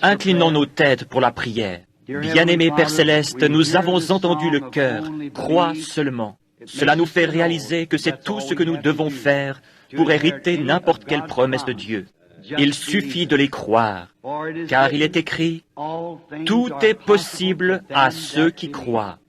Inclinons nos têtes pour la prière. Bien-aimé Père Céleste, nous avons entendu le cœur. Crois seulement. Cela nous fait réaliser que c'est tout ce que nous devons faire pour hériter n'importe quelle promesse de Dieu. Il suffit de les croire, car il est écrit « Tout est possible à ceux qui croient ».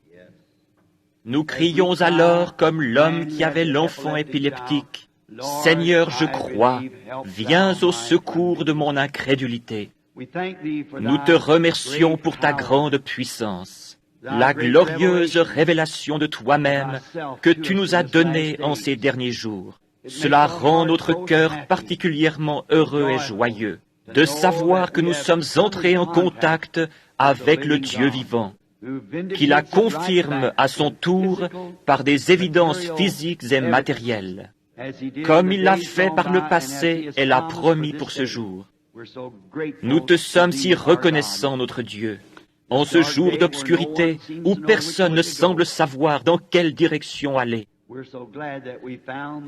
Nous crions alors comme l'homme qui avait l'enfant épileptique « Seigneur, je crois, viens au secours de mon incrédulité ». Nous te remercions pour ta grande puissance, la glorieuse révélation de toi-même que tu nous as donnée en ces derniers jours. Cela rend notre cœur particulièrement heureux et joyeux de savoir que nous sommes entrés en contact avec le Dieu vivant, qui la confirme à son tour par des évidences physiques et matérielles, comme il l'a fait par le passé et l'a promis pour ce jour. Nous te sommes si reconnaissants, notre Dieu, en ce jour d'obscurité où personne ne semble savoir dans quelle direction aller.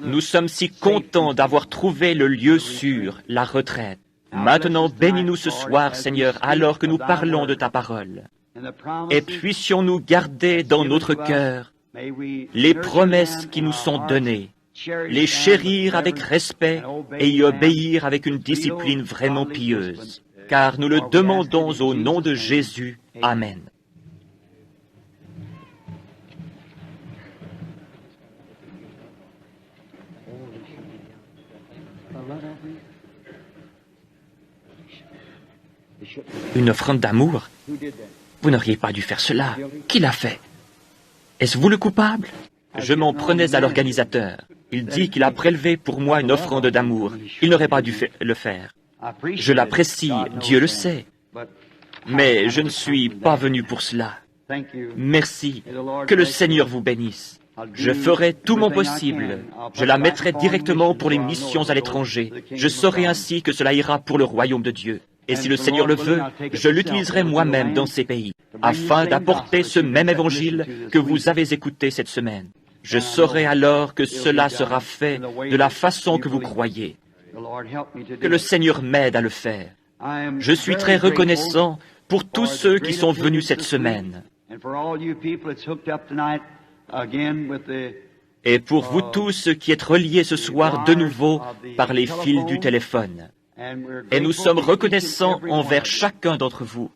Nous sommes si contents d'avoir trouvé le lieu sûr, la retraite. Maintenant, bénis-nous ce soir, Seigneur, alors que nous parlons de ta parole. Et puissions-nous garder dans notre cœur les promesses qui nous sont données, les chérir avec respect et y obéir avec une discipline vraiment pieuse, car nous le demandons au nom de Jésus. Amen. Une offrande d'amour? Vous n'auriez pas dû faire cela. Qui l'a fait? Est-ce vous le coupable? Je m'en prenais à l'organisateur. Il dit qu'il a prélevé pour moi une offrande d'amour. Il n'aurait pas dû le faire. Je l'apprécie, Dieu le sait. Mais je ne suis pas venu pour cela. Merci. Que le Seigneur vous bénisse. Je ferai tout mon possible. Je la mettrai directement pour les missions à l'étranger. Je saurai ainsi que cela ira pour le royaume de Dieu. Et si le Seigneur le veut, je l'utiliserai moi-même dans ces pays, afin d'apporter ce même évangile que vous avez écouté cette semaine. Je saurai alors que cela sera fait de la façon que vous croyez. Que le Seigneur m'aide à le faire. Je suis très reconnaissant pour tous ceux qui sont venus cette semaine. Et pour vous tous qui êtes reliés ce soir de nouveau par les fils du téléphone. Et nous sommes reconnaissants envers chacun d'entre vous.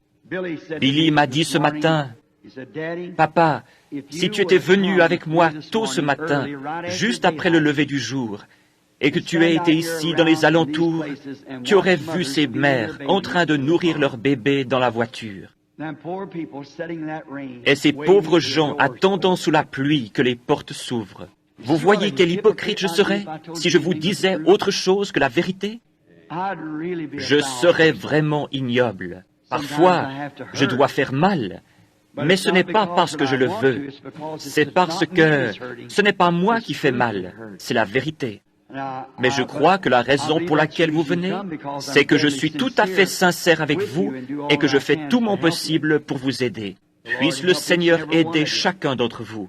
Billy m'a dit ce matin, « Papa, si tu étais venu avec moi tôt ce matin, juste après le lever du jour, et que tu aies été ici dans les alentours, tu aurais vu ces mères en train de nourrir leur bébé dans la voiture. Et ces pauvres gens attendant sous la pluie que les portes s'ouvrent. Vous voyez quel hypocrite je serais si je vous disais autre chose que la vérité? Je serais vraiment ignoble. Parfois, je dois faire mal, mais ce n'est pas parce que je le veux. C'est parce que ce n'est pas moi qui fais mal, c'est la vérité. Mais je crois que la raison pour laquelle vous venez, c'est que je suis tout à fait sincère avec vous et que je fais tout mon possible pour vous aider. Puisse le Seigneur aider chacun d'entre vous.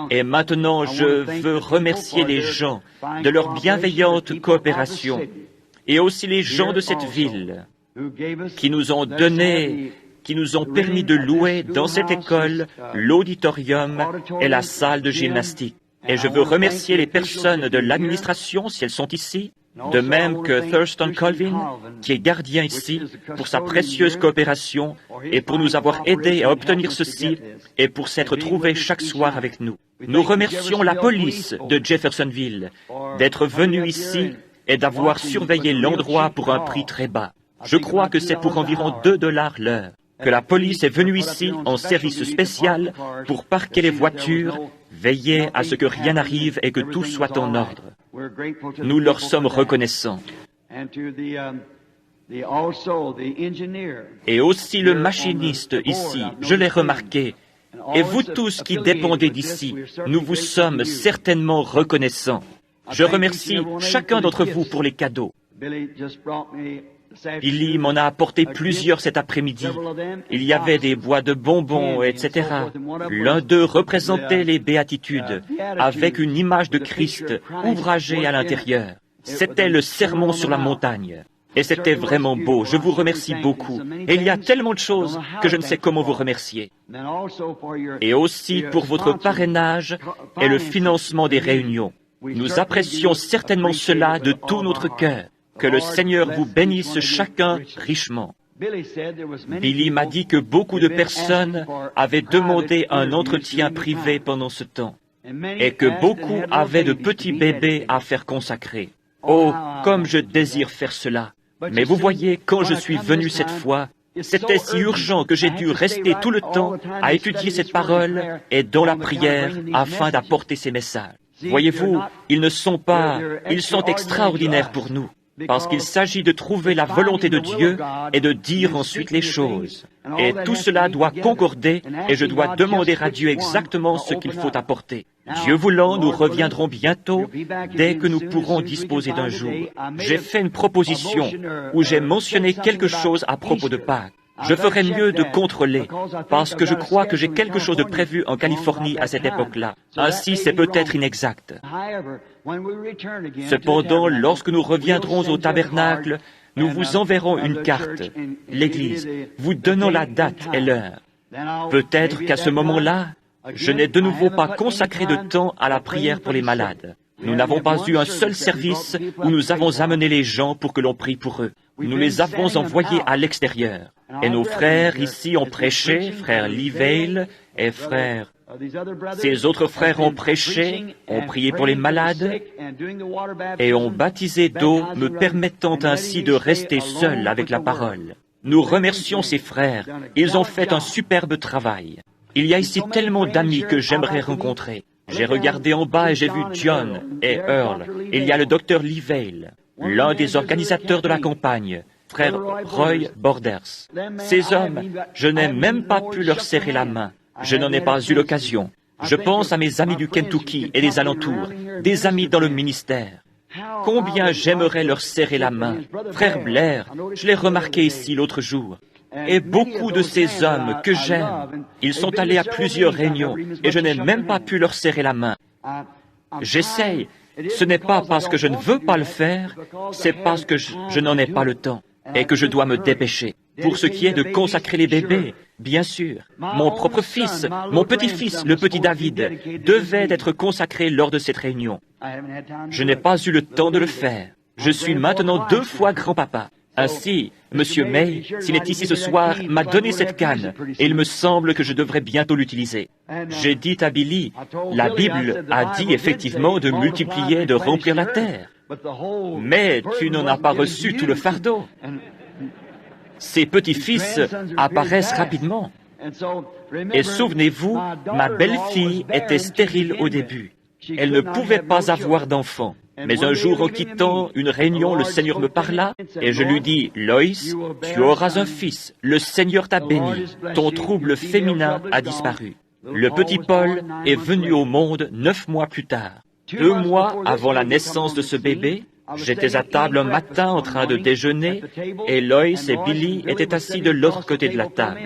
Et maintenant, je veux remercier les gens de leur bienveillante coopération et aussi les gens de cette ville qui nous ont donné, qui nous ont permis de louer dans cette école l'auditorium et la salle de gymnastique. Et je veux remercier les personnes de l'administration, si elles sont ici, de même que Thurston Colvin, qui est gardien ici, pour sa précieuse coopération et pour nous avoir aidés à obtenir ceci et pour s'être trouvés chaque soir avec nous. Nous remercions la police de Jeffersonville d'être venue ici et d'avoir surveillé l'endroit pour un prix très bas. Je crois que c'est pour environ $2 l'heure que la police est venue ici en service spécial pour parquer les voitures, veiller à ce que rien n'arrive et que tout soit en ordre. Nous leur sommes reconnaissants. Et aussi le machiniste ici, je l'ai remarqué. Et vous tous qui dépendez d'ici, nous vous sommes certainement reconnaissants. Je remercie chacun d'entre vous pour les cadeaux. Billy m'en a apporté plusieurs cet après-midi. Il y avait des bois de bonbons, etc. L'un d'eux représentait les béatitudes, avec une image de Christ ouvragée à l'intérieur. C'était le sermon sur la montagne. Et c'était vraiment beau. Je vous remercie beaucoup. Et il y a tellement de choses que je ne sais comment vous remercier. Et aussi pour votre parrainage et le financement des réunions. Nous apprécions certainement cela de tout notre cœur. Que le Seigneur vous bénisse chacun richement. Billy m'a dit que beaucoup de personnes avaient demandé un entretien privé pendant ce temps et que beaucoup avaient de petits bébés à faire consacrer. Oh, comme je désire faire cela. Mais vous voyez, quand je suis venu cette fois, c'était si urgent que j'ai dû rester tout le temps à étudier cette parole et dans la prière afin d'apporter ces messages. Voyez-vous, ils sont extraordinaires pour nous. Parce qu'il s'agit de trouver la volonté de Dieu et de dire ensuite les choses. Et tout cela doit concorder et je dois demander à Dieu exactement ce qu'il faut apporter. Dieu voulant, nous reviendrons bientôt dès que nous pourrons disposer d'un jour. J'ai fait une proposition où j'ai mentionné quelque chose à propos de Pâques. Je ferais mieux de contrôler, parce que je crois que j'ai quelque chose de prévu en Californie à cette époque-là. Ainsi, c'est peut-être inexact. Cependant, lorsque nous reviendrons au tabernacle, nous vous enverrons une carte, l'Église, vous donnant la date et l'heure. Peut-être qu'à ce moment-là, je n'ai de nouveau pas consacré de temps à la prière pour les malades. Nous n'avons pas eu un seul service où nous avons amené les gens pour que l'on prie pour eux. Nous les avons envoyés à l'extérieur. Et nos frères ici ont prêché, frère Lee Vail et frère... Ces autres frères ont prêché, ont prié pour les malades et ont baptisé d'eau, me permettant ainsi de rester seul avec la parole. Nous remercions ces frères. Ils ont fait un superbe travail. Il y a ici tellement d'amis que j'aimerais rencontrer. J'ai regardé en bas et j'ai vu John et Earl. Il y a le docteur Lee Vail, l'un des organisateurs de la campagne, frère Roy Borders. Ces hommes, je n'ai même pas pu leur serrer la main. Je n'en ai pas eu l'occasion. Je pense à mes amis du Kentucky et des alentours, des amis dans le ministère. Combien j'aimerais leur serrer la main. Frère Blair, je l'ai remarqué ici l'autre jour. Et beaucoup de ces hommes que j'aime, ils sont allés à plusieurs réunions et je n'ai même pas pu leur serrer la main. J'essaye. Ce n'est pas parce que je ne veux pas le faire, c'est parce que je n'en ai pas le temps et que je dois me dépêcher. Pour ce qui est de consacrer les bébés, bien sûr, mon propre fils, mon petit-fils, le petit David, devait être consacré lors de cette réunion. Je n'ai pas eu le temps de le faire. Je suis maintenant 2 fois grand-papa. Ainsi, M. May, s'il est ici ce soir, m'a donné cette canne, et il me semble que je devrais bientôt l'utiliser. J'ai dit à Billy, la Bible a dit effectivement de multiplier et de remplir la terre. Mais tu n'en as pas reçu tout le fardeau. Ses petits-fils apparaissent rapidement. Et souvenez-vous, ma belle-fille était stérile au début. Elle ne pouvait pas avoir d'enfant. Mais un jour, en quittant une réunion, le Seigneur me parla et je lui dis, « Loïs, tu auras un fils. Le Seigneur t'a béni. Ton trouble féminin a disparu. » Le petit Paul est venu au monde 9 mois plus tard. 2 mois avant la naissance de ce bébé, j'étais à table un matin en train de déjeuner et Loïs et Billy étaient assis de l'autre côté de la table.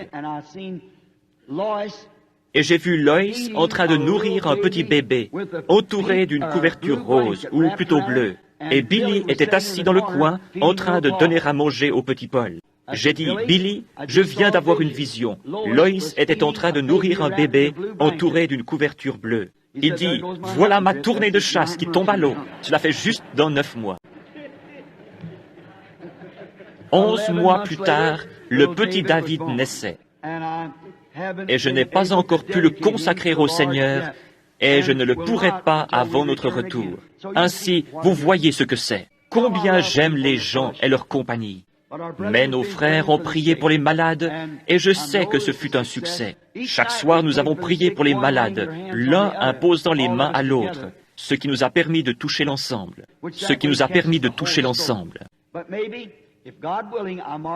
Et j'ai vu Loïs en train de nourrir un petit bébé, entouré d'une couverture rose, ou plutôt bleue. Et Billy était assis dans le coin, en train de donner à manger au petit Paul. J'ai dit, « Billy, je viens d'avoir une vision. » Loïs était en train de nourrir un bébé, entouré d'une couverture bleue. Il dit, « Voilà ma tournée de chasse qui tombe à l'eau. Cela fait juste dans 9 mois. » 11 mois plus tard, le petit David naissait. Et je n'ai pas encore pu le consacrer au Seigneur, et je ne le pourrai pas avant notre retour. Ainsi, vous voyez ce que c'est. Combien j'aime les gens et leur compagnie. Mais nos frères ont prié pour les malades, et je sais que ce fut un succès. Chaque soir, nous avons prié pour les malades, l'un imposant les mains à l'autre, ce qui nous a permis de toucher l'ensemble.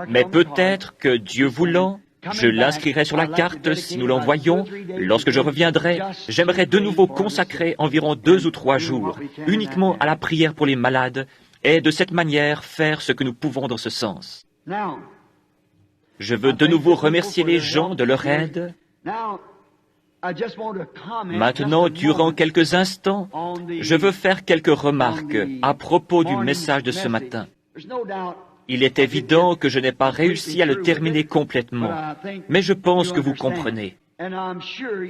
Mais peut-être que Dieu voulant, je l'inscrirai sur la carte si nous l'envoyons. Lorsque je reviendrai, j'aimerais de nouveau consacrer environ 2 ou 3 jours uniquement à la prière pour les malades et de cette manière faire ce que nous pouvons dans ce sens. Je veux de nouveau remercier les gens de leur aide. Maintenant, durant quelques instants, je veux faire quelques remarques à propos du message de ce matin. Il est évident que je n'ai pas réussi à le terminer complètement, mais je pense que vous comprenez.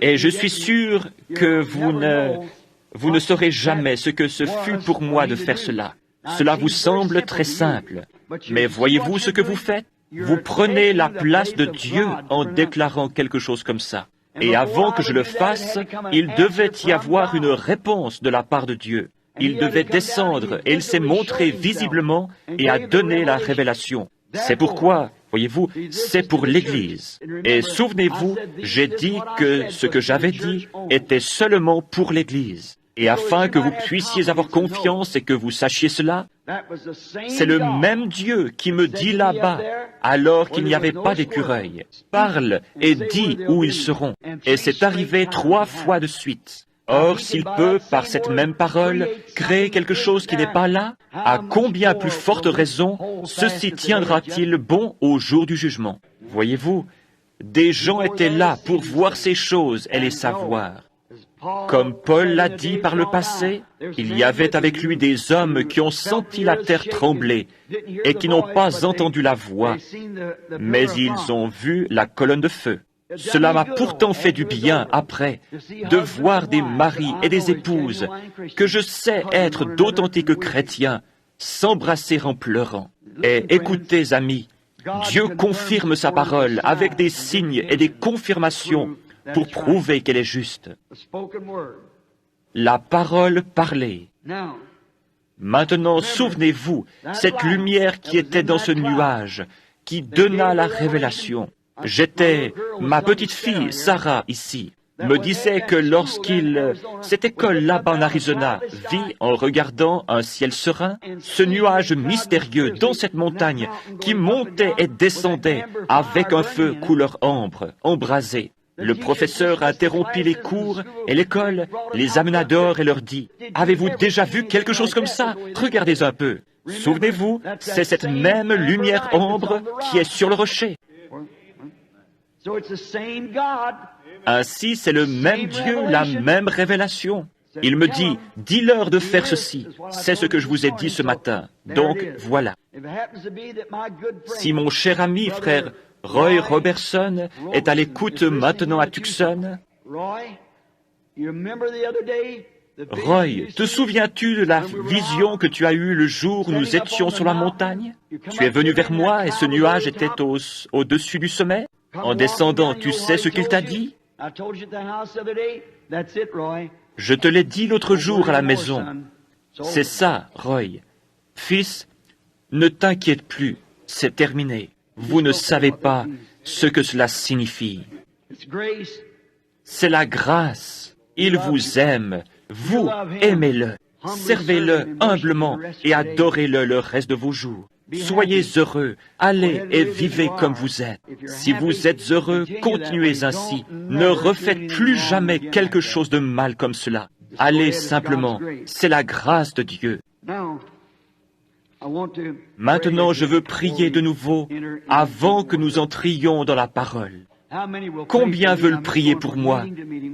Et je suis sûr que vous ne saurez jamais ce que ce fut pour moi de faire cela. Cela vous semble très simple, mais voyez-vous ce que vous faites? Vous prenez la place de Dieu en déclarant quelque chose comme ça. Et avant que je le fasse, il devait y avoir une réponse de la part de Dieu. Il devait descendre et il s'est montré visiblement et a donné la révélation. C'est pourquoi, voyez-vous, c'est pour l'Église. Et souvenez-vous, j'ai dit que ce que j'avais dit était seulement pour l'Église. Et afin que vous puissiez avoir confiance et que vous sachiez cela, c'est le même Dieu qui me dit là-bas, alors qu'il n'y avait pas d'écureuil, parle et dis où ils seront. Et c'est arrivé 3 fois de suite. Or, s'il peut, par cette même parole, créer quelque chose qui n'est pas là, à combien plus forte raison ceci tiendra-t-il bon au jour du jugement? Voyez-vous, des gens étaient là pour voir ces choses et les savoir. Comme Paul l'a dit par le passé, il y avait avec lui des hommes qui ont senti la terre trembler et qui n'ont pas entendu la voix, mais ils ont vu la colonne de feu. Cela m'a pourtant fait du bien, après, de voir des maris et des épouses que je sais être d'authentiques chrétiens s'embrasser en pleurant. Et écoutez, amis, Dieu confirme sa parole avec des signes et des confirmations pour prouver qu'elle est juste. La parole parlée. Maintenant, souvenez-vous, cette lumière qui était dans ce nuage, qui donna la révélation. Ma petite fille, Sarah, ici, me disait que cette école là-bas en Arizona, vit en regardant un ciel serein, ce nuage mystérieux dans cette montagne qui montait et descendait avec un feu couleur ambre, embrasé. Le professeur interrompit les cours et l'école, les amena dehors et leur dit, « Avez-vous déjà vu quelque chose comme ça? Regardez un peu. Souvenez-vous, c'est cette même lumière ambre qui est sur le rocher. » Ainsi, c'est le même Dieu, la même révélation. Il me dit, « Dis-leur de faire ceci. » C'est ce que je vous ai dit ce matin. Donc, voilà. Si mon cher ami, frère Roy Robertson est à l'écoute maintenant à Tucson. Roy, te souviens-tu de la vision que tu as eue le jour où nous étions sur la montagne? Tu es venu vers moi et ce nuage était au-dessus du sommet. En descendant, tu sais ce qu'il t'a dit? Je te l'ai dit l'autre jour à la maison. C'est ça, Roy. Fils, ne t'inquiète plus, c'est terminé. Vous ne savez pas ce que cela signifie. C'est la grâce. Il vous aime. Vous aimez-le. Servez-le humblement et adorez-le le reste de vos jours. Soyez heureux. Allez et vivez comme vous êtes. Si vous êtes heureux, continuez ainsi. Ne refaites plus jamais quelque chose de mal comme cela. Allez simplement. C'est la grâce de Dieu. Maintenant, je veux prier de nouveau avant que nous entrions dans la parole. Combien veulent prier pour moi?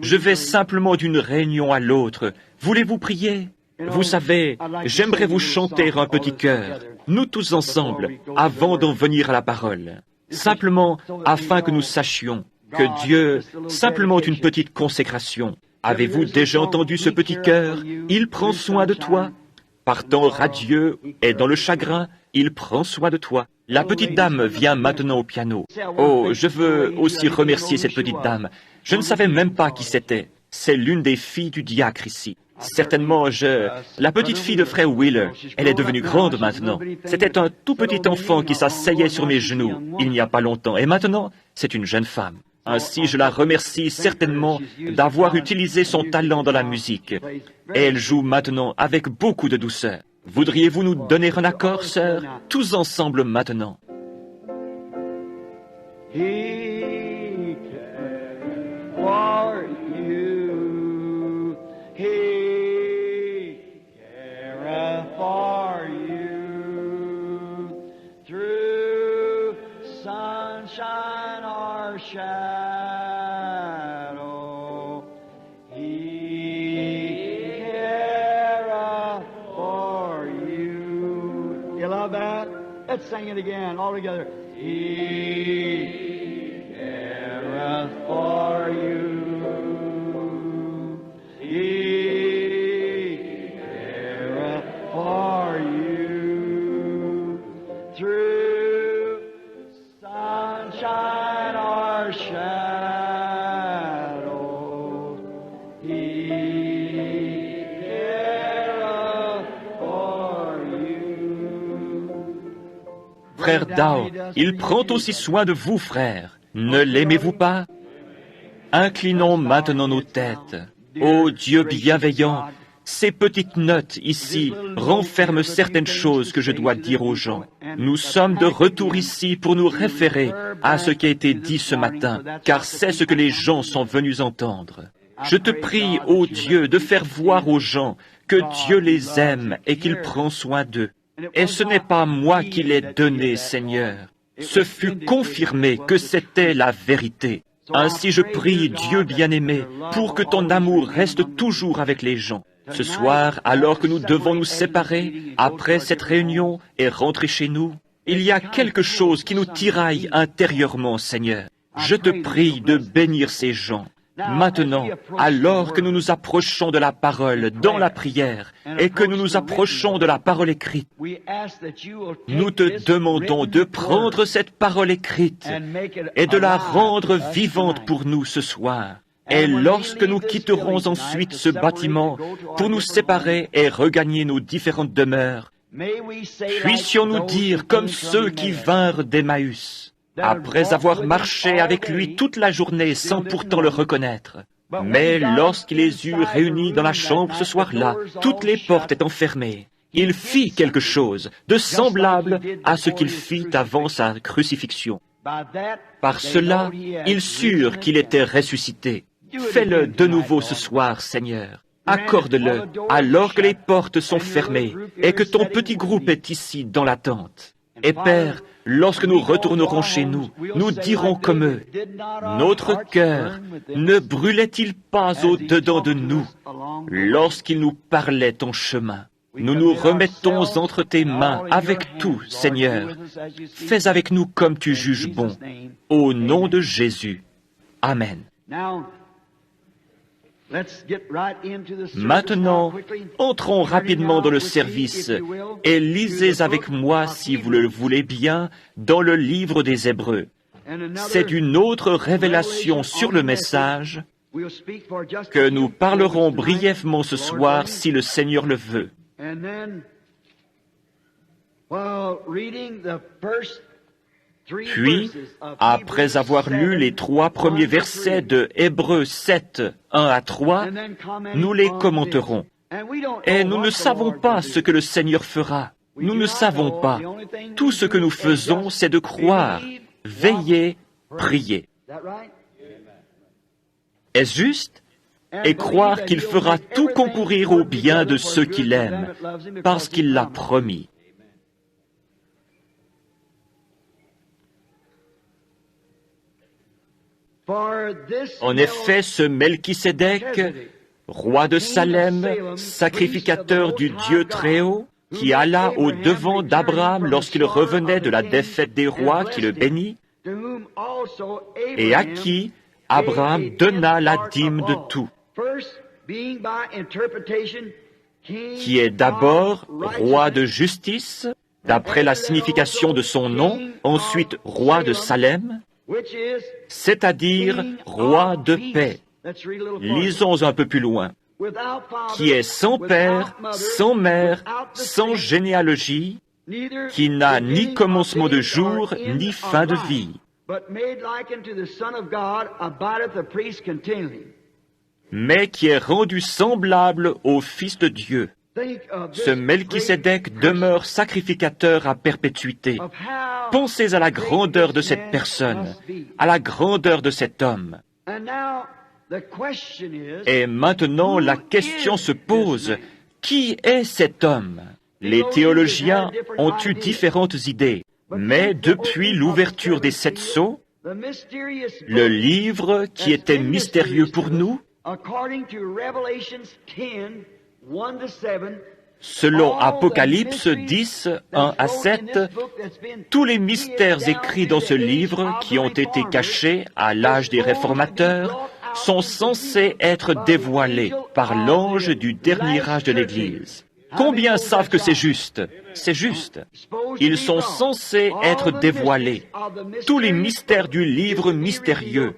Je vais simplement d'une réunion à l'autre. Voulez-vous prier? Vous savez, j'aimerais vous chanter un petit chœur, nous tous ensemble, avant d'en venir à la parole. Simplement afin que nous sachions que Dieu, simplement une petite consécration. Avez-vous déjà entendu ce petit chœur? Il prend soin de toi. Par temps radieux et dans le chagrin, il prend soin de toi. La petite dame vient maintenant au piano. Oh, je veux aussi remercier cette petite dame. Je ne savais même pas qui c'était. C'est l'une des filles du diacre ici. Certainement, la petite fille de frère Wheeler, elle est devenue grande maintenant. C'était un tout petit enfant qui s'asseyait sur mes genoux il n'y a pas longtemps. Et maintenant, c'est une jeune femme. Ainsi, je la remercie certainement d'avoir utilisé son talent dans la musique. Et elle joue maintenant avec beaucoup de douceur. Voudriez-vous nous donner un accord, sœur, tous ensemble maintenant? He cares for you. He careth for you. Through sunshine or shadow, He careth for you. You love that? Let's sing it again, all together. He careth for you. He careth for you. Through sunshine or shadow, He careth for you. Frère Dow, il prend aussi soin de vous, frère. Ne l'aimez-vous pas? Inclinons maintenant nos têtes. Ô Dieu bienveillant, ces petites notes ici renferment certaines choses que je dois dire aux gens. Nous sommes de retour ici pour nous référer à ce qui a été dit ce matin, car c'est ce que les gens sont venus entendre. Je te prie, ô Dieu, de faire voir aux gens que Dieu les aime et qu'il prend soin d'eux. Et ce n'est pas moi qui l'ai donné, Seigneur. Ce fut confirmé que c'était la vérité. Ainsi je prie, Dieu bien-aimé, pour que ton amour reste toujours avec les gens. Ce soir, alors que nous devons nous séparer, après cette réunion et rentrer chez nous, il y a quelque chose qui nous tiraille intérieurement, Seigneur. Je te prie de bénir ces gens. Maintenant, alors que nous nous approchons de la parole dans la prière et que nous nous approchons de la parole écrite, nous te demandons de prendre cette parole écrite et de la rendre vivante pour nous ce soir. Et lorsque nous quitterons ensuite ce bâtiment pour nous séparer et regagner nos différentes demeures, puissions-nous dire comme ceux qui vinrent d'Emmaüs, après avoir marché avec lui toute la journée sans pourtant le reconnaître. Mais lorsqu'il les eut réunis dans la chambre ce soir-là, toutes les portes étant fermées, il fit quelque chose de semblable à ce qu'il fit avant sa crucifixion. Par cela, ils surent qu'il était ressuscité. Fais-le de nouveau ce soir, Seigneur. Accorde-le alors que les portes sont fermées et que ton petit groupe est ici dans la tente. Et Père, lorsque nous retournerons chez nous, nous dirons comme eux, notre cœur ne brûlait-il pas au-dedans de nous lorsqu'il nous parlait en chemin? Nous nous remettons entre tes mains avec tout, Seigneur. Fais avec nous comme tu juges bon. Au nom de Jésus. Amen. Maintenant, entrons rapidement dans le service et lisez avec moi, si vous le voulez bien, dans le livre des Hébreux. C'est une autre révélation sur le message que nous parlerons brièvement ce soir si le Seigneur le veut. Puis, après avoir lu les 3 premiers versets de Hébreux 7, 1 à 3, nous les commenterons. Et nous ne savons pas ce que le Seigneur fera. Nous ne savons pas. Tout ce que nous faisons, c'est de croire, veiller, prier. Est-ce juste? Et croire qu'il fera tout concourir au bien de ceux qui l'aiment, parce qu'il l'a promis. En effet, ce Melchisédek, roi de Salem, sacrificateur du Dieu Très-Haut, qui alla au-devant d'Abraham lorsqu'il revenait de la défaite des rois qui le bénit, et à qui Abraham donna la dîme de tout, qui est d'abord roi de justice, d'après la signification de son nom, ensuite roi de Salem, c'est-à-dire roi de paix. Lisons un peu plus loin. Qui est sans père, sans mère, sans généalogie, qui n'a ni commencement de jour, ni fin de vie, mais qui est rendu semblable au Fils de Dieu. Ce Melchisédek demeure sacrificateur à perpétuité. Pensez à la grandeur de cette personne, à la grandeur de cet homme. Et maintenant, la question se pose, qui est cet homme? Les théologiens ont eu différentes idées, mais depuis l'ouverture des 7 sceaux, le livre qui était mystérieux pour nous, Selon Apocalypse 10, 1 à 7, tous les mystères écrits dans ce livre qui ont été cachés à l'âge des réformateurs sont censés être dévoilés par l'ange du dernier âge de l'Église. Combien savent que c'est juste? C'est juste. Ils sont censés être dévoilés. Tous les mystères du livre mystérieux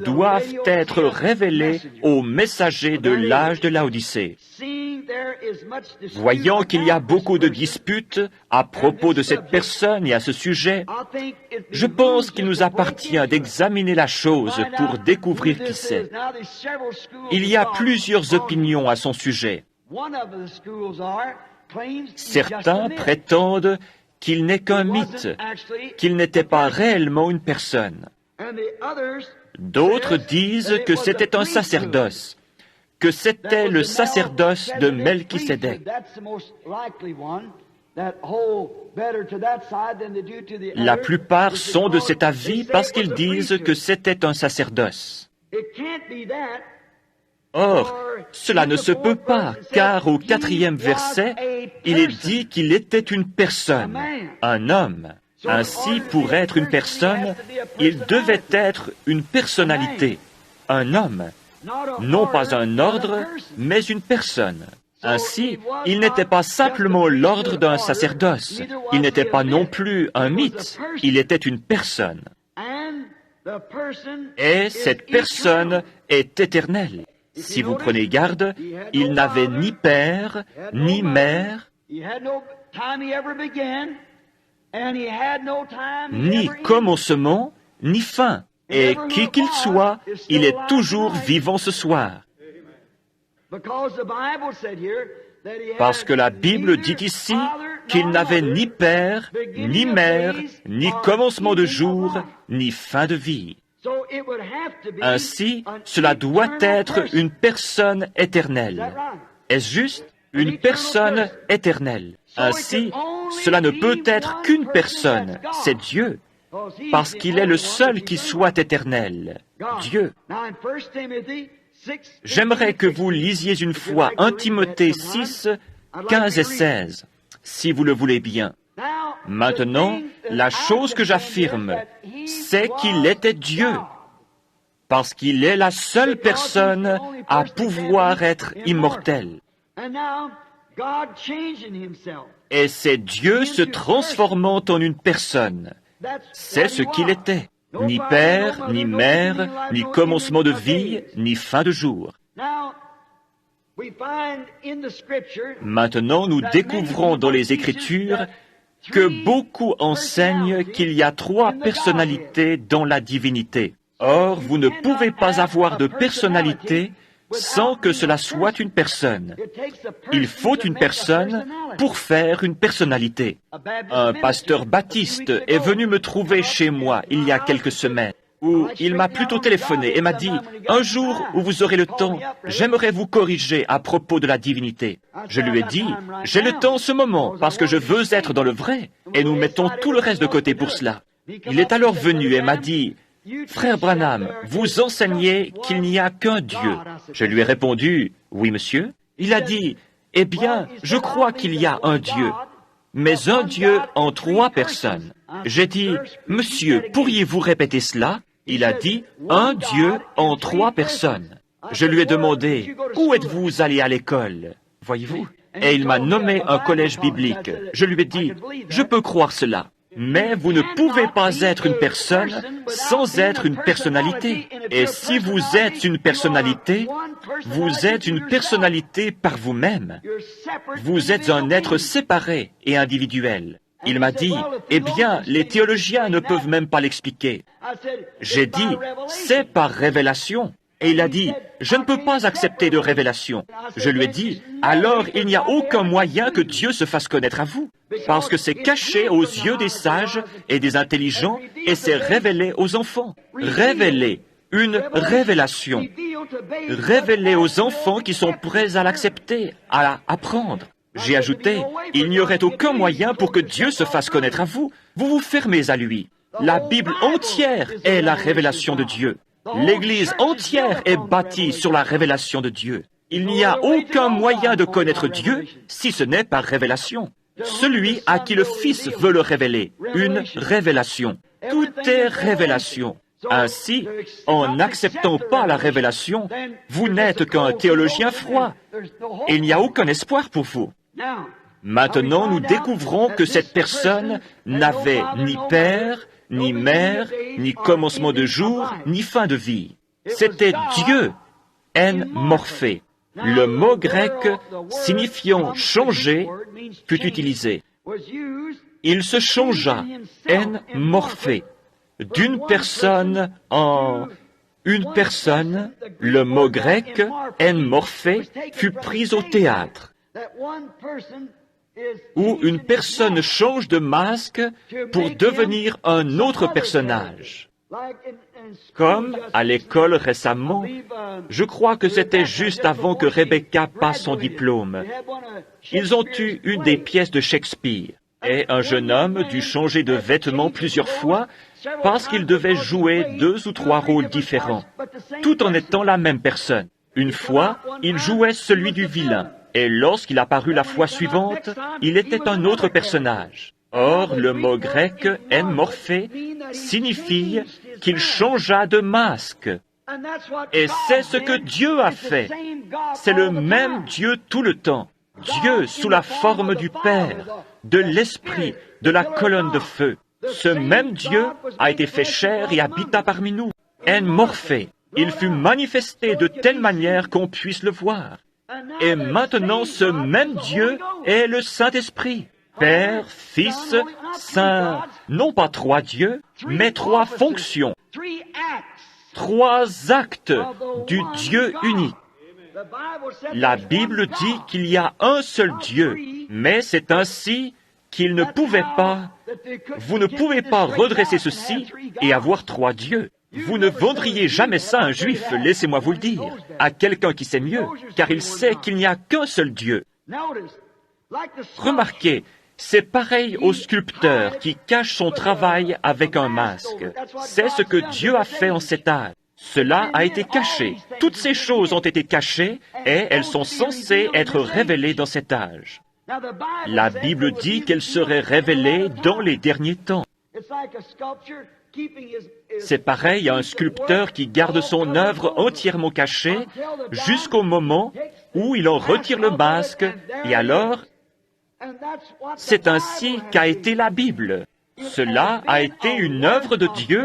doivent être révélés aux messagers de l'âge de Laodicée. Voyant qu'il y a beaucoup de disputes à propos de cette personne et à ce sujet, je pense qu'il nous appartient d'examiner la chose pour découvrir qui c'est. Il y a plusieurs opinions à son sujet. Certains prétendent qu'il n'est qu'un mythe, qu'il n'était pas réellement une personne. D'autres disent que c'était un sacerdoce, que c'était le sacerdoce de Melchisédek. La plupart sont de cet avis parce qu'ils disent que c'était un sacerdoce. Or, cela ne se peut pas, car au 4e verset, il est dit qu'il était une personne, un homme. Ainsi, pour être une personne, il devait être une personnalité, un homme, non pas un ordre, mais une personne. Ainsi, il n'était pas simplement l'ordre d'un sacerdoce, il n'était pas non plus un mythe, il était une personne. Et cette personne est éternelle. Si vous prenez garde, il n'avait ni père, ni mère, ni commencement, ni fin. Et qui qu'il soit, il est toujours vivant ce soir. Parce que la Bible dit ici qu'il n'avait ni père, ni mère, ni commencement de jour, ni fin de vie. Ainsi, cela doit être une personne éternelle. Est-ce juste? Une personne éternelle. Ainsi, cela ne peut être qu'une personne, c'est Dieu, parce qu'il est le seul qui soit éternel, Dieu. J'aimerais que vous lisiez une fois 1 Timothée 6, 15 et 16, si vous le voulez bien. Maintenant, la chose que j'affirme, c'est qu'il était Dieu, parce qu'il est la seule personne à pouvoir être immortel. Et c'est Dieu se transformant en une personne. C'est ce qu'il était. Ni père, ni mère, ni commencement de vie, ni fin de jour. Maintenant, nous découvrons dans les Écritures que beaucoup enseignent qu'il y a 3 personnalités dans la divinité. Or, vous ne pouvez pas avoir de personnalité sans que cela soit une personne. Il faut une personne pour faire une personnalité. Un pasteur baptiste est venu me trouver chez moi il y a quelques semaines, où il m'a plutôt téléphoné et m'a dit « Un jour où vous aurez le temps, j'aimerais vous corriger à propos de la divinité. » Je lui ai dit « J'ai le temps en ce moment parce que je veux être dans le vrai et nous mettons tout le reste de côté pour cela. » Il est alors venu et m'a dit « Frère Branham, vous enseignez qu'il n'y a qu'un Dieu. » Je lui ai répondu, « Oui, monsieur. » Il a dit, « Eh bien, je crois qu'il y a un Dieu, mais un Dieu en 3 personnes. » J'ai dit, « Monsieur, pourriez-vous répéter cela ?» Il a dit, « Un Dieu en 3 personnes. » Je lui ai demandé, « Où êtes-vous allé à l'école ?» Voyez-vous? Et il m'a nommé un collège biblique. Je lui ai dit, « Je peux croire cela. Mais vous ne pouvez pas être une personne sans être une personnalité. Et si vous êtes une personnalité, vous êtes une personnalité par vous-même. Vous êtes un être séparé et individuel. Il m'a dit, eh bien, les théologiens ne peuvent même pas l'expliquer. J'ai dit, c'est par révélation. Et il a dit, je ne peux pas accepter de révélation. Je lui ai dit, alors il n'y a aucun moyen que Dieu se fasse connaître à vous, parce que c'est caché aux yeux des sages et des intelligents, et c'est révélé aux enfants. Révélé, une révélation. Révélé aux enfants qui sont prêts à l'accepter, à apprendre. J'ai ajouté, il n'y aurait aucun moyen pour que Dieu se fasse connaître à vous. Vous vous fermez à lui. La Bible entière est la révélation de Dieu. L'Église entière est bâtie sur la révélation de Dieu. Il n'y a aucun moyen de connaître Dieu si ce n'est par révélation. Celui à qui le Fils veut le révéler, une révélation. Tout est révélation. Ainsi, en n'acceptant pas la révélation, vous n'êtes qu'un théologien froid. Il n'y a aucun espoir pour vous. Maintenant, nous découvrons que cette personne n'avait ni père, ni mère, ni commencement de jour, ni fin de vie. C'était Dieu, en morphé. Le mot grec signifiant changer fut utilisé. Il se changea, en morphé, d'une personne en une personne. Le mot grec, en morphé, fut pris au théâtre, où une personne change de masque pour devenir un autre personnage. Comme à l'école récemment, je crois que c'était juste avant que Rebecca passe son diplôme. Ils ont eu une des pièces de Shakespeare, et un jeune homme dut changer de vêtements plusieurs fois parce qu'il devait jouer 2 ou 3 rôles différents, tout en étant la même personne. Une fois, il jouait celui du vilain, et lorsqu'il apparut la fois suivante, il était un autre personnage. Or, le mot grec « en morphé » signifie qu'il changea de masque. Et c'est ce que Dieu a fait. C'est le même Dieu tout le temps. Dieu sous la forme du Père, de l'Esprit, de la colonne de feu. Ce même Dieu a été fait chair et habita parmi nous. En morphé. Il fut manifesté de telle manière qu'on puisse le voir. Et maintenant, ce même Dieu est le Saint-Esprit. Père, Fils, Saint, non pas 3 dieux, mais 3 fonctions, 3 actes du Dieu unique. La Bible dit qu'il y a un seul Dieu, mais c'est ainsi qu'il ne pouvait pas, vous ne pouvez pas redresser ceci et avoir 3 dieux. Vous ne vendriez jamais ça à un juif, laissez-moi vous le dire, à quelqu'un qui sait mieux, car il sait qu'il n'y a qu'un seul Dieu. Remarquez, c'est pareil au sculpteur qui cache son travail avec un masque. C'est ce que Dieu a fait en cet âge. Cela a été caché. Toutes ces choses ont été cachées et elles sont censées être révélées dans cet âge. La Bible dit qu'elles seraient révélées dans les derniers temps. C'est pareil à un sculpteur qui garde son œuvre entièrement cachée jusqu'au moment où il en retire le masque et alors, c'est ainsi qu'a été la Bible. Cela a été une œuvre de Dieu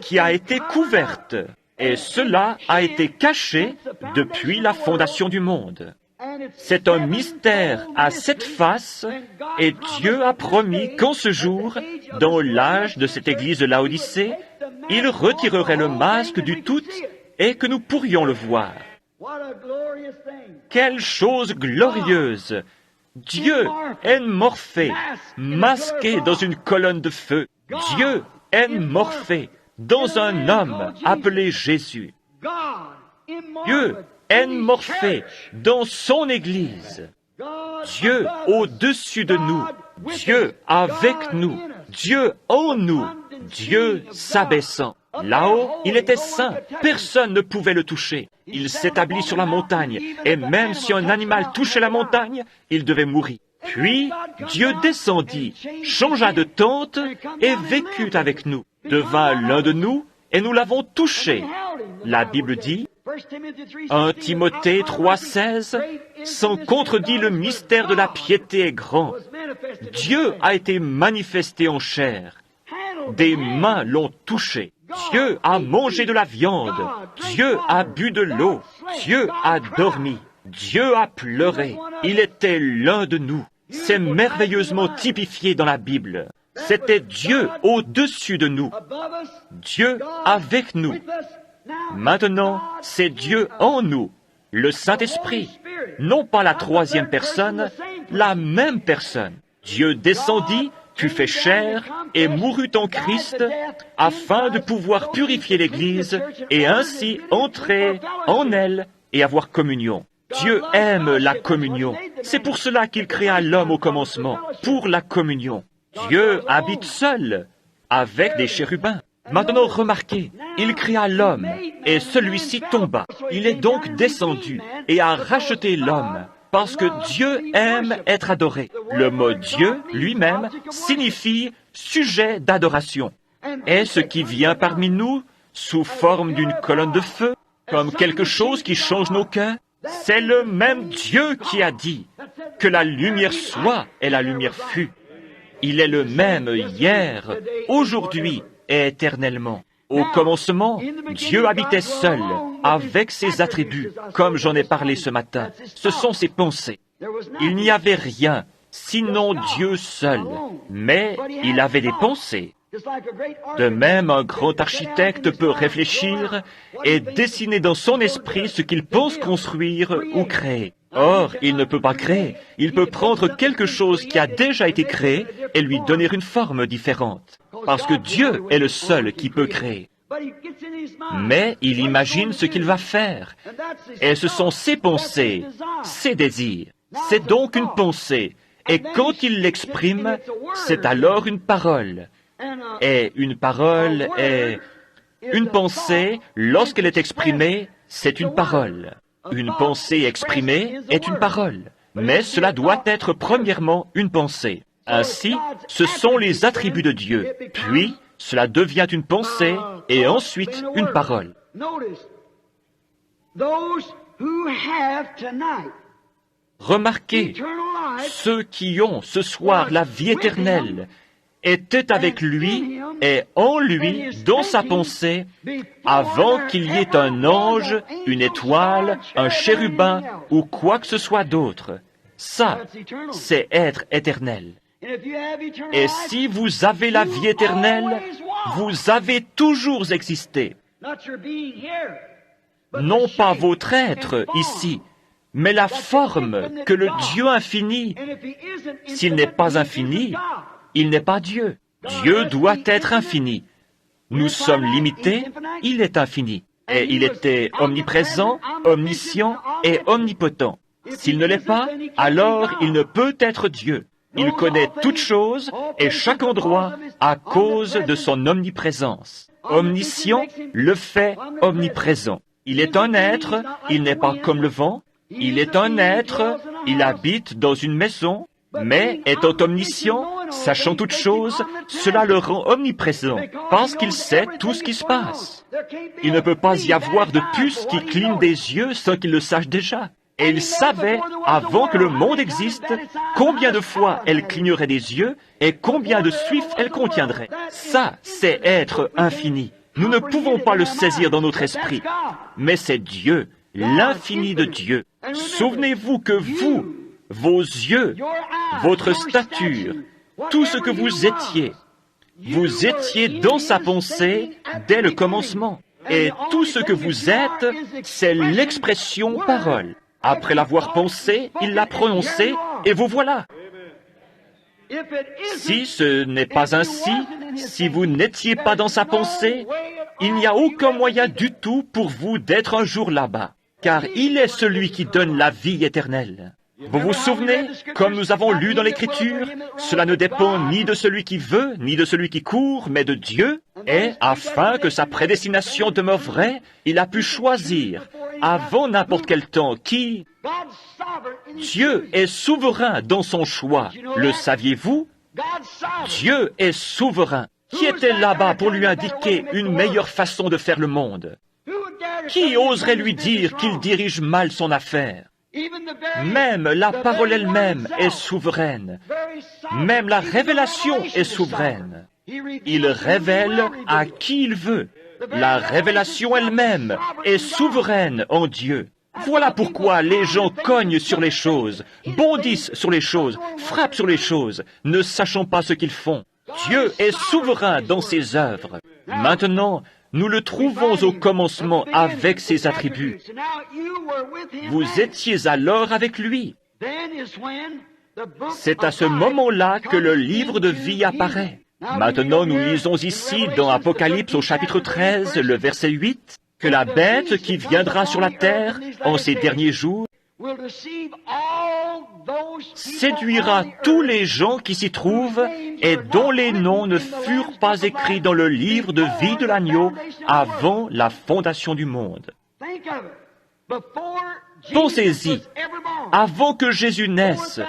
qui a été couverte. Et cela a été caché depuis la fondation du monde. C'est un mystère à 7 faces, et Dieu a promis qu'en ce jour, dans l'âge de cette église de Laodicée, il retirerait le masque du tout et que nous pourrions le voir. Quelle chose glorieuse! Dieu, en morphé, masqué dans une colonne de feu. Dieu, en morphé, dans un homme appelé Jésus. Dieu, en morphé, dans son Église. Dieu au-dessus de nous. Dieu avec nous. Dieu en nous. Dieu s'abaissant. Là-haut, il était saint. Personne ne pouvait le toucher. Il s'établit sur la montagne. Et même si un animal touchait la montagne, il devait mourir. Puis, Dieu descendit, changea de tente et vécut avec nous. Devint l'un de nous et nous l'avons touché. La Bible dit, 1 Timothée 3,16, sans contredit le mystère de la piété est grand. Dieu a été manifesté en chair. Des mains l'ont touché. Dieu a mangé de la viande. Dieu a bu de l'eau. Dieu a dormi. Dieu a pleuré. Il était l'un de nous. C'est merveilleusement typifié dans la Bible. C'était Dieu au-dessus de nous. Dieu avec nous. Maintenant, c'est Dieu en nous, le Saint-Esprit. Non pas la 3e personne, la même personne. Dieu descendit, fut fait chair et mourut en Christ afin de pouvoir purifier l'Église et ainsi entrer en elle et avoir communion. Dieu aime la communion. C'est pour cela qu'il créa l'homme au commencement, pour la communion. Dieu habite seul, avec des chérubins. Maintenant, remarquez, il créa l'homme, et celui-ci tomba. Il est donc descendu et a racheté l'homme, parce que Dieu aime être adoré. Le mot Dieu, lui-même, signifie sujet d'adoration. Et ce qui vient parmi nous, sous forme d'une colonne de feu, comme quelque chose qui change nos cœurs, c'est le même Dieu qui a dit que la lumière soit et la lumière fut. Il est le même hier, aujourd'hui et éternellement. Au commencement, Dieu habitait seul, avec ses attributs, comme j'en ai parlé ce matin. Ce sont ses pensées. Il n'y avait rien, sinon Dieu seul. Mais il avait des pensées. De même, un grand architecte peut réfléchir et dessiner dans son esprit ce qu'il pense construire ou créer. Or, il ne peut pas créer. Il peut prendre quelque chose qui a déjà été créé et lui donner une forme différente. Parce que Dieu est le seul qui peut créer. Mais il imagine ce qu'il va faire. Et ce sont ses pensées, ses désirs. C'est donc une pensée. Et quand il l'exprime, c'est alors une parole. Et une parole est... Une pensée, lorsqu'elle est exprimée, c'est une parole. Une pensée exprimée est une parole. Mais cela doit être premièrement une pensée. Ainsi, ce sont les attributs de Dieu. Puis, cela devient une pensée et ensuite une parole. Remarquez, ceux qui ont ce soir la vie éternelle étaient avec lui et en lui, dans sa pensée, avant qu'il y ait un ange, une étoile, un chérubin ou quoi que ce soit d'autre. Ça, c'est être éternel. Et si vous avez la vie éternelle, vous avez toujours existé. Non pas votre être ici, mais la forme que le Dieu infini. S'il n'est pas infini, il n'est pas Dieu. Dieu doit être infini. Nous sommes limités, il est infini. Et il était omniprésent, omniscient et omnipotent. S'il ne l'est pas, alors il ne peut être Dieu. Il connaît toutes choses et chaque endroit à cause de son omniprésence. Omniscient le fait omniprésent. Il est un être, il n'est pas comme le vent. Il est un être, il habite dans une maison, mais étant omniscient, sachant toutes choses, cela le rend omniprésent, parce qu'il sait tout ce qui se passe. Il ne peut pas y avoir de puce qui cligne des yeux sans qu'il le sache déjà. Et il savait, avant que le monde existe, combien de fois elle clignerait des yeux et combien de suifs elle contiendrait. Ça, c'est être infini. Nous ne pouvons pas le saisir dans notre esprit, mais c'est Dieu, l'infini de Dieu. Souvenez-vous que vous, vos yeux, votre stature, tout ce que vous étiez dans sa pensée dès le commencement. Et tout ce que vous êtes, c'est l'expression parole. Après l'avoir pensé, il l'a prononcé, et vous voilà. Si ce n'est pas ainsi, si vous n'étiez pas dans sa pensée, il n'y a aucun moyen du tout pour vous d'être un jour là-bas, car il est celui qui donne la vie éternelle. Vous vous souvenez, comme nous avons lu dans l'Écriture, cela ne dépend ni de celui qui veut, ni de celui qui court, mais de Dieu. Et afin que sa prédestination demeure vraie, il a pu choisir, avant n'importe quel temps, qui... Dieu est souverain dans son choix. Le saviez-vous? Dieu est souverain. Qui était là-bas pour lui indiquer une meilleure façon de faire le monde? Qui oserait lui dire qu'il dirige mal son affaire? Même la parole elle-même est souveraine. Même la révélation est souveraine. Il révèle à qui il veut. La révélation elle-même est souveraine en Dieu. Voilà pourquoi les gens cognent sur les choses, bondissent sur les choses, frappent sur les choses, ne sachant pas ce qu'ils font. Dieu est souverain dans ses œuvres. Maintenant, nous le trouvons au commencement avec ses attributs. Vous étiez alors avec lui. C'est à ce moment-là que le livre de vie apparaît. Maintenant, nous lisons ici dans Apocalypse au chapitre 13, le verset 8, que la bête qui viendra sur la terre en ces derniers jours séduira tous les gens qui s'y trouvent et dont les noms ne furent pas écrits dans le livre de vie de l'agneau avant la fondation du monde. Pensez-y, avant que Jésus naisse,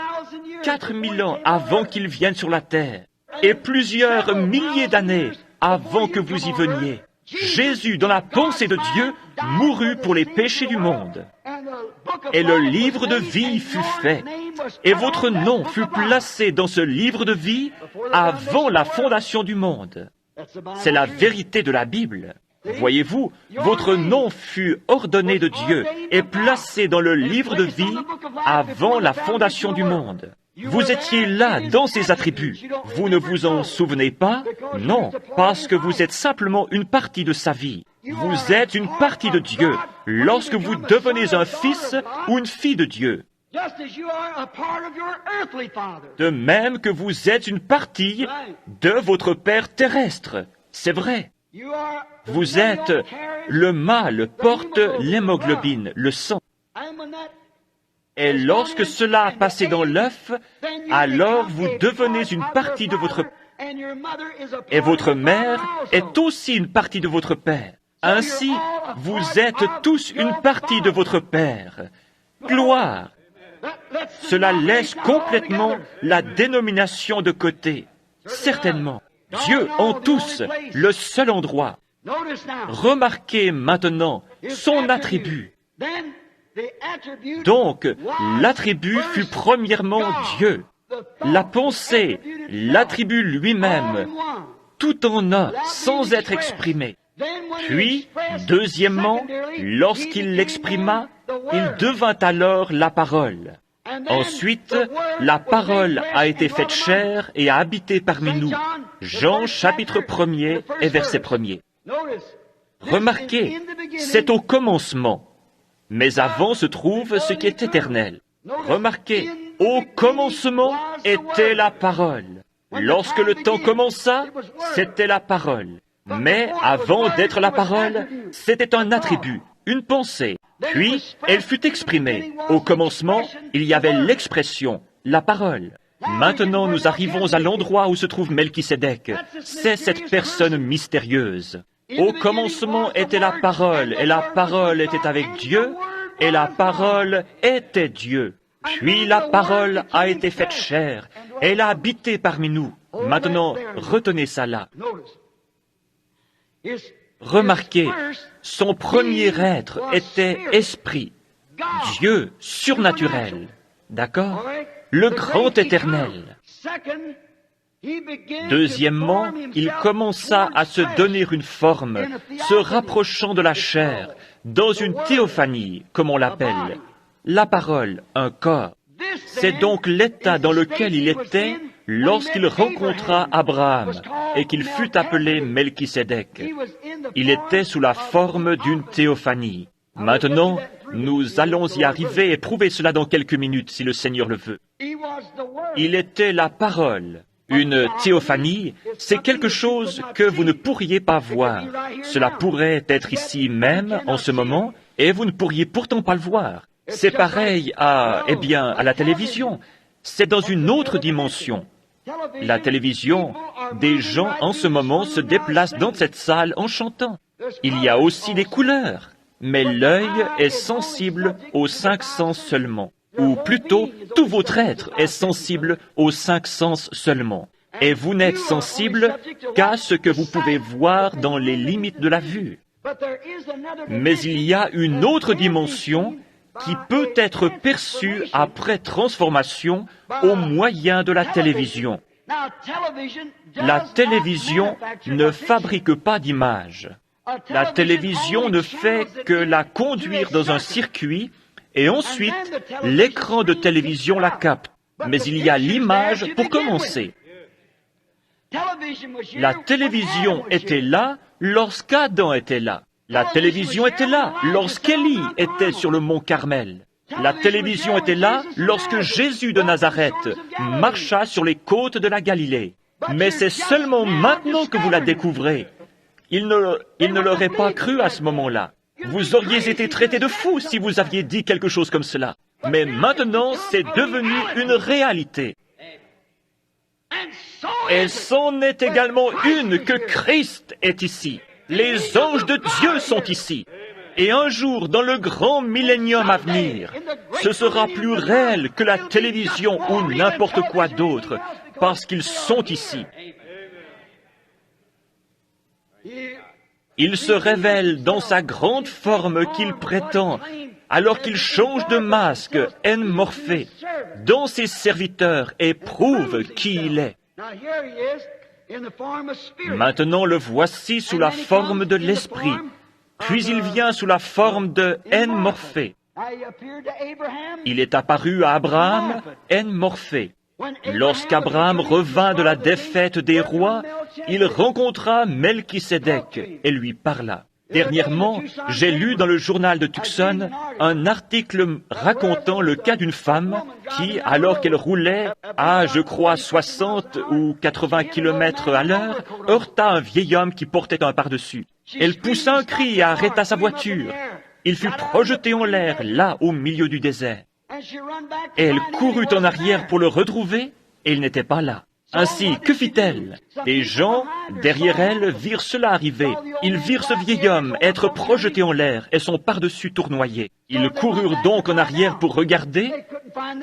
4000 ans avant qu'il vienne sur la terre, et plusieurs milliers d'années avant que vous y veniez, Jésus, dans la pensée de Dieu, mourut pour les péchés du monde. Et le livre de vie fut fait, et votre nom fut placé dans ce livre de vie avant la fondation du monde. C'est la vérité de la Bible. Voyez-vous, votre nom fut ordonné de Dieu et placé dans le livre de vie avant la fondation du monde. Vous étiez là dans ses attributs. Vous ne vous en souvenez pas? Non, parce que vous êtes simplement une partie de sa vie. Vous êtes une partie de Dieu lorsque vous devenez un fils ou une fille de Dieu. De même que vous êtes une partie de votre Père terrestre. C'est vrai. Vous êtes, le mâle porte l'hémoglobine, le sang. Et lorsque cela a passé dans l'œuf, alors vous devenez une partie de votre Père. Et votre mère est aussi une partie de votre Père. Ainsi, vous êtes tous une partie de votre Père. Gloire! Cela laisse complètement la dénomination de côté. Certainement, Dieu en tous, le seul endroit. Remarquez maintenant son attribut. Donc, l'attribut fut premièrement Dieu. La pensée, l'attribut lui-même, tout en un, sans être exprimé. Puis, deuxièmement, lorsqu'il l'exprima, il devint alors la parole. Ensuite, la parole a été faite chair et a habité parmi nous. Jean chapitre 1er et verset 1er. Remarquez, c'est au commencement. Mais avant se trouve ce qui est éternel. Remarquez, au commencement était la parole. Lorsque le temps commença, c'était la parole. Mais avant d'être la parole, c'était un attribut, une pensée. Puis, elle fut exprimée. Au commencement, il y avait l'expression, la parole. Maintenant, nous arrivons à l'endroit où se trouve Melchisédek. C'est cette personne mystérieuse. Au commencement était la parole, et la parole était avec Dieu, et la parole était Dieu. Puis la parole a été faite chair, et elle a habité parmi nous. Maintenant, retenez ça là. Remarquez, son premier être était esprit, Dieu surnaturel. D'accord? Le grand éternel. Deuxièmement, il commença à se donner une forme, se rapprochant de la chair, dans une théophanie, comme on l'appelle. La parole, un corps. C'est donc l'état dans lequel il était lorsqu'il rencontra Abraham et qu'il fut appelé Melchisédek. Il était sous la forme d'une théophanie. Maintenant, nous allons y arriver et prouver cela dans quelques minutes, si le Seigneur le veut. Il était la parole. Une théophanie, c'est quelque chose que vous ne pourriez pas voir. Cela pourrait être ici même, en ce moment, et vous ne pourriez pourtant pas le voir. C'est pareil à la télévision. C'est dans une autre dimension. La télévision, des gens en ce moment se déplacent dans cette salle en chantant. Il y a aussi des couleurs, mais l'œil est sensible aux 5 sens seulement. Ou plutôt, tout votre être est sensible aux 5 sens seulement. Et vous n'êtes sensible qu'à ce que vous pouvez voir dans les limites de la vue. Mais il y a une autre dimension qui peut être perçue après transformation au moyen de la télévision. La télévision ne fabrique pas d'image. La télévision ne fait que la conduire dans un circuit et ensuite l'écran de télévision la capte. Mais il y a l'image pour commencer. La télévision était là lorsqu'Adam était là. La télévision était là lorsqu'Élie était sur le mont Carmel. La télévision était là lorsque Jésus de Nazareth marcha sur les côtes de la Galilée. Mais c'est seulement maintenant que vous la découvrez. Il ne l'aurait pas cru à ce moment-là. Vous auriez été traité de fou si vous aviez dit quelque chose comme cela. Mais maintenant, c'est devenu une réalité. Et c'en est également une que Christ est ici. Les anges de Dieu sont ici. Et un jour, dans le grand millénium à venir, ce sera plus réel que la télévision ou n'importe quoi d'autre, parce qu'ils sont ici. Il se révèle dans sa grande forme qu'il prétend, alors qu'il change de masque, en morphée, dans ses serviteurs et prouve qui il est. Maintenant le voici sous la forme de l'Esprit, puis il vient sous la forme de en morphée. Il est apparu à Abraham en morphée. Lorsqu'Abraham revint de la défaite des rois, il rencontra Melchisédek et lui parla. Dernièrement, j'ai lu dans le journal de Tucson un article racontant le cas d'une femme qui, alors qu'elle roulait à, je crois, 60 ou 80 km à l'heure, heurta un vieil homme qui portait un pardessus. Elle poussa un cri et arrêta sa voiture. Il fut projeté en l'air, là, au milieu du désert. Et elle courut en arrière pour le retrouver, et il n'était pas là. Ainsi, que fit-elle? Des gens, derrière elle, virent cela arriver. Ils virent ce vieil homme être projeté en l'air et son pardessus tournoyer. Ils coururent donc en arrière pour regarder.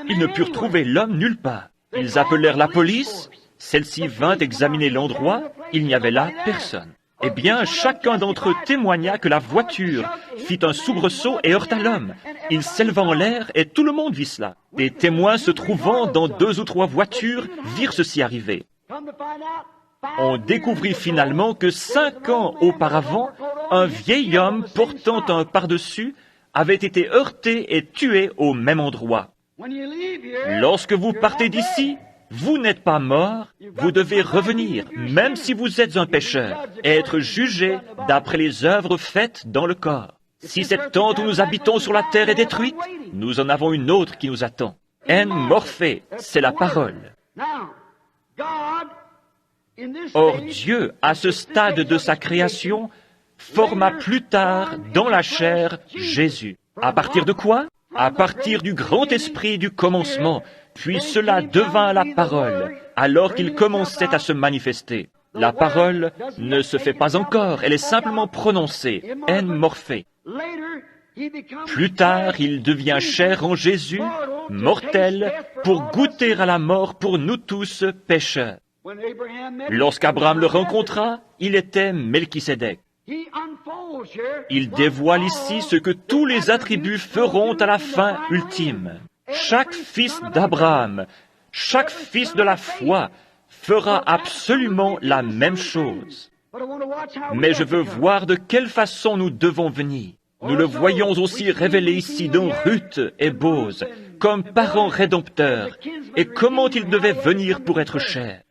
Ils ne purent trouver l'homme nulle part. Ils appelèrent la police. Celle-ci vint examiner l'endroit. Il n'y avait là personne. Eh bien, chacun d'entre eux témoigna que la voiture fit un soubresaut et heurta l'homme. Il s'éleva en l'air et tout le monde vit cela. Des témoins se trouvant dans 2 ou 3 voitures virent ceci arriver. On découvrit finalement que 5 ans auparavant, un vieil homme portant un pardessus avait été heurté et tué au même endroit. Lorsque vous partez d'ici, vous n'êtes pas mort, vous devez revenir, même si vous êtes un pécheur, et être jugé d'après les œuvres faites dans le corps. Si cette tente où nous habitons sur la terre est détruite, nous en avons une autre qui nous attend. En morphée, c'est la parole. Or Dieu, à ce stade de sa création, forma plus tard, dans la chair, Jésus. À partir de quoi? À partir du grand esprit du commencement, puis cela devint la parole, alors qu'il commençait à se manifester. La parole ne se fait pas encore, elle est simplement prononcée, en morphée. Plus tard, il devient chair en Jésus, mortel, pour goûter à la mort pour nous tous pécheurs. Lorsqu'Abraham le rencontra, il était Melchisédek. Il dévoile ici ce que tous les attributs feront à la fin ultime. Chaque fils d'Abraham, chaque fils de la foi fera absolument la même chose. Mais je veux voir de quelle façon nous devons venir. Nous le voyons aussi révélé ici dans Ruth et Bose, comme parents rédempteurs, et comment ils devaient venir pour être chers.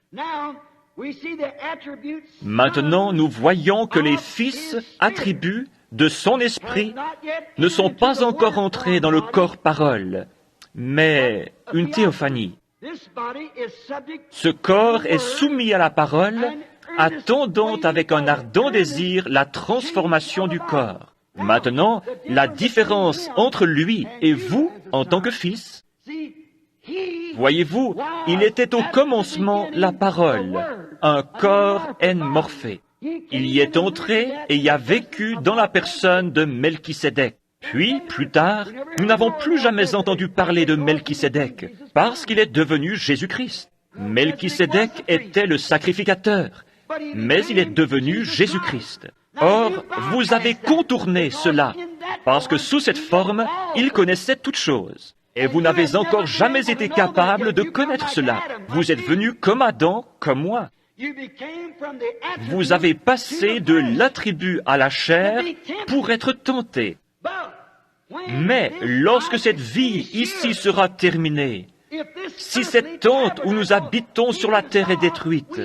Maintenant, nous voyons que les fils, attributs de son esprit, ne sont pas encore entrés dans le corps parole, mais une théophanie. Ce corps est soumis à la parole, attendant avec un ardent désir la transformation du corps. Maintenant, la différence entre lui et vous, en tant que fils, voyez-vous, il était au commencement la parole, un corps en morphée. Il y est entré et y a vécu dans la personne de Melchisédek. Puis, plus tard, nous n'avons plus jamais entendu parler de Melchisédek, parce qu'il est devenu Jésus-Christ. Melchisédek était le sacrificateur, mais il est devenu Jésus-Christ. Or, vous avez contourné cela, parce que sous cette forme, il connaissait toutes choses. Et vous n'avez encore jamais été capable de connaître cela. Vous êtes venu comme Adam, comme moi. Vous avez passé de l'attribut à la chair pour être tenté. Mais lorsque cette vie ici sera terminée, si cette tente où nous habitons sur la terre est détruite,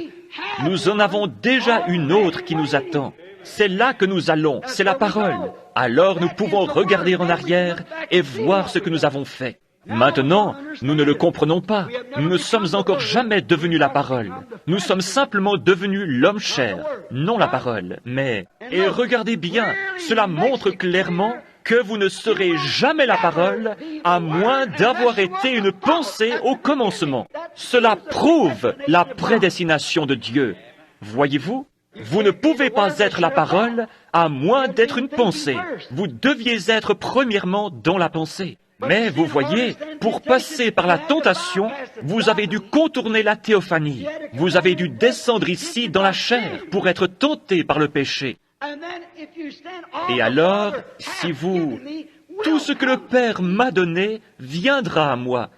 nous en avons déjà une autre qui nous attend. C'est là que nous allons, c'est la parole. Alors nous pouvons regarder en arrière et voir ce que nous avons fait. Maintenant, nous ne le comprenons pas. Nous ne sommes encore jamais devenus la parole. Nous sommes simplement devenus l'homme chair, non la parole. Mais, et regardez bien, cela montre clairement que vous ne serez jamais la parole à moins d'avoir été une pensée au commencement. Cela prouve la prédestination de Dieu. Voyez-vous, vous ne pouvez pas être la parole à moins d'être une pensée. Vous deviez être premièrement dans la pensée. Mais vous voyez, pour passer par la tentation, vous avez dû contourner la théophanie. Vous avez dû descendre ici dans la chair pour être tenté par le péché. Et alors, si vous... Tout ce que le Père m'a donné viendra à moi,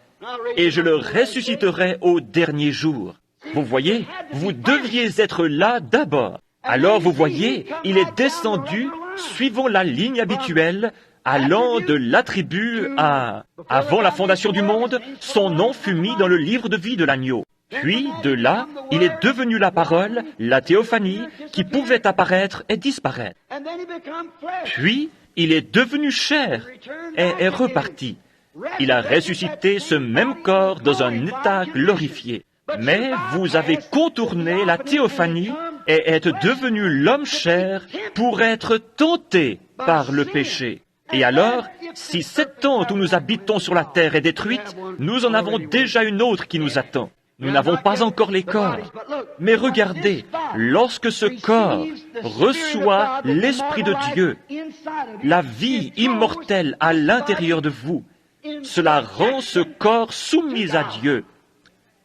et je le ressusciterai au dernier jour. Vous voyez, vous deviez être là d'abord. Alors vous voyez, il est descendu, suivant la ligne habituelle, allant de l'attribut à... Avant la fondation du monde, son nom fut mis dans le livre de vie de l'agneau. Puis, de là, il est devenu la parole, la théophanie, qui pouvait apparaître et disparaître. Puis, il est devenu chair et est reparti. Il a ressuscité ce même corps dans un état glorifié. Mais vous avez contourné la théophanie et êtes devenu l'homme chair pour être tenté par le péché. Et alors, si cette tente où nous habitons sur la terre est détruite, nous en avons déjà une autre qui nous attend. Nous n'avons pas encore les corps. Mais regardez, lorsque ce corps reçoit l'Esprit de Dieu, la vie immortelle à l'intérieur de vous, cela rend ce corps soumis à Dieu.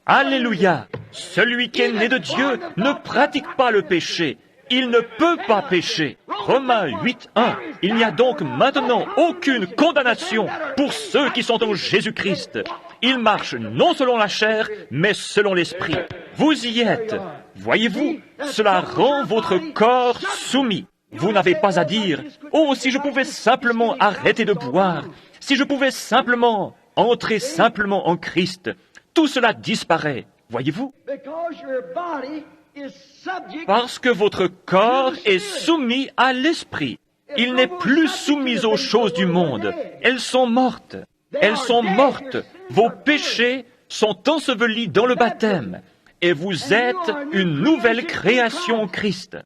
Alléluia! Celui qui est né de Dieu ne pratique pas le péché. Il ne peut pas pécher. Romains 8:1. Il n'y a donc maintenant aucune condamnation pour ceux qui sont en Jésus-Christ. Ils marchent non selon la chair, mais selon l'Esprit. Vous y êtes. Voyez-vous, cela rend votre corps soumis. Vous n'avez pas à dire, « Oh, si je pouvais simplement arrêter de boire, si je pouvais simplement entrer simplement en Christ. » Tout cela disparaît. Voyez-vous? Parce que votre corps est soumis à l'Esprit. Il n'est plus soumis aux choses du monde. Elles sont mortes. Elles sont mortes. Vos péchés sont ensevelis dans le baptême. Et vous êtes une nouvelle création en Christ.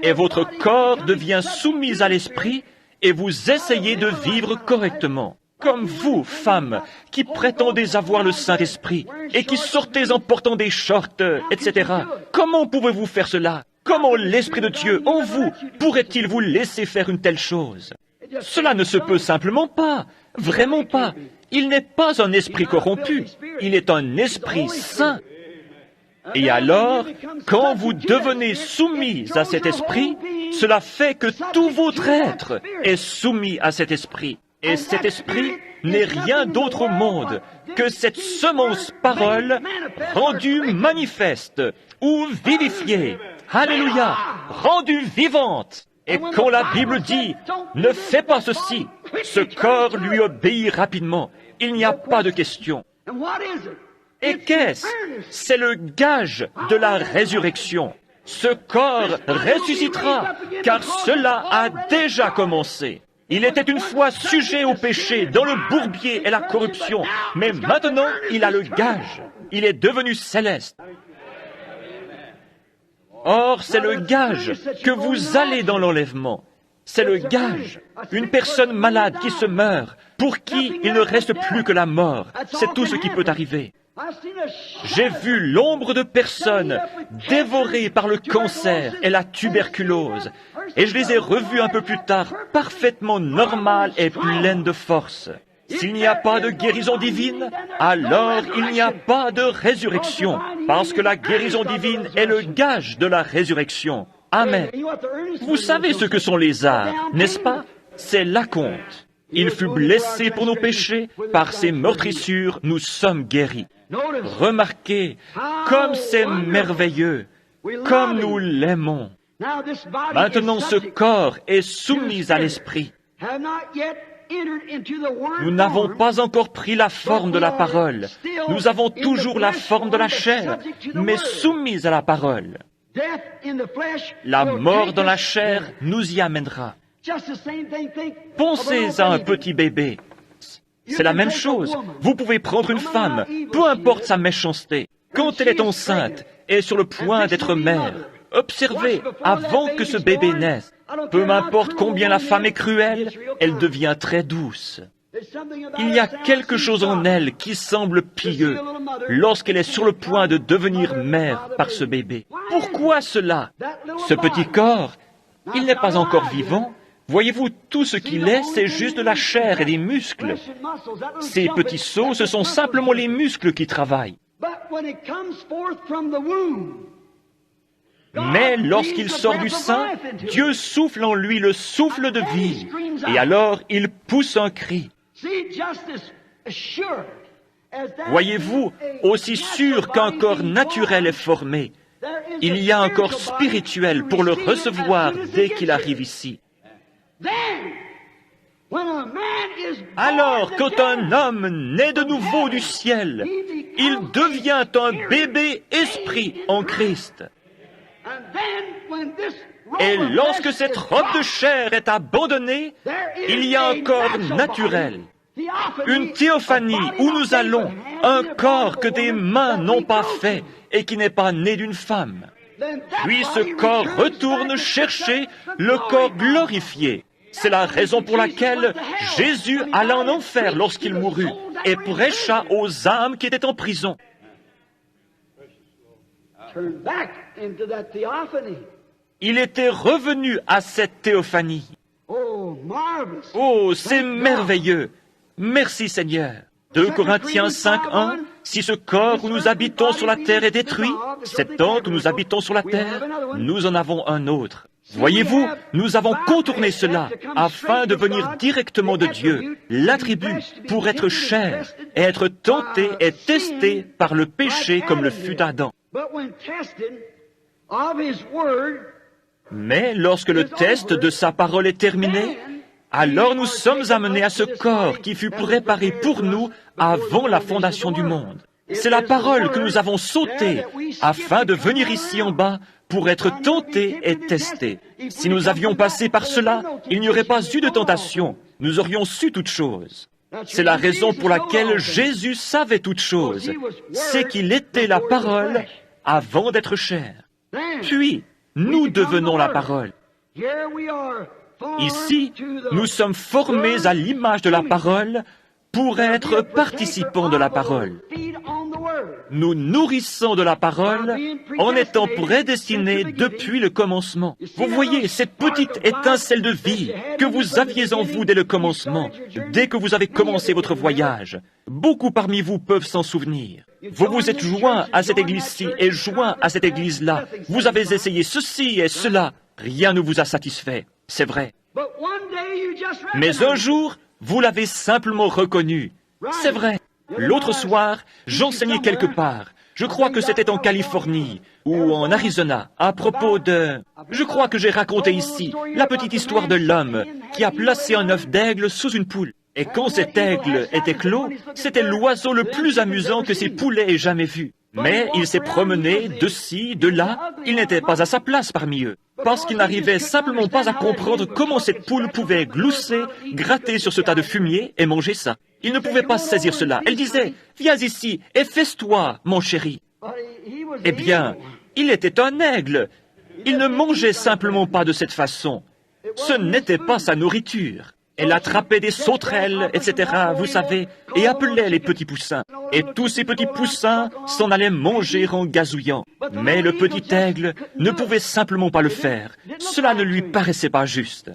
Et votre corps devient soumis à l'Esprit et vous essayez de vivre correctement. Comme vous, femmes, qui prétendez avoir le Saint-Esprit et qui sortez en portant des shorts, etc. Comment pouvez-vous faire cela? Comment l'Esprit de Dieu, en vous, pourrait-il vous laisser faire une telle chose? Cela ne se peut simplement pas, vraiment pas. Il n'est pas un esprit corrompu, il est un esprit saint. Et alors, quand vous devenez soumis à cet esprit, cela fait que tout votre être est soumis à cet esprit. Et cet esprit n'est rien d'autre au monde que cette semence parole rendue manifeste ou vivifiée. Alléluia! Rendue vivante. Et quand la Bible dit « Ne fais pas ceci », ce corps lui obéit rapidement. Il n'y a pas de question. Et qu'est-ce? C'est le gage de la résurrection. Ce corps ressuscitera, car cela a déjà commencé. Il était une fois sujet au péché, dans le bourbier et la corruption, mais maintenant il a le gage. Il est devenu céleste. Or, c'est le gage que vous allez dans l'enlèvement. C'est le gage. Une personne malade qui se meurt, pour qui il ne reste plus que la mort. C'est tout ce qui peut arriver. J'ai vu l'ombre de personnes dévorées par le cancer et la tuberculose, et je les ai revues un peu plus tard, parfaitement normales et pleines de force. S'il n'y a pas de guérison divine, alors il n'y a pas de résurrection, parce que la guérison divine est le gage de la résurrection. Amen. Vous savez ce que sont les arts, n'est-ce pas? C'est l'acompte. Il fut blessé pour nos péchés, par ses meurtrissures, nous sommes guéris. Remarquez, comme c'est merveilleux, comme nous l'aimons. Maintenant, ce corps est soumis à l'Esprit. Nous n'avons pas encore pris la forme de la parole. Nous avons toujours la forme de la chair, mais soumis à la parole. La mort dans la chair nous y amènera. Pensez à un petit bébé. C'est la même chose. Vous pouvez prendre une femme, peu importe sa méchanceté, quand elle est enceinte et sur le point d'être mère. Observez, avant que ce bébé naisse, Peu m'importe combien la femme est cruelle, elle devient très douce. Il y a quelque chose en elle qui semble pieux lorsqu'elle est sur le point de devenir mère par ce bébé. Pourquoi cela? Ce petit corps, il n'est pas encore vivant. Voyez-vous, tout ce qu'il est, c'est juste de la chair et des muscles. Ces petits seaux, ce sont simplement les muscles qui travaillent. Mais lorsqu'il sort du sein, Dieu souffle en lui le souffle de vie, et alors il pousse un cri. Voyez-vous, aussi sûr qu'un corps naturel est formé, il y a un corps spirituel pour le recevoir dès qu'il arrive ici. Alors, quand un homme naît de nouveau du ciel, il devient un bébé esprit en Christ. Et lorsque cette robe de chair est abandonnée, il y a un corps naturel, une théophanie où nous allons, un corps que des mains n'ont pas fait et qui n'est pas né d'une femme. Puis ce corps retourne chercher le corps glorifié. C'est la raison pour laquelle Jésus alla en enfer lorsqu'il mourut et prêcha aux âmes qui étaient en prison. Il était revenu à cette théophanie. Oh, c'est merveilleux! Merci Seigneur. 2 Corinthiens 5:1, si ce corps où nous habitons sur la terre est détruit, cette tente où nous habitons sur la terre, nous en avons un autre. Voyez-vous, nous avons contourné cela afin de venir directement de Dieu, l'attribut pour être chair, et être tenté et testé par le péché comme le fut Adam. Mais lorsque le test de sa parole est terminé, alors nous sommes amenés à ce corps qui fut préparé pour nous avant la fondation du monde. C'est la parole que nous avons sautée afin de venir ici en bas pour être tentés et testés. Si nous avions passé par cela, il n'y aurait pas eu de tentation. Nous aurions su toutes choses. C'est la raison pour laquelle Jésus savait toutes choses. C'est qu'il était la parole avant d'être chair. Puis, nous devenons la parole. Ici, nous sommes formés à l'image de la parole pour être participants de la parole. Nous nourrissons de la parole en étant prédestinés depuis le commencement. Vous voyez cette petite étincelle de vie que vous aviez en vous dès le commencement, dès que vous avez commencé votre voyage. Beaucoup parmi vous peuvent s'en souvenir. Vous vous êtes joints à cette église-ci et joints à cette église-là. Vous avez essayé ceci et cela. Rien ne vous a satisfait. C'est vrai. Mais un jour, vous l'avez simplement reconnu. C'est vrai. L'autre soir, j'enseignais quelque part. Je crois que c'était en Californie ou en Arizona, à propos de... Je crois que j'ai raconté ici la petite histoire de l'homme qui a placé un œuf d'aigle sous une poule. Et quand cet aigle était clos, c'était l'oiseau le plus amusant que ces poulets aient jamais vu. Mais il s'est promené de ci, de là, il n'était pas à sa place parmi eux, parce qu'il n'arrivait simplement pas à comprendre comment cette poule pouvait glousser, gratter sur ce tas de fumier et manger ça. Il ne pouvait pas saisir cela. Elle disait, « Viens ici et fesse-toi, mon chéri. » Eh bien, il était un aigle. Il ne mangeait simplement pas de cette façon. Ce n'était pas sa nourriture. Elle attrapait des sauterelles, etc., vous savez, et appelait les petits poussins. Et tous ces petits poussins s'en allaient manger en gazouillant. Mais le petit aigle ne pouvait simplement pas le faire. Cela ne lui paraissait pas juste.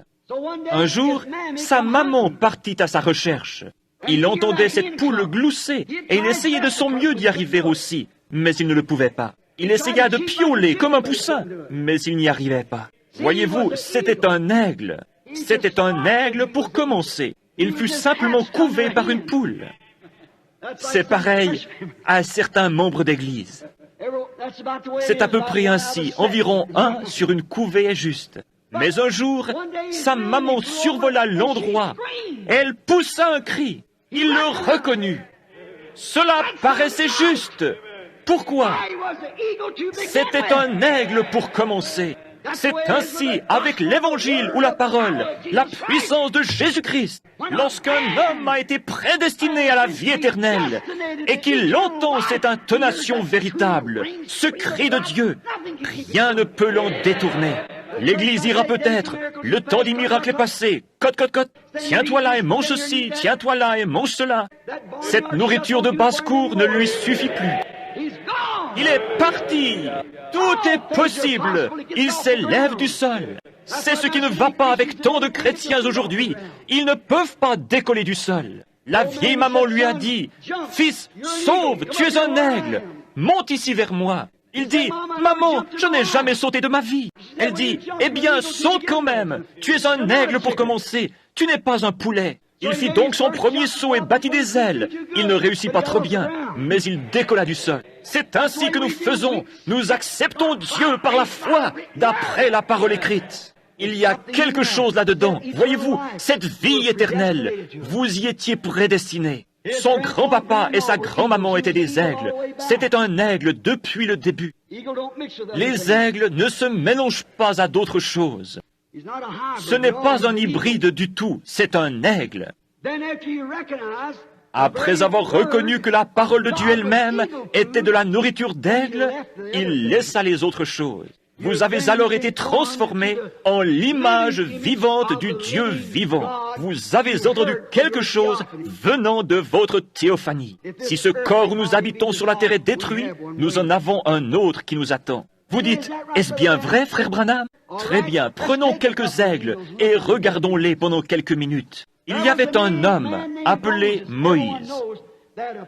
Un jour, sa maman partit à sa recherche. Il entendait cette poule glousser, et il essayait de son mieux d'y arriver aussi, mais il ne le pouvait pas. Il essaya de piauler comme un poussin, mais il n'y arrivait pas. Voyez-vous, c'était un aigle. C'était un aigle pour commencer. Il fut simplement couvé par une poule. C'est pareil à certains membres d'Église. C'est à peu près ainsi, environ un sur une couvée est juste. Mais un jour, sa maman survola l'endroit. Elle poussa un cri. Il le reconnut. Cela paraissait juste. Pourquoi? C'était un aigle pour commencer. C'est ainsi avec l'Évangile ou la parole, la puissance de Jésus-Christ. Lorsqu'un homme a été prédestiné à la vie éternelle et qu'il entend cette intonation véritable, ce cri de Dieu, rien ne peut l'en détourner. L'Église ira peut-être. Le temps des miracles est passé. Cote, cote, cote. Tiens-toi là et mange ceci. Tiens-toi là et mange cela. Cette nourriture de basse-cour ne lui suffit plus. Il est parti. Tout est possible. Il s'élève du sol. C'est ce qui ne va pas avec tant de chrétiens aujourd'hui. Ils ne peuvent pas décoller du sol. La vieille maman lui a dit, « Fils, sauve, tu es un aigle. Monte ici vers moi. » Il dit, « Maman, je n'ai jamais sauté de ma vie. » Elle dit, « Eh bien, saute quand même. Tu es un aigle pour commencer. Tu n'es pas un poulet. » Il fit donc son premier saut et battit des ailes. Il ne réussit pas trop bien, mais il décolla du sol. C'est ainsi que nous faisons. Nous acceptons Dieu par la foi, d'après la parole écrite. Il y a quelque chose là-dedans. Voyez-vous, cette vie éternelle, vous y étiez prédestinés. Son grand-papa et sa grand-maman étaient des aigles. C'était un aigle depuis le début. Les aigles ne se mélangent pas à d'autres choses. Ce n'est pas un hybride du tout, c'est un aigle. Après avoir reconnu que la parole de Dieu elle-même était de la nourriture d'aigle, il laissa les autres choses. Vous avez alors été transformés en l'image vivante du Dieu vivant. Vous avez entendu quelque chose venant de votre théophanie. Si ce corps où nous habitons sur la terre est détruit, nous en avons un autre qui nous attend. Vous dites, est-ce bien vrai, frère Branham? Très bien, prenons quelques aigles et regardons-les pendant quelques minutes. Il y avait un homme appelé Moïse.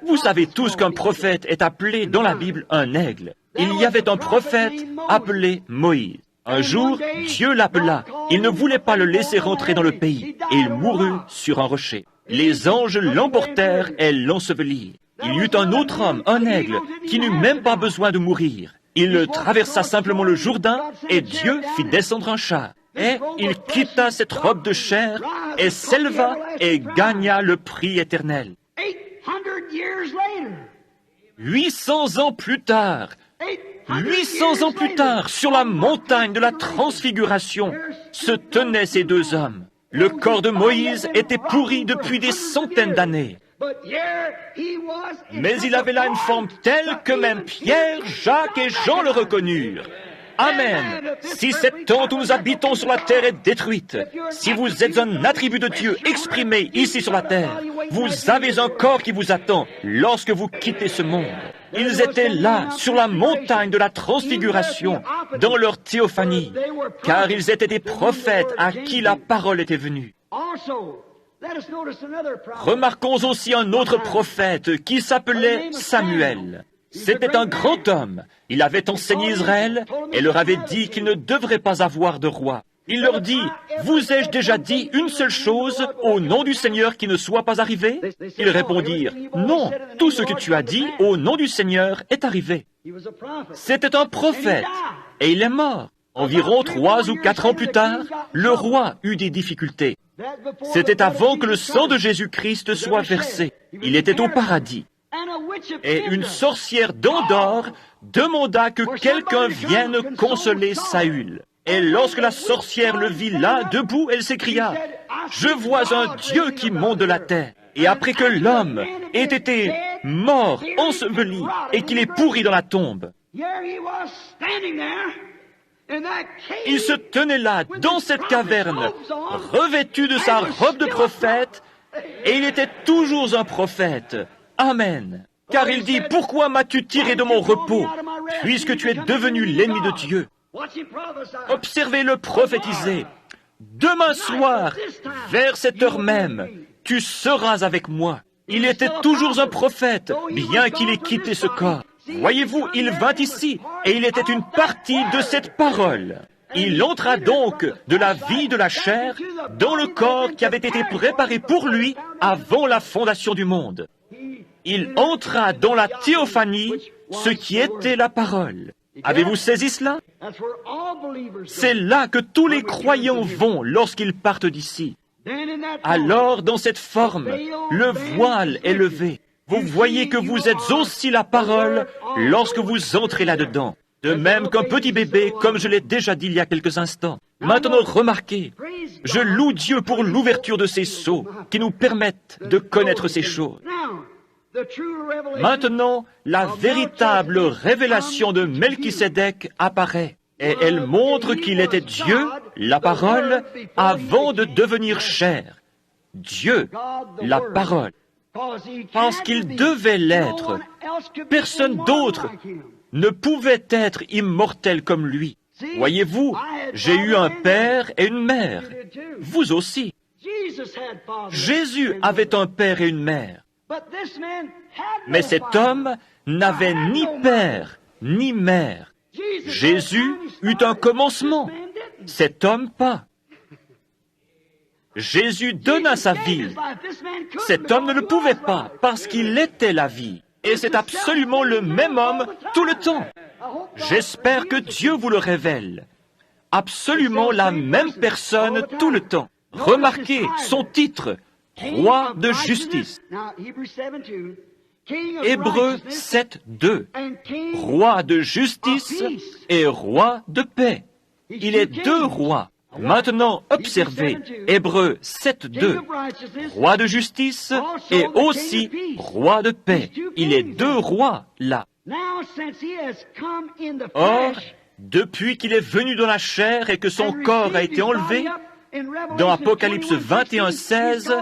Vous savez tous qu'un prophète est appelé dans la Bible un aigle. Il y avait un prophète appelé Moïse. Un jour, Dieu l'appela. Il ne voulait pas le laisser rentrer dans le pays, et il mourut sur un rocher. Les anges l'emportèrent et l'ensevelirent. Il y eut un autre homme, un aigle, qui n'eut même pas besoin de mourir. Il traversa simplement le Jourdain, et Dieu fit descendre un char. Et il quitta cette robe de chair, et s'éleva et gagna le prix éternel. 800 ans plus tard, 800 ans plus tard, sur la montagne de la transfiguration, se tenaient ces deux hommes. Le corps de Moïse était pourri depuis des centaines d'années. Mais il avait là une forme telle que même Pierre, Jacques et Jean le reconnurent. Amen. Si cette tente où nous habitons sur la terre est détruite, si vous êtes un attribut de Dieu exprimé ici sur la terre, vous avez un corps qui vous attend lorsque vous quittez ce monde. Ils étaient là, sur la montagne de la transfiguration, dans leur théophanie, car ils étaient des prophètes à qui la parole était venue. Remarquons aussi un autre prophète qui s'appelait Samuel. C'était un grand homme. Il avait enseigné Israël et leur avait dit qu'il ne devrait pas avoir de roi. Il leur dit, « Vous ai-je déjà dit une seule chose au nom du Seigneur qui ne soit pas arrivé ?» Ils répondirent, « Non, tout ce que tu as dit au nom du Seigneur est arrivé. » C'était un prophète et il est mort. Environ 3 ou 4 ans plus tard, le roi eut des difficultés. C'était avant que le sang de Jésus-Christ soit versé. Il était au paradis. Et une sorcière d'Endor demanda que quelqu'un vienne consoler Saül. Et lorsque la sorcière le vit là, debout, elle s'écria, « Je vois un Dieu qui monte de la terre. » Et après que l'homme ait été mort, enseveli, et qu'il est pourri dans la tombe, il se tenait là, dans cette caverne, revêtu de sa robe de prophète, et il était toujours un prophète. Amen. Car il dit, « Pourquoi m'as-tu tiré de mon repos, puisque tu es devenu l'ennemi de Dieu ?» Observez-le prophétiser. « Demain soir, vers cette heure même, tu seras avec moi. » Il était toujours un prophète, bien qu'il ait quitté ce corps. Voyez-vous, il vint ici, et il était une partie de cette parole. Il entra donc de la vie de la chair dans le corps qui avait été préparé pour lui avant la fondation du monde. Il entra dans la théophanie, ce qui était la parole. Avez-vous saisi cela? C'est là que tous les croyants vont lorsqu'ils partent d'ici. Alors, dans cette forme, le voile est levé. Vous voyez que vous êtes aussi la parole lorsque vous entrez là-dedans. De même qu'un petit bébé, comme je l'ai déjà dit il y a quelques instants. Maintenant, remarquez, je loue Dieu pour l'ouverture de ces sceaux qui nous permettent de connaître ces choses. Maintenant, la véritable révélation de Melchisédek apparaît. Et elle montre qu'il était Dieu, la parole, avant de devenir chair. Dieu, la parole. Parce qu'il devait l'être. Personne d'autre ne pouvait être immortel comme lui. Voyez-vous, j'ai eu un père et une mère. Vous aussi. Jésus avait un père et une mère. Mais cet homme n'avait ni père ni mère. Jésus eut un commencement. Cet homme pas. Jésus donna sa vie. Cet homme ne le pouvait pas parce qu'il était la vie. Et c'est absolument le même homme tout le temps. J'espère que Dieu vous le révèle. Absolument la même personne tout le temps. Remarquez son titre, roi de justice. Hébreux 7, 2. Roi de justice et roi de paix. Il est deux rois. Maintenant, observez, Hébreux 7, 2. Roi de justice et aussi roi de paix. Il est deux rois là. Or, depuis qu'il est venu dans la chair et que son corps a été enlevé, dans Apocalypse 21, 16,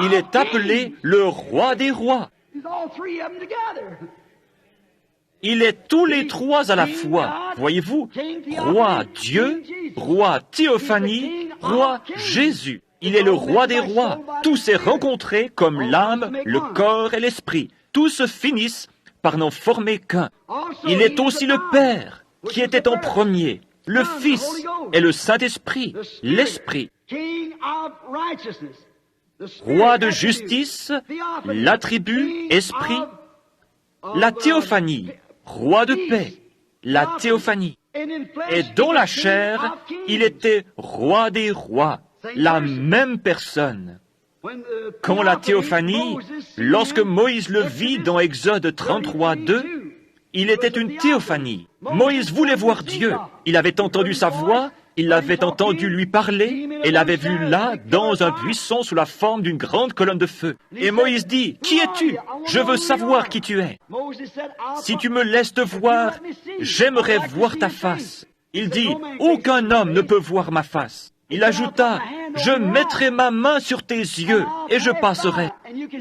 il est appelé le roi des rois. Il est tous les trois à la fois. Voyez-vous, roi Dieu, roi Théophanie, roi Jésus. Il est le roi des rois. Tous s'est rencontrés comme l'âme, le corps et l'esprit. Tous se finissent par n'en former qu'un. Il est aussi le Père, qui était en premier, le Fils et le Saint-Esprit, l'Esprit. Roi de justice, l'attribut, esprit, la théophanie, roi de paix, la théophanie. Et dans la chair, il était roi des rois, la même personne. Quand la théophanie, lorsque Moïse le vit dans Exode 33, 2, il était une théophanie. Moïse voulait voir Dieu. Il avait entendu sa voix, il l'avait entendu lui parler, et l'avait vu là, dans un buisson, sous la forme d'une grande colonne de feu. Et Moïse dit, « Qui es-tu? Je veux savoir qui tu es. Si tu me laisses te voir, j'aimerais voir ta face. » Il dit, « Aucun homme ne peut voir ma face. » Il ajouta, « Je mettrai ma main sur tes yeux, et je passerai.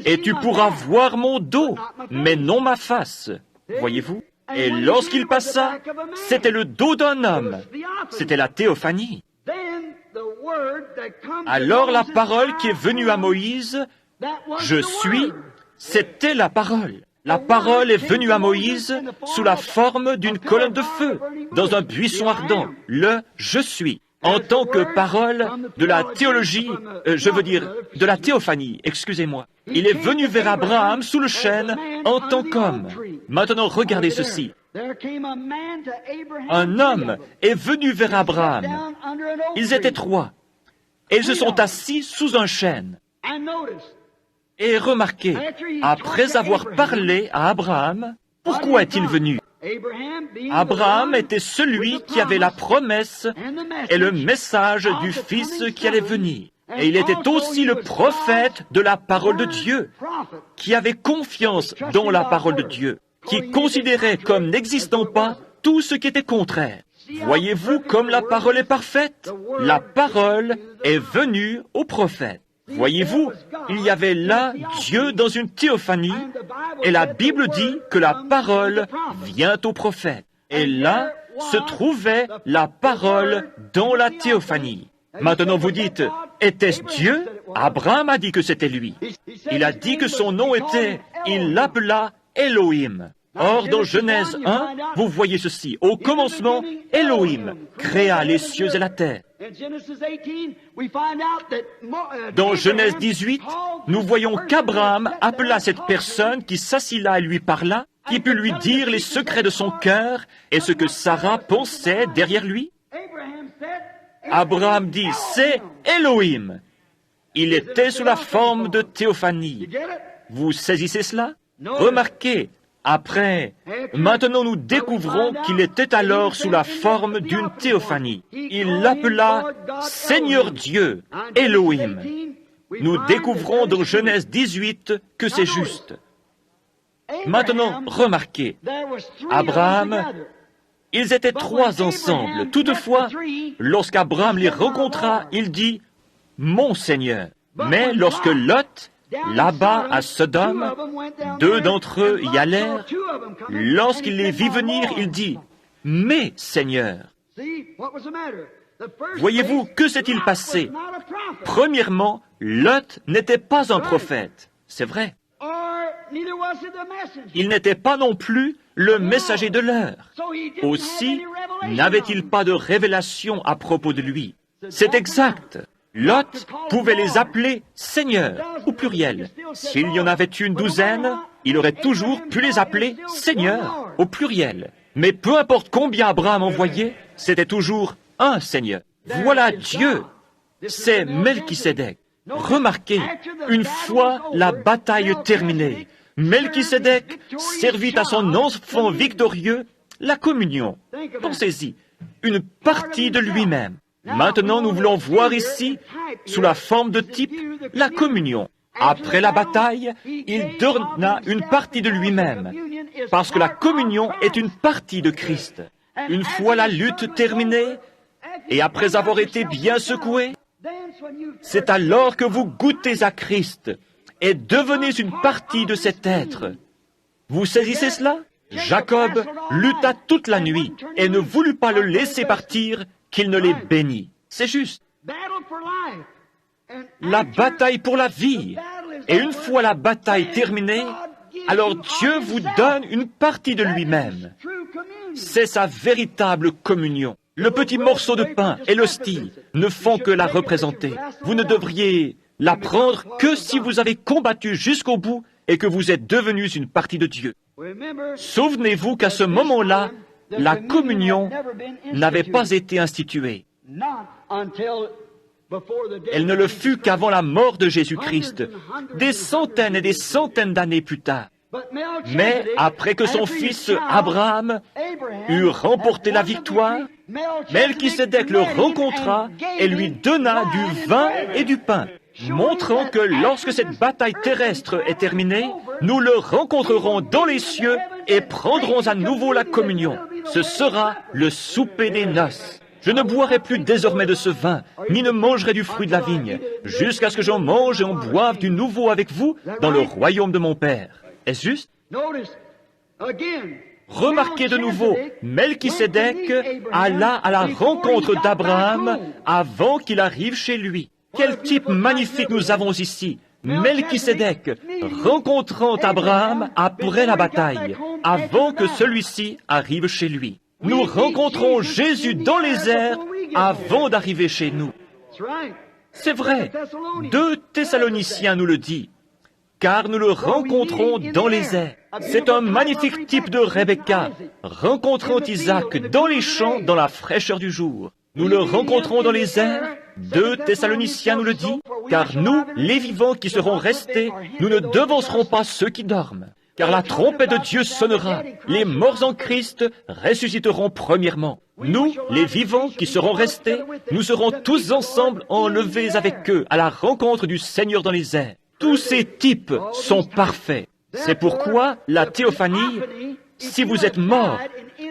Et tu pourras voir mon dos, mais non ma face. » Voyez-vous? Et lorsqu'il passa, c'était le dos d'un homme. C'était la théophanie. Alors la parole qui est venue à Moïse, « Je suis », c'était la parole. La parole est venue à Moïse sous la forme d'une colonne de feu, dans un buisson ardent, le « Je suis ». En tant que parole de la théologie, de la théophanie, excusez-moi. Il est venu vers Abraham sous le chêne en tant qu'homme. Maintenant, regardez ceci. Un homme est venu vers Abraham. Ils étaient trois. Et ils se sont assis sous un chêne. Et remarquez, après avoir parlé à Abraham, pourquoi est-il venu? Abraham était celui qui avait la promesse et le message du Fils qui allait venir. Et il était aussi le prophète de la parole de Dieu, qui avait confiance dans la parole de Dieu, qui considérait comme n'existant pas tout ce qui était contraire. Voyez-vous comme la parole est parfaite? La parole est venue au prophète. Voyez-vous, il y avait là Dieu dans une théophanie, et la Bible dit que la parole vient au prophète. Et là se trouvait la parole dans la théophanie. Maintenant vous dites, était-ce Dieu? Abraham a dit que c'était lui. Il a dit que son nom était, il l'appela Elohim. Or, dans Genèse 1, vous voyez ceci. Au commencement, Elohim créa les cieux et la terre. Dans Genèse 18, nous voyons qu'Abraham appela cette personne qui s'assit là et lui parla, qui put lui dire les secrets de son cœur et ce que Sarah pensait derrière lui. Abraham dit, c'est Elohim. Il était sous la forme de théophanie. Vous saisissez cela? Remarquez, après, maintenant nous découvrons qu'il était alors sous la forme d'une théophanie. Il l'appela Seigneur Dieu, Elohim. Nous découvrons dans Genèse 18 que c'est juste. Maintenant, remarquez, Abraham Ils étaient trois ensemble. Toutefois, lorsqu'Abraham les rencontra, il dit « Mon Seigneur ». Mais lorsque Lot, là-bas à Sodome, deux d'entre eux y allèrent, lorsqu'il les vit venir, il dit « Mes Seigneurs ». Voyez-vous, que s'est-il passé? Premièrement, Lot n'était pas un prophète. C'est vrai. Il n'était pas non plus le messager de l'heure. Aussi, n'avait-il pas de révélation à propos de lui? C'est exact. Lot pouvait les appeler seigneurs, au pluriel. S'il y en avait une douzaine, il aurait toujours pu les appeler seigneurs, au pluriel. Mais peu importe combien Abraham envoyait, c'était toujours un seigneur. Voilà Dieu. C'est Melchisédek. Remarquez, une fois la bataille terminée, Melchisédek servit à son enfant victorieux la communion. Pensez-y, une partie de lui-même. Maintenant, nous voulons voir ici, sous la forme de type, la communion. Après la bataille, il donna une partie de lui-même, parce que la communion est une partie de Christ. Une fois la lutte terminée, et après avoir été bien secoué, c'est alors que vous goûtez à Christ et devenez une partie de cet être. Vous saisissez cela? Jacob lutta toute la nuit et ne voulut pas le laisser partir, qu'il ne les bénit. C'est juste. La bataille pour la vie. Et une fois la bataille terminée, alors Dieu vous donne une partie de lui-même. C'est sa véritable communion. Le petit morceau de pain et l'hostie ne font que la représenter. Vous ne devriez la prendre que si vous avez combattu jusqu'au bout et que vous êtes devenus une partie de Dieu. Souvenez-vous qu'à ce moment-là, la communion n'avait pas été instituée. Elle ne le fut qu'avant la mort de Jésus-Christ, des centaines et des centaines d'années plus tard. Mais après que son fils Abraham eut remporté la victoire, Melchisédek le rencontra et lui donna du vin et du pain, montrant que lorsque cette bataille terrestre est terminée, nous le rencontrerons dans les cieux et prendrons à nouveau la communion. Ce sera le souper des noces. Je ne boirai plus désormais de ce vin, ni ne mangerai du fruit de la vigne, jusqu'à ce que j'en mange et en boive du nouveau avec vous dans le royaume de mon Père. Est-ce juste? Remarquez de nouveau, Melchisédek alla à la rencontre d'Abraham avant qu'il arrive chez lui. Quel type magnifique nous avons ici! Melchisédek rencontrant Abraham après la bataille, avant que celui-ci arrive chez lui. Nous rencontrons Jésus dans les airs avant d'arriver chez nous. C'est vrai, 2 Thessaloniciens nous le dit, car nous le rencontrons dans les airs. C'est un magnifique type de Rebecca, rencontrant Isaac dans les champs dans la fraîcheur du jour. Nous le rencontrons dans les airs, 2 Thessaloniciens nous le dit, car nous, les vivants qui serons restés, nous ne devancerons pas ceux qui dorment. Car la trompette de Dieu sonnera, les morts en Christ ressusciteront premièrement. Nous, les vivants qui serons restés, nous serons tous ensemble enlevés avec eux à la rencontre du Seigneur dans les airs. Tous ces types sont parfaits. C'est pourquoi la théophanie, si vous êtes mort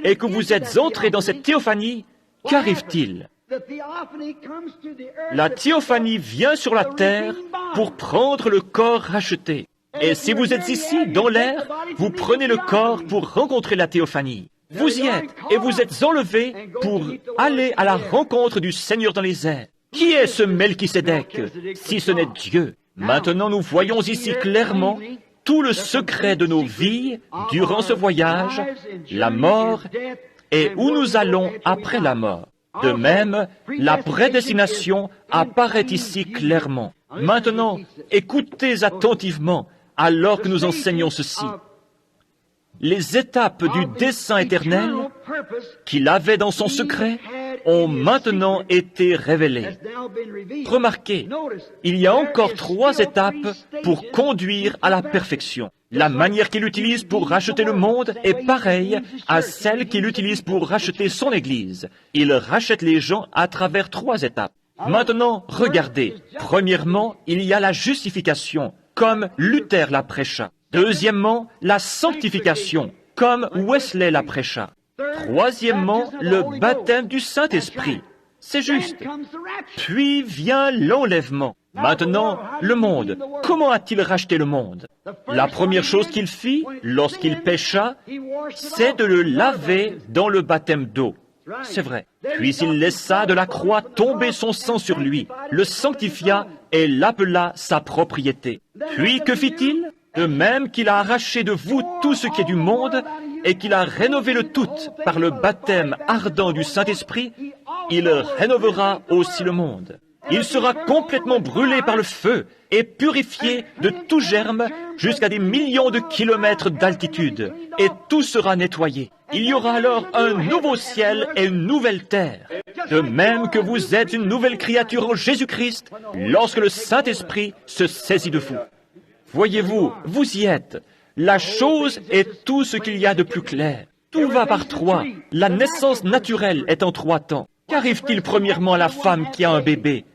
et que vous êtes entré dans cette théophanie, qu'arrive-t-il? La théophanie vient sur la terre pour prendre le corps racheté. Et si vous êtes ici, dans l'air, vous prenez le corps pour rencontrer la théophanie. Vous y êtes, et vous êtes enlevés pour aller à la rencontre du Seigneur dans les airs. Qui est ce Melchisédek, si ce n'est Dieu? Maintenant, nous voyons ici clairement tout le secret de nos vies durant ce voyage, la mort, et où nous allons après la mort. De même, la prédestination apparaît ici clairement. Maintenant, écoutez attentivement alors que nous enseignons ceci. Les étapes du dessein éternel qu'il avait dans son secret ont maintenant été révélées. Remarquez, il y a encore 3 étapes pour conduire à la perfection. La manière qu'il utilise pour racheter le monde est pareille à celle qu'il utilise pour racheter son Église. Il rachète les gens à travers 3 étapes. Maintenant, regardez. Premièrement, il y a la justification, comme Luther la prêcha. Deuxièmement, la sanctification, comme Wesley la prêcha. Troisièmement, le baptême du Saint-Esprit. C'est juste. Puis vient l'enlèvement. Maintenant, le monde. Comment a-t-il racheté le monde? La première chose qu'il fit, lorsqu'il pécha, c'est de le laver dans le baptême d'eau. C'est vrai. Puis il laissa de la croix tomber son sang sur lui, le sanctifia et l'appela sa propriété. Puis que fit-il? De même qu'il a arraché de vous tout ce qui est du monde et qu'il a rénové le tout par le baptême ardent du Saint-Esprit, il rénovera aussi le monde. Il sera complètement brûlé par le feu et purifié de tout germe jusqu'à des millions de kilomètres d'altitude, et tout sera nettoyé. Il y aura alors un nouveau ciel et une nouvelle terre. De même que vous êtes une nouvelle créature en Jésus-Christ, lorsque le Saint-Esprit se saisit de vous. Voyez-vous, vous y êtes. La chose est tout ce qu'il y a de plus clair. Tout va par trois. La naissance naturelle est en 3 temps. Qu'arrive-t-il premièrement à la femme qui a un bébé?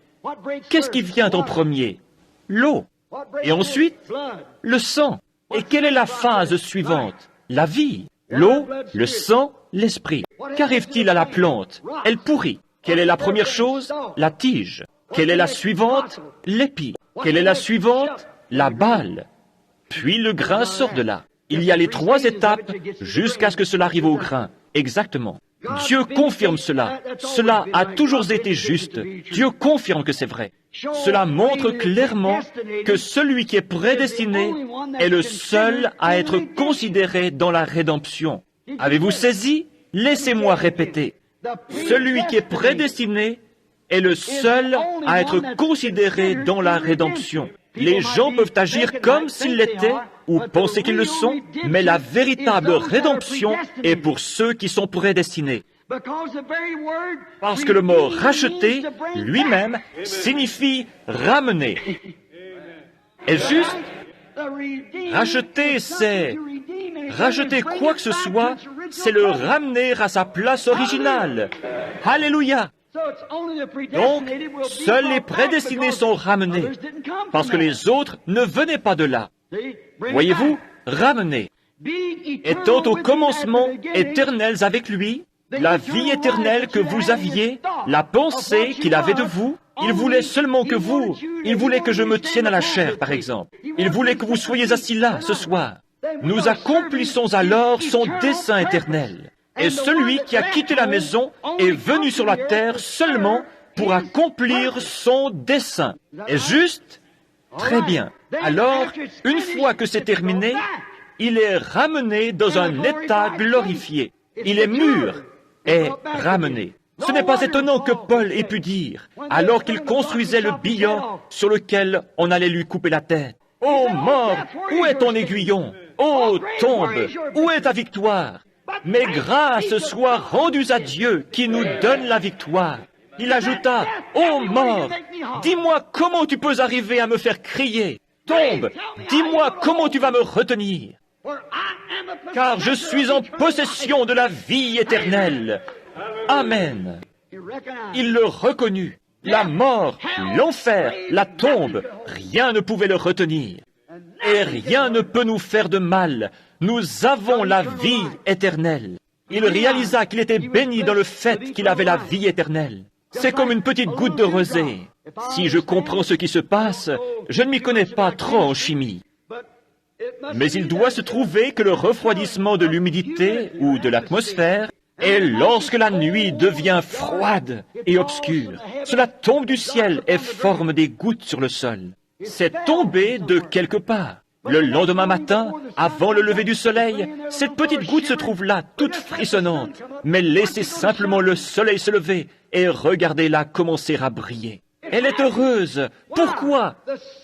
Qu'est-ce qui vient en premier? L'eau. Et ensuite, le sang. Et quelle est la phase suivante? La vie. L'eau, le sang, l'esprit. Qu'arrive-t-il à la plante? Elle pourrit. Quelle est la première chose? La tige. Quelle est la suivante? L'épi. Quelle est la suivante? La balle. Puis le grain sort de là. Il y a les 3 étapes jusqu'à ce que cela arrive au grain. Exactement. Dieu confirme cela. Cela a toujours été juste. Dieu confirme que c'est vrai. Cela montre clairement que celui qui est prédestiné est le seul à être considéré dans la rédemption. Avez-vous saisi? Laissez-moi répéter. Celui qui est prédestiné est le seul à être considéré dans la rédemption. Les gens peuvent agir comme s'ils l'étaient ou penser qu'ils le sont, mais la véritable rédemption est pour ceux qui sont prédestinés. Parce que le mot « racheter » lui-même signifie « ramener ». Est-ce juste? Racheter, c'est... Racheter quoi que ce soit, c'est le ramener à sa place originale. Alléluia! Donc, seuls les prédestinés sont ramenés, parce que les autres ne venaient pas de là. Voyez-vous, ramenés. Étant au commencement éternels avec lui, la vie éternelle que vous aviez, la pensée qu'il avait de vous, il voulait seulement que vous, il voulait que je me tienne à la chair, par exemple. Il voulait que vous soyez assis là, ce soir. Nous accomplissons alors son dessein éternel. Et celui qui a quitté la maison est venu sur la terre seulement pour accomplir son dessein. Est-ce juste? Très bien. Alors, une fois que c'est terminé, il est ramené dans un état glorifié. Il est mûr et ramené. Ce n'est pas étonnant que Paul ait pu dire, alors qu'il construisait le billon sur lequel on allait lui couper la tête, « Ô mort, où est ton aiguillon? Ô tombe, où est ta victoire? Mais grâce soit rendue à Dieu qui nous donne la victoire. » Il ajouta, « Ô mort, dis-moi comment tu peux arriver à me faire crier. Tombe, dis-moi comment tu vas me retenir. Car je suis en possession de la vie éternelle. » Amen. Il le reconnut. La mort, l'enfer, la tombe, rien ne pouvait le retenir. Et rien ne peut nous faire de mal. Nous avons la vie éternelle. Il réalisa qu'il était béni dans le fait qu'il avait la vie éternelle. C'est comme une petite goutte de rosée. Si je comprends ce qui se passe, je ne m'y connais pas trop en chimie. Mais il doit se trouver que le refroidissement de l'humidité ou de l'atmosphère est lorsque la nuit devient froide et obscure. Cela tombe du ciel et forme des gouttes sur le sol. C'est tombé de quelque part. Le lendemain matin, avant le lever du soleil, cette petite goutte se trouve là, toute frissonnante. Mais laissez simplement le soleil se lever et regardez-la commencer à briller. Elle est heureuse. Pourquoi?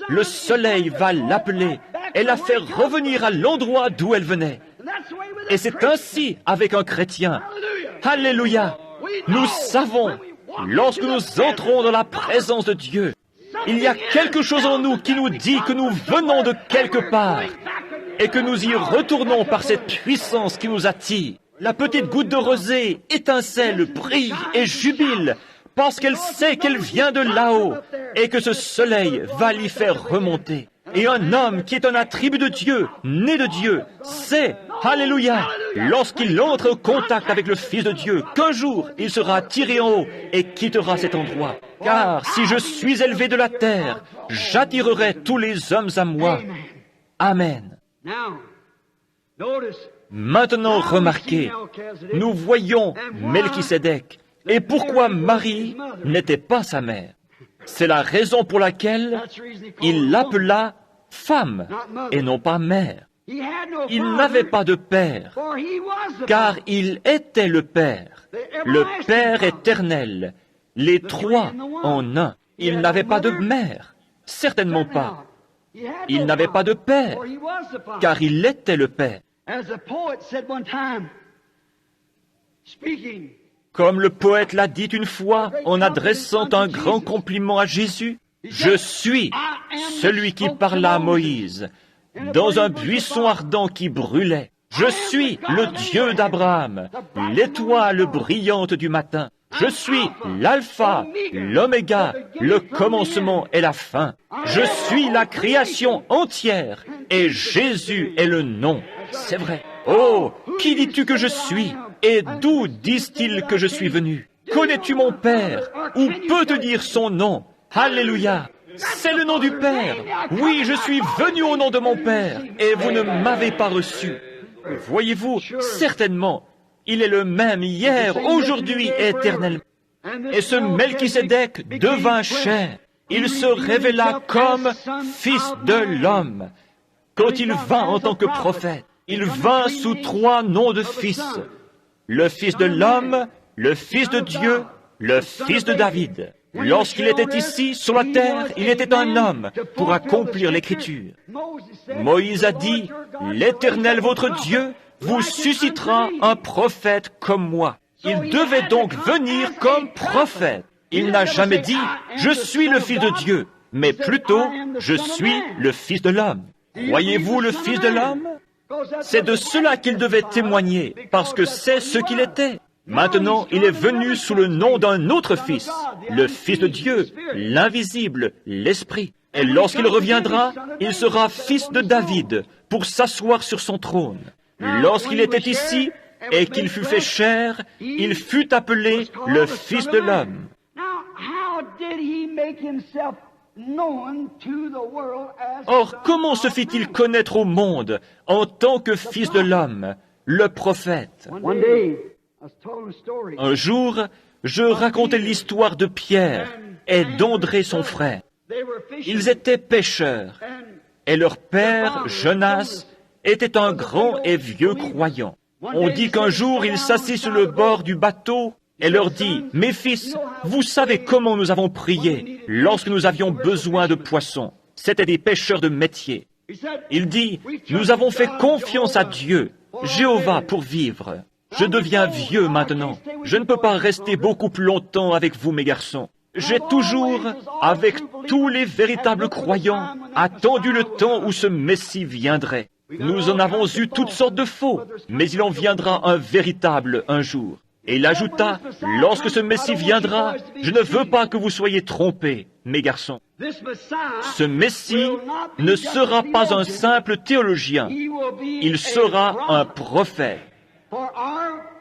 Le soleil va l'appeler et la faire revenir à l'endroit d'où elle venait. Et c'est ainsi avec un chrétien. Alléluia! Nous savons, lorsque nous entrons dans la présence de Dieu, il y a quelque chose en nous qui nous dit que nous venons de quelque part et que nous y retournons par cette puissance qui nous attire. La petite goutte de rosée étincelle, brille et jubile parce qu'elle sait qu'elle vient de là-haut et que ce soleil va l'y faire remonter. Et un homme qui est un attribut de Dieu, né de Dieu, sait Alléluia! Lorsqu'il entre en contact avec le Fils de Dieu, qu'un jour il sera tiré en haut et quittera cet endroit. Car si je suis élevé de la terre, j'attirerai tous les hommes à moi. Amen. Maintenant, remarquez, nous voyons Melchisédek. Et pourquoi Marie n'était pas sa mère? C'est la raison pour laquelle il l'appela femme et non pas mère. Il n'avait pas de père, car il était le Père, le Père éternel, les trois en un. Il n'avait pas de mère, certainement pas. Il n'avait pas de père, car il était le Père. Comme le poète l'a dit une fois en adressant un grand compliment à Jésus, « Je suis celui qui parla à Moïse dans un buisson ardent qui brûlait. Je suis le Dieu d'Abraham, l'étoile brillante du matin. Je suis l'alpha, l'oméga, le commencement et la fin. Je suis la création entière et Jésus est le nom. » C'est vrai. Oh, qui dis-tu que je suis? Et d'où disent-ils que je suis venu? Connais-tu mon Père? Ou peut te dire son nom? Alléluia! C'est le nom du Père. Oui, je suis venu au nom de mon Père, et vous ne m'avez pas reçu. Voyez-vous, certainement, il est le même hier, aujourd'hui et éternellement. Et ce Melchisédek devint chair. Il se révéla comme Fils de l'homme. Quand il vint en tant que prophète, il vint sous trois noms de fils. Le Fils de l'homme, le Fils de Dieu, le Fils de David. Lorsqu'il était ici, sur la terre, il était un homme pour accomplir l'Écriture. Moïse a dit, « L'Éternel, votre Dieu, vous suscitera un prophète comme moi. » Il devait donc venir comme prophète. Il n'a jamais dit, « Je suis le Fils de Dieu », mais plutôt, « Je suis le Fils de l'homme ». Voyez-vous le Fils de l'homme? C'est de cela qu'il devait témoigner, parce que c'est ce qu'il était. Maintenant, il est venu sous le nom d'un autre Fils, le Fils de Dieu, l'invisible, l'Esprit. Et lorsqu'il reviendra, il sera fils de David pour s'asseoir sur son trône. Lorsqu'il était ici et qu'il fut fait chair, il fut appelé le Fils de l'homme. Or, comment se fit-il connaître au monde en tant que Fils de l'homme, le prophète? Un jour, je racontais l'histoire de Pierre et d'André son frère. Ils étaient pêcheurs, et leur père, Jonas, était un grand et vieux croyant. On dit qu'un jour, il s'assit sur le bord du bateau et leur dit, « Mes fils, vous savez comment nous avons prié lorsque nous avions besoin de poissons. C'étaient des pêcheurs de métier. » Il dit, « Nous avons fait confiance à Dieu, Jéhovah, pour vivre. Je deviens vieux maintenant. Je ne peux pas rester beaucoup plus longtemps avec vous, mes garçons. J'ai toujours, avec tous les véritables croyants, attendu le temps où ce Messie viendrait. Nous en avons eu toutes sortes de faux, mais il en viendra un véritable un jour. » Et il ajouta, « Lorsque ce Messie viendra, je ne veux pas que vous soyez trompés, mes garçons. Ce Messie ne sera pas un simple théologien, il sera un prophète.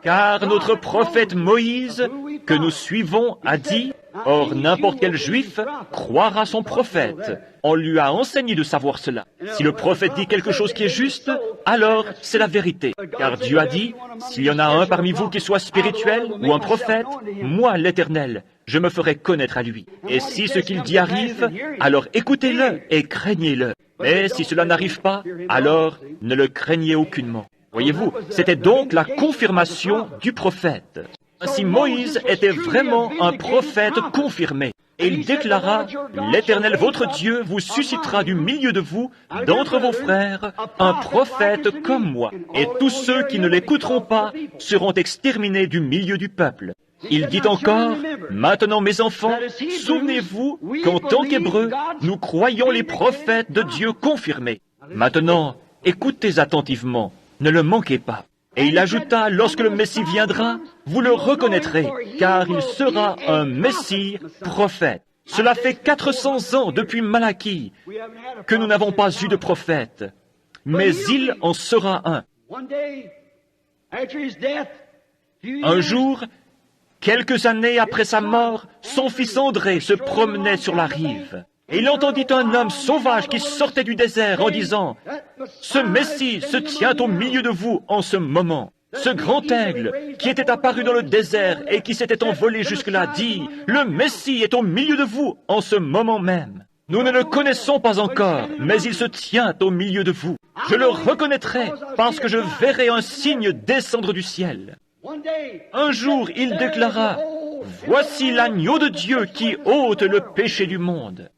Car notre prophète Moïse, que nous suivons, a dit, « Or n'importe quel juif croira son prophète. » On lui a enseigné de savoir cela. Si le prophète dit quelque chose qui est juste, alors c'est la vérité. Car Dieu a dit, « S'il y en a un parmi vous qui soit spirituel ou un prophète, moi, l'Éternel, je me ferai connaître à lui. Et si ce qu'il dit arrive, alors écoutez-le et craignez-le. Mais si cela n'arrive pas, alors ne le craignez aucunement. » Voyez-vous, c'était donc la confirmation du prophète. Ainsi, Moïse était vraiment un prophète confirmé. Et il déclara, « L'Éternel, votre Dieu, vous suscitera du milieu de vous, d'entre vos frères, un prophète comme moi. Et tous ceux qui ne l'écouteront pas seront exterminés du milieu du peuple. » Il dit encore, « Maintenant, mes enfants, souvenez-vous qu'en tant qu'Hébreux, nous croyons les prophètes de Dieu confirmés. Maintenant, écoutez attentivement. Ne le manquez pas. » Et il ajouta, « Lorsque le Messie viendra, vous le reconnaîtrez, car il sera un Messie prophète. » Cela fait 400 ans depuis Malachie que nous n'avons pas eu de prophète, mais il en sera un. Un jour, quelques années après sa mort, son fils André se promenait sur la rive. Et il entendit un homme sauvage qui sortait du désert en disant, « Ce Messie se tient au milieu de vous en ce moment. » Ce grand aigle qui était apparu dans le désert et qui s'était envolé jusque-là dit, « Le Messie est au milieu de vous en ce moment même. Nous ne le connaissons pas encore, mais il se tient au milieu de vous. Je le reconnaîtrai parce que je verrai un signe descendre du ciel. » Un jour, il déclara, « Voici l'agneau de Dieu qui ôte le péché du monde. »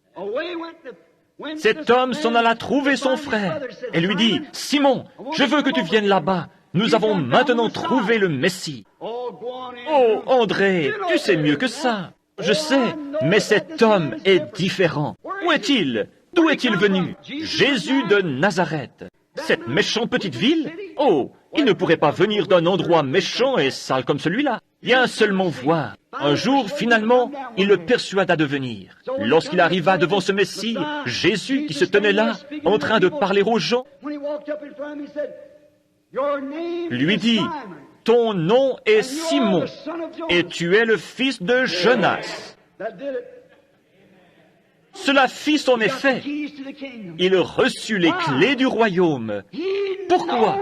Cet homme s'en alla trouver son frère et lui dit, « Simon, je veux que tu viennes là-bas. Nous avons maintenant trouvé le Messie. » « Oh, André, tu sais mieux que ça. Je sais, mais cet homme est différent. Où est-il? D'où est-il venu? Jésus de Nazareth. Cette méchante petite ville? Oh, il ne pourrait pas venir d'un endroit méchant et sale comme celui-là. Viens seulement voir. » Un jour, finalement, il le persuada de venir. Lorsqu'il arriva devant ce Messie, Jésus, qui se tenait là, en train de parler aux gens, lui dit, « Ton nom est Simon, et tu es le fils de Jonas. » Cela fit son effet. Il reçut les clés du royaume. Pourquoi?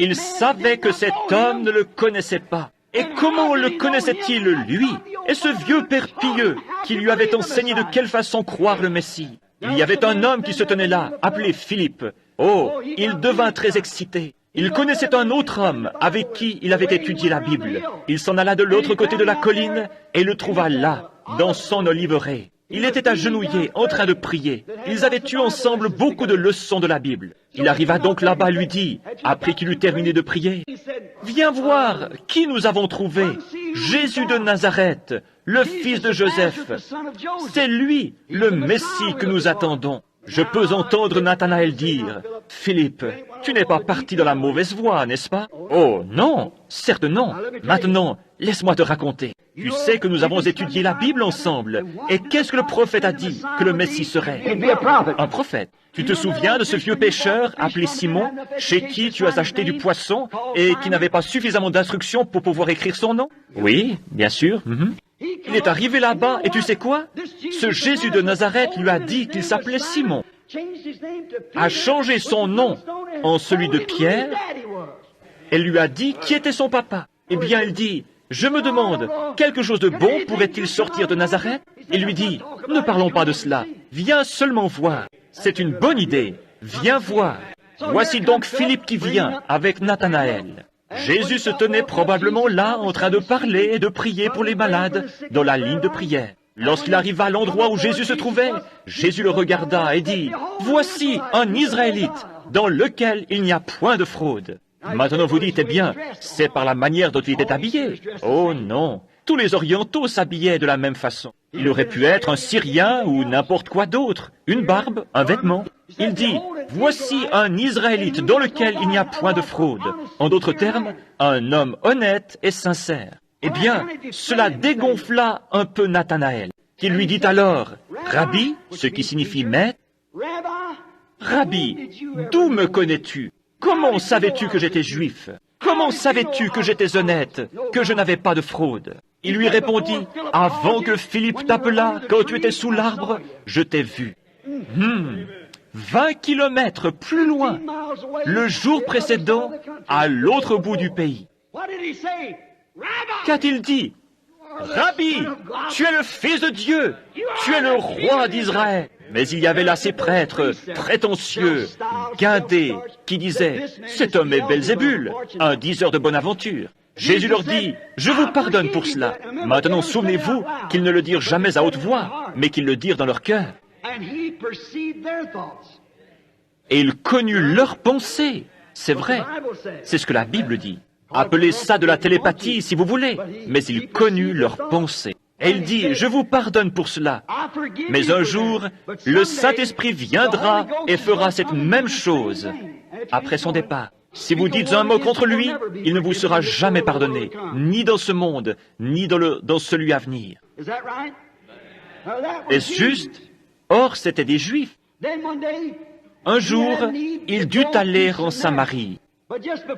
Il savait que cet homme ne le connaissait pas. Et comment le connaissait-il, lui, et ce vieux père pieux qui lui avait enseigné de quelle façon croire le Messie? Il y avait un homme qui se tenait là, appelé Philippe. Oh, il devint très excité. Il connaissait un autre homme avec qui il avait étudié la Bible. Il s'en alla de l'autre côté de la colline et le trouva là, dans son oliveraie. Il était agenouillé, en train de prier. Ils avaient eu ensemble beaucoup de leçons de la Bible. Il arriva donc là-bas et lui dit, après qu'il eut terminé de prier, « Viens voir qui nous avons trouvé, Jésus de Nazareth, le fils de Joseph. C'est lui, le Messie que nous attendons. » Je peux entendre Nathanaël dire, « Philippe, tu n'es pas parti dans la mauvaise voie, n'est-ce pas? » « Oh, non, certes non. Maintenant, laisse-moi te raconter. Tu sais que nous avons étudié la Bible ensemble. Et qu'est-ce que le prophète a dit que le Messie serait? Un prophète. Tu te souviens de ce vieux pêcheur appelé Simon, chez qui tu as acheté du poisson et qui n'avait pas suffisamment d'instructions pour pouvoir écrire son nom? Oui, bien sûr. Il est arrivé là-bas et tu sais quoi? Ce Jésus de Nazareth lui a dit qu'il s'appelait Simon, a changé son nom en celui de Pierre et lui a dit qui était son papa. Eh bien, il dit, « Je me demande, quelque chose de bon pourrait-il sortir de Nazareth ?» Il lui dit, « Ne parlons pas de cela, viens seulement voir. C'est une bonne idée, viens voir. » Voici donc Philippe qui vient avec Nathanaël. Jésus se tenait probablement là en train de parler et de prier pour les malades dans la ligne de prière. Lorsqu'il arriva à l'endroit où Jésus se trouvait, Jésus le regarda et dit, « Voici un Israélite dans lequel il n'y a point de fraude. » Maintenant vous dites, eh bien, c'est par la manière dont il était habillé. Oh non, tous les Orientaux s'habillaient de la même façon. Il aurait pu être un Syrien ou n'importe quoi d'autre, une barbe, un vêtement. Il dit, voici un Israélite dans lequel il n'y a point de fraude. En d'autres termes, un homme honnête et sincère. Eh bien, cela dégonfla un peu Nathanaël, qui lui dit alors, Rabbi, ce qui signifie maître, Rabbi, d'où me connais-tu? Comment savais-tu que j'étais juif? Comment savais-tu que j'étais honnête, que je n'avais pas de fraude? Il lui répondit, avant que Philippe t'appelât, quand tu étais sous l'arbre, je t'ai vu. 20 kilomètres plus loin, le jour précédent, à l'autre bout du pays. Qu'a-t-il dit? Rabbi, tu es le Fils de Dieu, tu es le roi d'Israël. Mais il y avait là ces prêtres prétentieux, guindés, qui disaient, cet homme est Belzébul, un diseur de bonne aventure. Jésus leur dit, je vous pardonne pour cela. Maintenant, souvenez-vous qu'ils ne le dirent jamais à haute voix, mais qu'ils le dirent dans leur cœur. Et il connut leurs pensées. C'est vrai, c'est ce que la Bible dit. Appelez ça de la télépathie si vous voulez, mais il connut leurs pensées. Et il dit, je vous pardonne pour cela. Mais un jour, le Saint-Esprit viendra et fera cette même chose après son départ. Si vous dites un mot contre lui, il ne vous sera jamais pardonné, ni dans ce monde, ni dans celui à venir. Est-ce juste? Or, c'étaient des Juifs. Un jour, il dut aller en Samarie.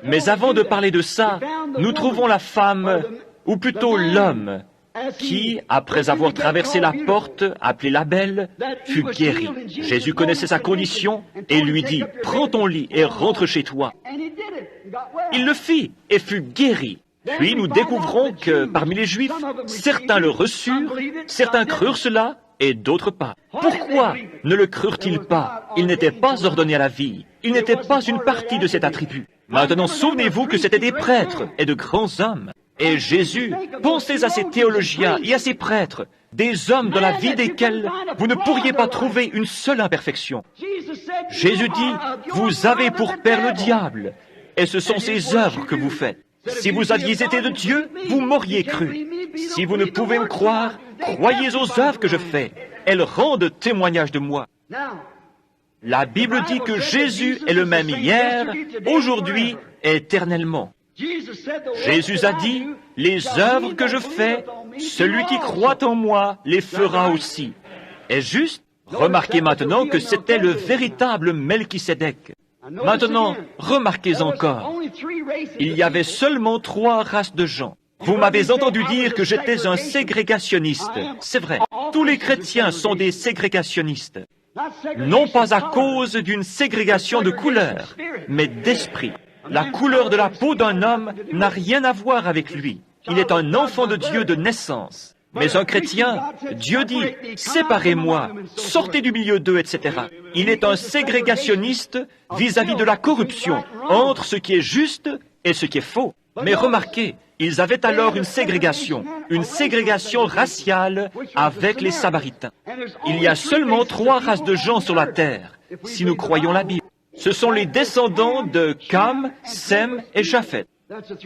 Mais avant de parler de ça, nous trouvons la femme, ou plutôt l'homme, qui, après avoir traversé la porte, appelée la Belle, fut guéri. Jésus connaissait sa condition et lui dit, « Prends ton lit et rentre chez toi. » Il le fit et fut guéri. Puis nous découvrons que parmi les Juifs, certains le reçurent, certains crurent cela et d'autres pas. Pourquoi ne le crurent-ils pas? Il n'était pas ordonné à la vie. Il n'était pas une partie de cet attribut. Maintenant, souvenez-vous que c'étaient des prêtres et de grands hommes. Et Jésus, pensez à ces théologiens et à ces prêtres, des hommes dans la vie desquels vous ne pourriez pas trouver une seule imperfection. Jésus dit, vous avez pour père le diable, et ce sont ses œuvres que vous faites. Si vous aviez été de Dieu, vous m'auriez cru. Si vous ne pouvez me croire, croyez aux œuvres que je fais. Elles rendent témoignage de moi. La Bible dit que Jésus est le même hier, aujourd'hui et éternellement. Jésus a dit, « Les œuvres que je fais, celui qui croit en moi les fera aussi. » Est-ce juste? Remarquez maintenant que c'était le véritable Melchisédek. Maintenant, remarquez encore, il y avait seulement 3 races de gens. Vous m'avez entendu dire que j'étais un ségrégationniste. C'est vrai, tous les chrétiens sont des ségrégationnistes. Non pas à cause d'une ségrégation de couleur, mais d'esprit. La couleur de la peau d'un homme n'a rien à voir avec lui. Il est un enfant de Dieu de naissance. Mais un chrétien, Dieu dit, séparez-moi, sortez du milieu d'eux, etc. Il est un ségrégationniste vis-à-vis de la corruption entre ce qui est juste et ce qui est faux. Mais remarquez, ils avaient alors une ségrégation raciale avec les Samaritains. Il y a seulement 3 races de gens sur la terre, si nous croyons la Bible. Ce sont les descendants de Cam, Sem et Japhet.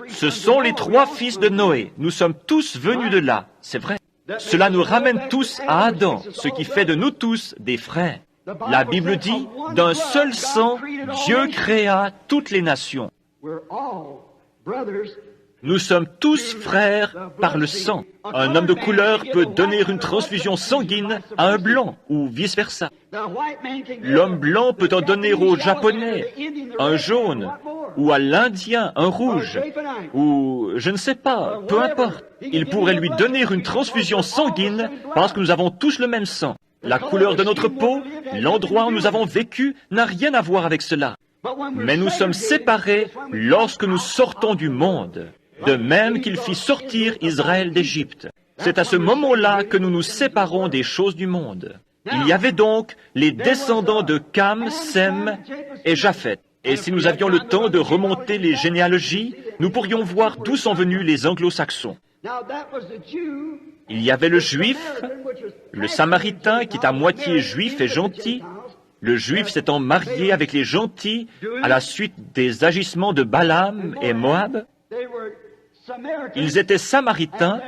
Ce sont les 3 fils de Noé. Nous sommes tous venus de là, c'est vrai. Cela nous ramène tous à Adam, ce qui fait de nous tous des frères. La Bible dit, d'un seul sang, Dieu créa toutes les nations. Nous sommes tous frères par le sang. Un homme de couleur peut donner une transfusion sanguine à un blanc, ou vice-versa. L'homme blanc peut en donner au japonais, un jaune, ou à l'Indien, un rouge, ou je ne sais pas, peu importe. Il pourrait lui donner une transfusion sanguine parce que nous avons tous le même sang. La couleur de notre peau, l'endroit où nous avons vécu n'a rien à voir avec cela. Mais nous sommes séparés lorsque nous sortons du monde, de même qu'il fit sortir Israël d'Égypte. C'est à ce moment-là que nous nous séparons des choses du monde. Il y avait donc les descendants de Cam, Sem et Japhet. Et si nous avions le temps de remonter les généalogies, nous pourrions voir d'où sont venus les anglo-saxons. Il y avait le juif, le samaritain qui est à moitié juif et gentil, le juif s'étant marié avec les gentils à la suite des agissements de Balaam et Moab. Ils étaient samaritains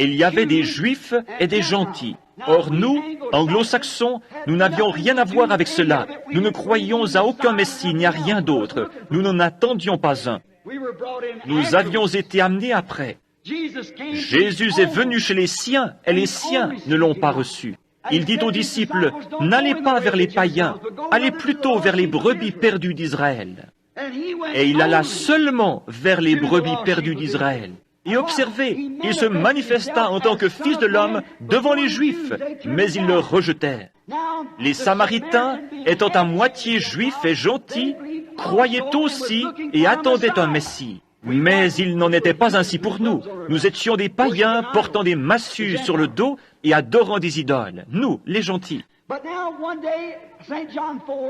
et il y avait des juifs et des gentils. Or nous, anglo-saxons, nous n'avions rien à voir avec cela. Nous ne croyions à aucun Messie ni à rien d'autre. Nous n'en attendions pas un. Nous avions été amenés après. Jésus est venu chez les siens et les siens ne l'ont pas reçu. Il dit aux disciples, « N'allez pas vers les païens, allez plutôt vers les brebis perdues d'Israël. » Et il alla seulement vers les brebis perdues d'Israël. Et observez, il se manifesta en tant que fils de l'homme devant les Juifs, mais ils le rejetèrent. Les Samaritains, étant à moitié juifs et gentils, croyaient aussi et attendaient un Messie. Mais il n'en était pas ainsi pour nous. Nous étions des païens portant des massues sur le dos et adorant des idoles. Nous, les gentils.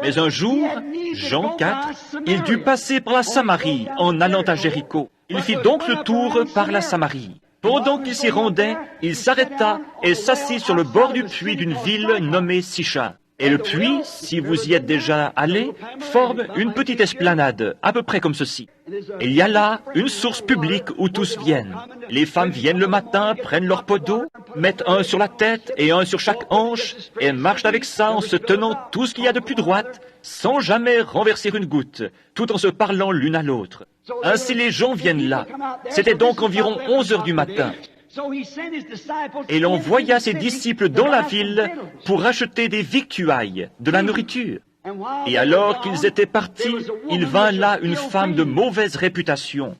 Mais un jour, Jean 4, il dut passer par la Samarie en allant à Jéricho. Il fit donc le tour par la Samarie. Pendant qu'il s'y rendait, il s'arrêta et s'assit sur le bord du puits d'une ville nommée Sichar. Et le puits, si vous y êtes déjà allé, forme une petite esplanade, à peu près comme ceci. Il y a là une source publique où tous viennent. Les femmes viennent le matin, prennent leur pot d'eau, mettent un sur la tête et un sur chaque hanche, et marchent avec ça en se tenant tout ce qu'il y a de plus droite, sans jamais renverser une goutte, tout en se parlant l'une à l'autre. Ainsi les gens viennent là. C'était donc environ 11 heures du matin. Et l'on envoya ses disciples dans la ville pour acheter des victuailles, de la nourriture. Et alors qu'ils étaient partis, il vint là une femme de mauvaise réputation.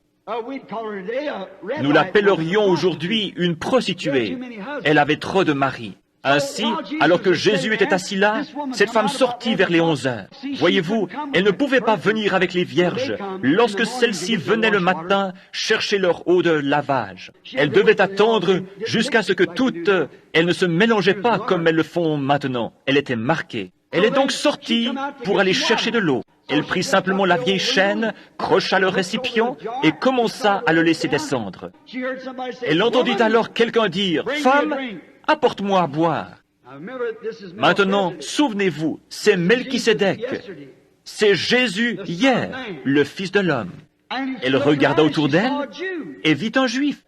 Nous l'appellerions aujourd'hui une prostituée. Elle avait trop de maris. Ainsi, alors que Jésus était assis là, cette femme sortit vers les 11 heures. Voyez-vous, elle ne pouvait pas venir avec les vierges lorsque celles-ci venaient le matin chercher leur eau de lavage. Elle devait attendre jusqu'à ce que toutes, elles ne se mélangeaient pas comme elles le font maintenant. Elle était marquée. Elle est donc sortie pour aller chercher de l'eau. Elle prit simplement la vieille chaîne, crocha le récipient et commença à le laisser descendre. Elle entendit alors quelqu'un dire, « Femme, apporte-moi à boire. » Maintenant, souvenez-vous, c'est Melchisédek. C'est Jésus hier, le Fils de l'homme. Elle regarda autour d'elle et vit un Juif.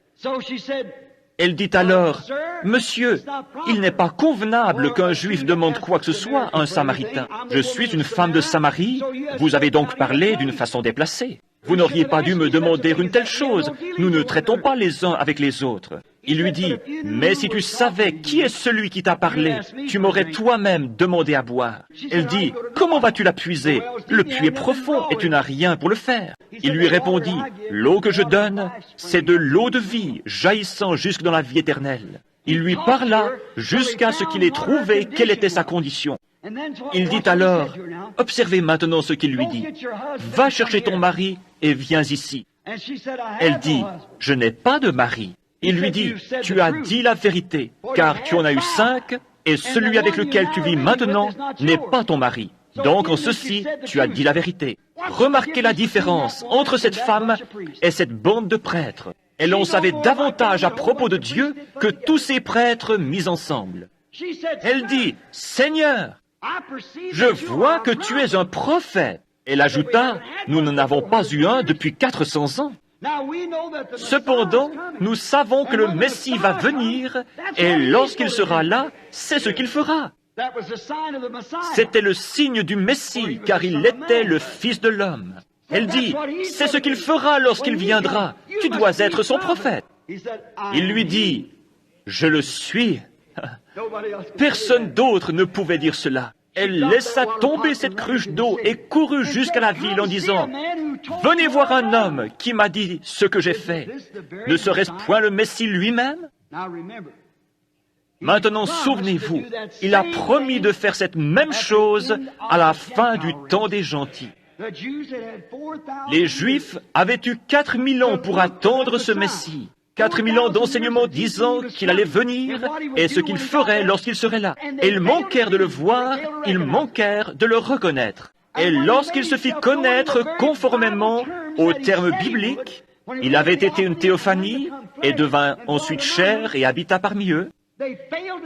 Elle dit alors, « Monsieur, il n'est pas convenable qu'un Juif demande quoi que ce soit à un Samaritain. Je suis une femme de Samarie, vous avez donc parlé d'une façon déplacée. Vous n'auriez pas dû me demander une telle chose. Nous ne traitons pas les uns avec les autres. » Il lui dit, « Mais si tu savais qui est celui qui t'a parlé, tu m'aurais toi-même demandé à boire. » Elle dit, « Comment vas-tu la puiser? Le puits est profond et tu n'as rien pour le faire. » Il lui répondit, « L'eau que je donne, c'est de l'eau de vie, jaillissant jusque dans la vie éternelle. » Il lui parla jusqu'à ce qu'il ait trouvé quelle était sa condition. Il dit alors, « Observez maintenant ce qu'il lui dit. Va chercher ton mari et viens ici. » Elle dit, « Je n'ai pas de mari. » Il lui dit, « Tu as dit la vérité, car tu en as eu 5, et celui avec lequel tu vis maintenant n'est pas ton mari. Donc en ceci, tu as dit la vérité. » Remarquez la différence entre cette femme et cette bande de prêtres. Elle en savait davantage à propos de Dieu que tous ces prêtres mis ensemble. Elle dit, « Seigneur, je vois que tu es un prophète. » Elle ajouta, « Nous n'en avons pas eu un depuis 400 ans. » Cependant, nous savons que le Messie va venir, et lorsqu'il sera là, c'est ce qu'il fera. C'était le signe du Messie, car il était le Fils de l'homme. Elle dit, c'est ce qu'il fera lorsqu'il viendra. Tu dois être son prophète. Il lui dit, je le suis. Personne d'autre ne pouvait dire cela. Elle laissa tomber cette cruche d'eau et courut jusqu'à la ville en disant, « Venez voir un homme qui m'a dit ce que j'ai fait. Ne serait-ce point le Messie lui-même » Maintenant, souvenez-vous, il a promis de faire cette même chose à la fin du temps des gentils. Les Juifs avaient eu 4000 ans pour attendre ce Messie. 4000 ans d'enseignement disant qu'il allait venir et ce qu'il ferait lorsqu'il serait là. Et ils manquèrent de le voir, ils manquèrent de le reconnaître. Et lorsqu'il se fit connaître conformément aux termes bibliques, il avait été une théophanie et devint ensuite chair et habita parmi eux.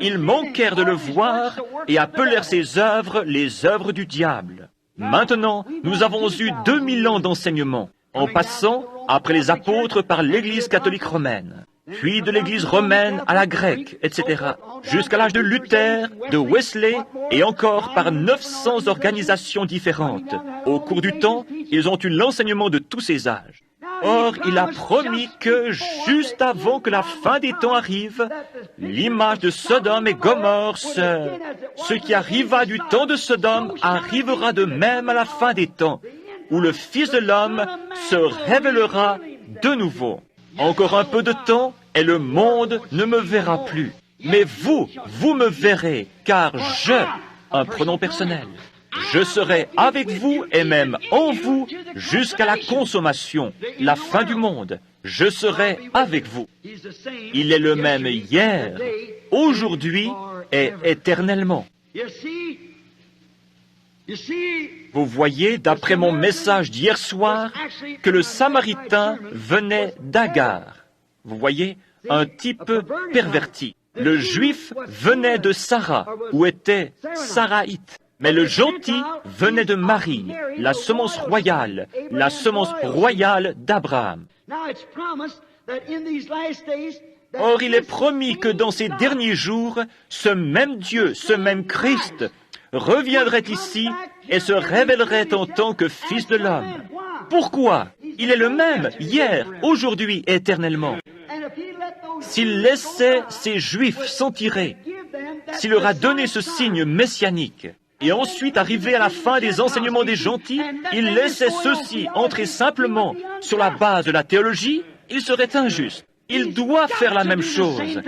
Ils manquèrent de le voir et appelèrent ses œuvres les œuvres du diable. Maintenant, nous avons eu 2000 ans d'enseignement, en passant après les apôtres par l'Église catholique romaine, puis de l'Église romaine à la grecque, etc., jusqu'à l'âge de Luther, de Wesley, et encore par 900 organisations différentes. Au cours du temps, ils ont eu l'enseignement de tous ces âges. Or, il a promis que, juste avant que la fin des temps arrive, l'image de Sodome et Gomorrhe, ce qui arriva du temps de Sodome, arrivera de même à la fin des temps, où le Fils de l'homme se révélera de nouveau. Encore un peu de temps, et le monde ne me verra plus. Mais vous me verrez, car un pronom personnel, je serai avec vous et même en vous jusqu'à la consommation, la fin du monde. Je serai avec vous. Il est le même hier, aujourd'hui et éternellement. Vous voyez, d'après mon message d'hier soir, que le Samaritain venait d'Agar. Vous voyez, un type perverti. Le Juif venait de Sarah, où était Saraïte. Mais le gentil venait de Marie, la semence royale d'Abraham. Or, il est promis que dans ces derniers jours, ce même Dieu, ce même Christ, reviendrait ici et se révélerait en tant que Fils de l'homme. Pourquoi? Il est le même, hier, aujourd'hui, éternellement. S'il laissait ces Juifs s'en tirer, s'il leur a donné ce signe messianique, Et ensuite, arrivé à la fin des enseignements des gentils, il laissait ceux-ci entrer simplement sur la base de la théologie, il serait injuste. Il doit faire la même chose,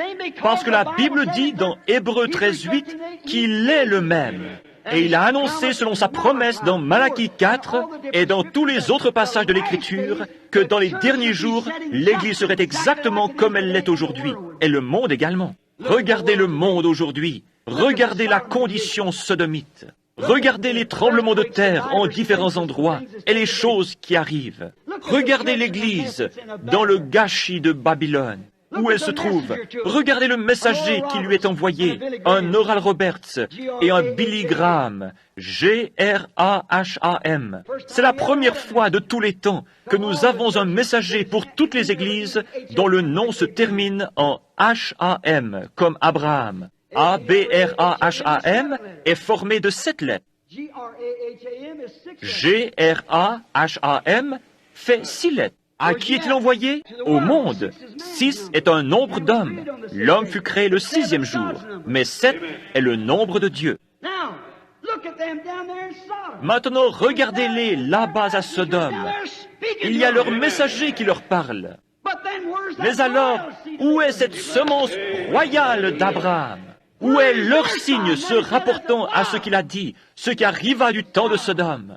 parce que la Bible dit dans Hébreux 13:8 qu'il est le même. Et il a annoncé selon sa promesse dans Malachie 4 et dans tous les autres passages de l'Écriture que dans les derniers jours, l'Église serait exactement comme elle l'est aujourd'hui, et le monde également. Regardez le monde aujourd'hui. Regardez la condition sodomite. Regardez les tremblements de terre en différents endroits et les choses qui arrivent. Regardez l'Église dans le gâchis de Babylone, où elle se trouve. Regardez le messager qui lui est envoyé, un Oral Roberts et un Billy Graham, Graham. C'est la première fois de tous les temps que nous avons un messager pour toutes les églises dont le nom se termine en H-A-M, comme Abraham. A-B-R-A-H-A-M est formé de 7 lettres. G-R-A-H-A-M fait 6 lettres. À qui est-il envoyé? Au monde. 6 est un nombre d'hommes. L'homme fut créé le 6e jour, mais 7 est le nombre de Dieu. Maintenant, regardez-les là-bas à Sodome. Il y a leur messager qui leur parle. Mais alors, où est cette semence royale d'Abraham? Où est leur signe se rapportant à ce qu'il a dit, ce qui arriva du temps de Sodome?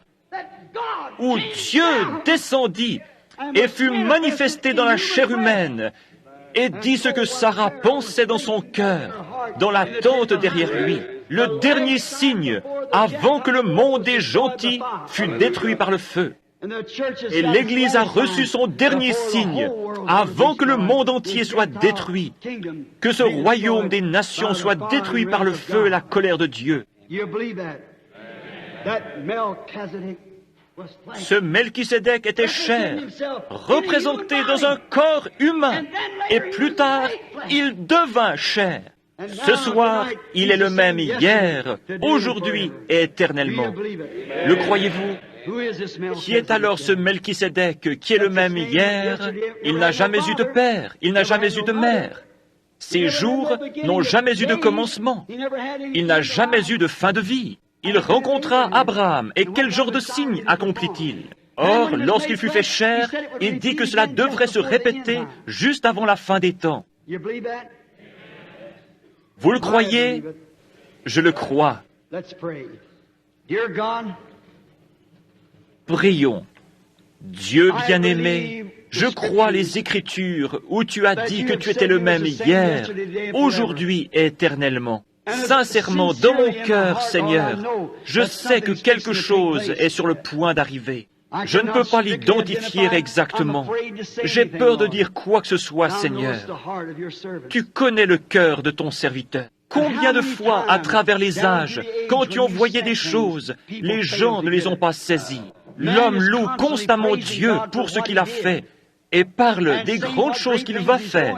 Où Dieu descendit et fut manifesté dans la chair humaine et dit ce que Sarah pensait dans son cœur, dans la tente derrière lui. Le dernier signe, avant que le monde des gentils fût détruit par le feu. Et l'Église a reçu son dernier signe avant que le monde entier soit détruit, que ce royaume des nations soit détruit par le feu et la colère de Dieu. Ce Melchisédek était chair, représenté dans un corps humain, et plus tard, il devint chair. Ce soir, il est le même hier, aujourd'hui et éternellement. Le croyez-vous? Qui est alors ce Melchisédek qui est le même hier? Il n'a jamais eu de père, il n'a jamais eu de mère. Ses jours n'ont jamais eu de commencement. Il n'a jamais eu de fin de vie. Il rencontra Abraham, et quel genre de signe accomplit-il? Or, lorsqu'il fut fait chair, il dit que cela devrait se répéter juste avant la fin des temps. Vous le croyez? Je le crois. Prions. Dieu bien-aimé, je crois les Écritures où tu as dit que tu étais le même hier, aujourd'hui et éternellement. Sincèrement, dans mon cœur, Seigneur, je sais que quelque chose est sur le point d'arriver. Je ne peux pas l'identifier exactement. J'ai peur de dire quoi que ce soit, Seigneur. Tu connais le cœur de ton serviteur. Combien de fois, à travers les âges, quand tu envoyais des choses, les gens ne les ont pas saisies. L'homme loue constamment Dieu pour ce qu'il a fait et parle des grandes choses qu'il va faire,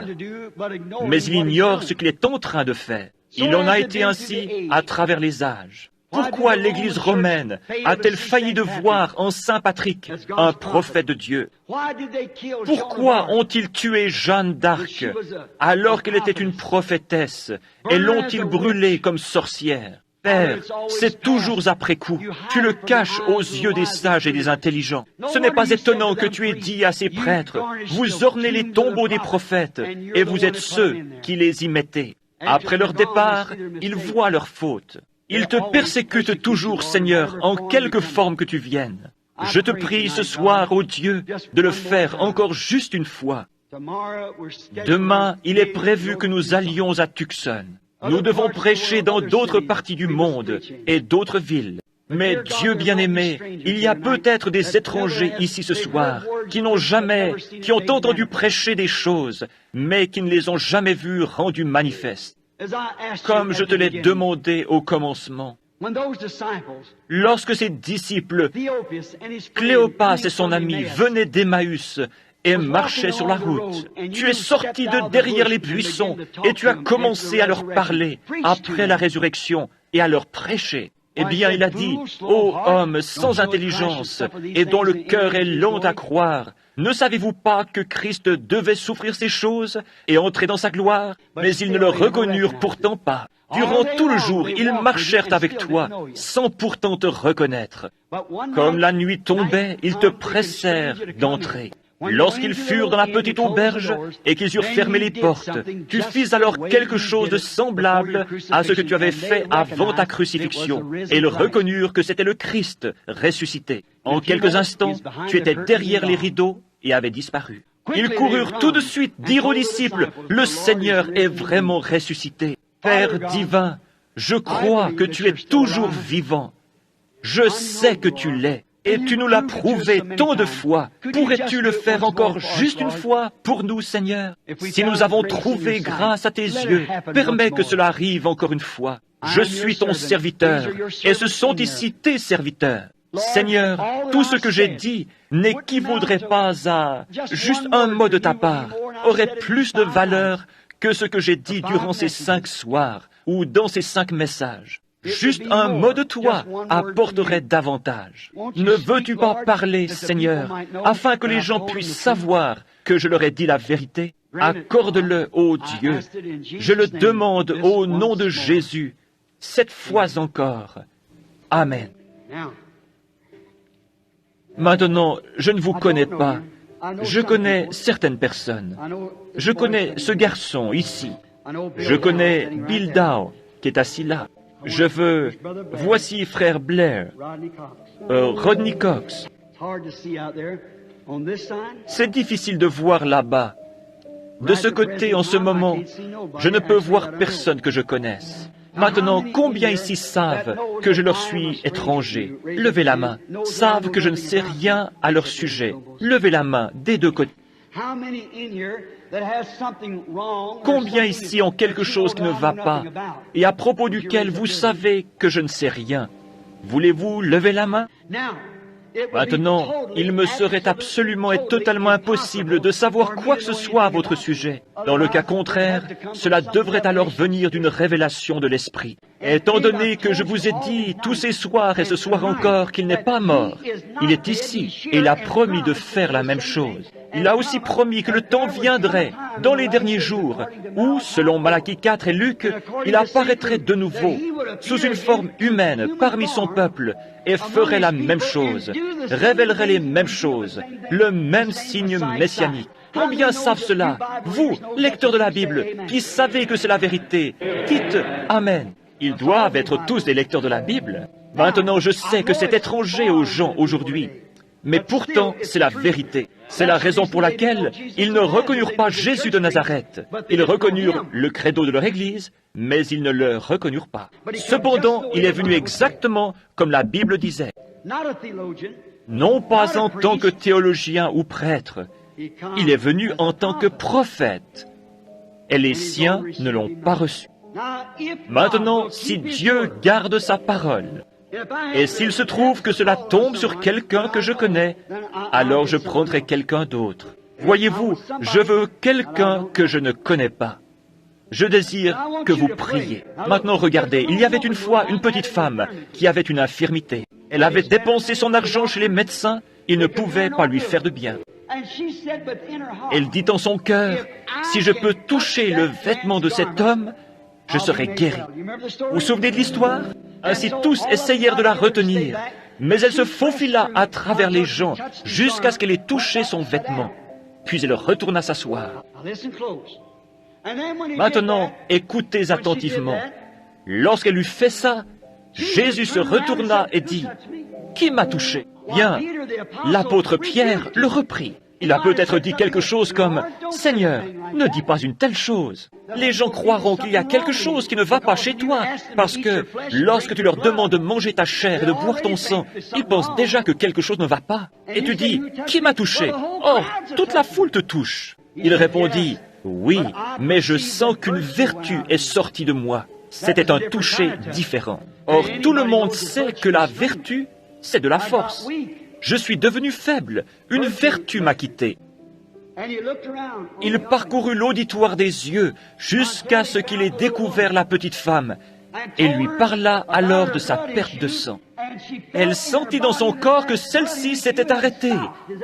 mais il ignore ce qu'il est en train de faire. Il en a été ainsi à travers les âges. Pourquoi l'Église romaine a-t-elle failli de voir en Saint Patrick un prophète de Dieu? Pourquoi ont-ils tué Jeanne d'Arc alors qu'elle était une prophétesse et l'ont-ils brûlée comme sorcière? Père, c'est toujours après coup. Tu le caches aux yeux des sages et des intelligents. Ce n'est pas étonnant que tu aies dit à ces prêtres, vous ornez les tombeaux des prophètes et vous êtes ceux qui les y mettez. Après leur départ, ils voient leur faute. Ils te persécutent toujours, Seigneur, en quelque forme que tu viennes. Je te prie ce soir, ô Dieu, de le faire encore juste une fois. Demain, il est prévu que nous allions à Tucson. Nous devons prêcher dans d'autres parties du monde et d'autres villes. Mais Dieu bien-aimé, il y a peut-être des étrangers ici ce soir qui ont entendu prêcher des choses, mais qui ne les ont jamais vues rendues manifestes. Comme je te l'ai demandé au commencement. Lorsque ses disciples, Cléopas et son ami, venaient d'Emmaüs et marchaient sur la route, tu es sorti de derrière les buissons et tu as commencé à leur parler après la résurrection et à leur prêcher. Eh bien, il a dit, « Ô homme sans intelligence et dont le cœur est lent à croire, ne savez-vous pas que Christ devait souffrir ces choses et entrer dans sa gloire? Mais ils ne le reconnurent pourtant pas. Durant tout le jour, ils marchèrent avec toi sans pourtant te reconnaître. Comme la nuit tombait, ils te pressèrent d'entrer. Lorsqu'ils furent dans la petite auberge et qu'ils eurent fermé les portes, tu fis alors quelque chose de semblable à ce que tu avais fait avant ta crucifixion, et ils reconnurent que c'était le Christ ressuscité. En quelques instants, tu étais derrière les rideaux et avais disparu. Ils coururent tout de suite dire aux disciples, « Le Seigneur est vraiment ressuscité. Père divin, je crois que tu es toujours vivant. Je sais que tu l'es. Et tu nous l'as prouvé tant de fois. Pourrais-tu le faire encore juste une fois pour nous, Seigneur? Si nous avons trouvé grâce à tes yeux, permets que cela arrive encore une fois. Je suis ton serviteur, et ce sont ici tes serviteurs. Seigneur, tout ce que j'ai dit n'équivaudrait pas à juste un mot de ta part, aurait plus de valeur que ce que j'ai dit durant ces 5 soirs ou dans ces 5 messages. Juste un mot de toi apporterait davantage. Ne veux-tu pas parler, Seigneur, afin que les gens puissent savoir que je leur ai dit la vérité? Accorde-le, ô Dieu. Je le demande au nom de Jésus, 7 fois encore. Amen. Maintenant, je ne vous connais pas. Je connais certaines personnes. Je connais ce garçon ici. Je connais Bill Dow, qui est assis là. Voici frère Blair, Rodney Cox. C'est difficile de voir là-bas. De ce côté, en ce moment, je ne peux voir personne que je connaisse. Maintenant, combien ici savent que je leur suis étranger? Levez la main. Savent que je ne sais rien à leur sujet. Levez la main des 2 côtés. Combien ici ont quelque chose qui ne va pas et à propos duquel vous savez que je ne sais rien? Voulez-vous lever la main? Maintenant, il me serait absolument et totalement impossible de savoir quoi que ce soit à votre sujet. Dans le cas contraire, cela devrait alors venir d'une révélation de l'Esprit. Étant donné que je vous ai dit tous ces soirs et ce soir encore qu'il n'est pas mort, il est ici et il a promis de faire la même chose. Il a aussi promis que le temps viendrait, dans les derniers jours, où, selon Malachie 4 et Luc, il apparaîtrait de nouveau, sous une forme humaine, parmi son peuple, et ferait la même chose, révélerait les mêmes choses, le même signe messianique. Combien savent cela? Vous, lecteurs de la Bible, qui savez que c'est la vérité, dites Amen. Ils doivent être tous des lecteurs de la Bible. Maintenant, je sais que c'est étranger aux gens aujourd'hui. Mais pourtant, c'est la vérité. C'est la raison pour laquelle ils ne reconnurent pas Jésus de Nazareth. Ils reconnurent le credo de leur Église, mais ils ne le reconnurent pas. Cependant, il est venu exactement comme la Bible disait. Non pas en tant que théologien ou prêtre, il est venu en tant que prophète. Et les siens ne l'ont pas reçu. Maintenant, si Dieu garde sa parole, et s'il se trouve que cela tombe sur quelqu'un que je connais, alors je prendrai quelqu'un d'autre. Voyez-vous, je veux quelqu'un que je ne connais pas. Je désire que vous priez. Maintenant, regardez, il y avait une fois une petite femme qui avait une infirmité. Elle avait dépensé son argent chez les médecins, ils ne pouvaient pas lui faire de bien. Elle dit en son cœur, si je peux toucher le vêtement de cet homme, je serai guéri. Vous vous souvenez de l'histoire? Ainsi tous essayèrent de la retenir, mais elle se faufila à travers les gens jusqu'à ce qu'elle ait touché son vêtement. Puis elle retourna s'asseoir. Maintenant, écoutez attentivement. Lorsqu'elle eut fait ça, Jésus se retourna et dit, « Qui m'a touché ?» Bien, l'apôtre Pierre le reprit. Il a peut-être dit quelque chose comme « Seigneur, ne dis pas une telle chose. Les gens croiront qu'il y a quelque chose qui ne va pas chez toi, parce que lorsque tu leur demandes de manger ta chair et de boire ton sang, ils pensent déjà que quelque chose ne va pas. Et tu dis « Qui m'a touché ?» Or, toute la foule te touche. Il répondit « Oui, mais je sens qu'une vertu est sortie de moi. » C'était un toucher différent. Or, tout le monde sait que la vertu, c'est de la force. Je suis devenu faible. Une vertu m'a quitté. Il parcourut l'auditoire des yeux jusqu'à ce qu'il ait découvert la petite femme. et lui parla alors de sa perte de sang. Elle sentit dans son corps que celle-ci s'était arrêtée.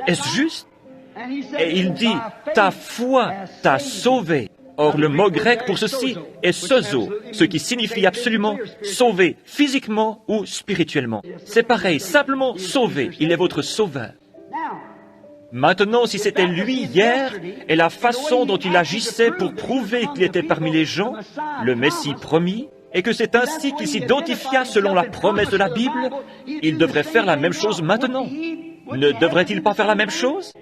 Est-ce juste? Et il dit, ta foi t'a sauvé. Or, le mot grec pour ceci est sozo, ce qui signifie absolument sauver physiquement ou spirituellement. C'est pareil, simplement sauver. Il est votre sauveur. Maintenant, si c'était lui hier et la façon dont il agissait pour prouver qu'il était parmi les gens, le Messie promis, et que c'est ainsi qu'il s'identifiait selon la promesse de la Bible, il devrait faire la même chose maintenant. Ne devrait-il pas faire la même chose?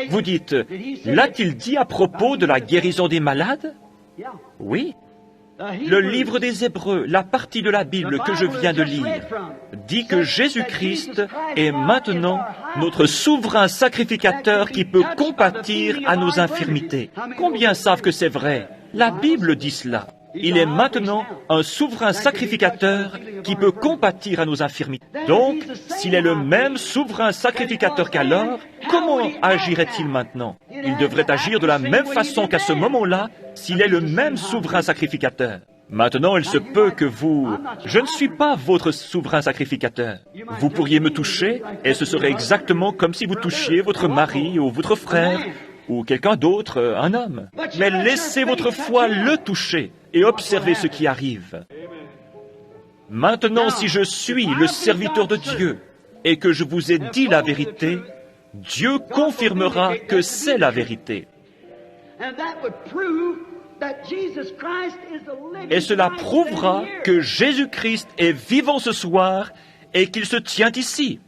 Vous dites, l'a-t-il dit à propos de la guérison des malades? Oui. Le livre des Hébreux, la partie de la Bible que je viens de lire, dit que Jésus-Christ est maintenant notre souverain sacrificateur qui peut compatir à nos infirmités. Combien savent que c'est vrai? La Bible dit cela. Il est maintenant un souverain sacrificateur qui peut compatir à nos infirmités. Donc, s'il est le même souverain sacrificateur qu'alors, comment agirait-il maintenant? Il devrait agir de la même façon qu'à ce moment-là, s'il est le même souverain sacrificateur. Maintenant, il se peut que vous... Je ne suis pas votre souverain sacrificateur. Vous pourriez me toucher, et ce serait exactement comme si vous touchiez votre mari ou votre frère, ou quelqu'un d'autre, un homme. Mais laissez votre foi le toucher et observez ce qui arrive. Maintenant, si je suis le serviteur de Dieu et que je vous ai dit la vérité, Dieu confirmera que c'est la vérité. Et cela prouvera que Jésus-Christ est vivant ce soir et qu'il se tient ici.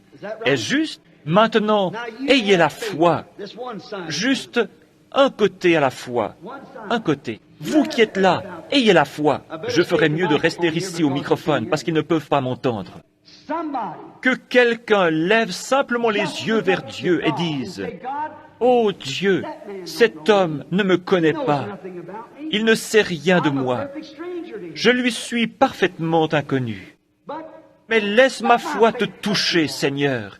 Est-ce juste? Maintenant, ayez la foi. Juste un côté à la fois. Un côté. Vous qui êtes là, ayez la foi. Je ferais mieux de rester ici au microphone parce qu'ils ne peuvent pas m'entendre. Que quelqu'un lève simplement les yeux vers Dieu et dise, « Oh Dieu, cet homme ne me connaît pas. Il ne sait rien de moi. Je lui suis parfaitement inconnu. Mais laisse ma foi te toucher, Seigneur.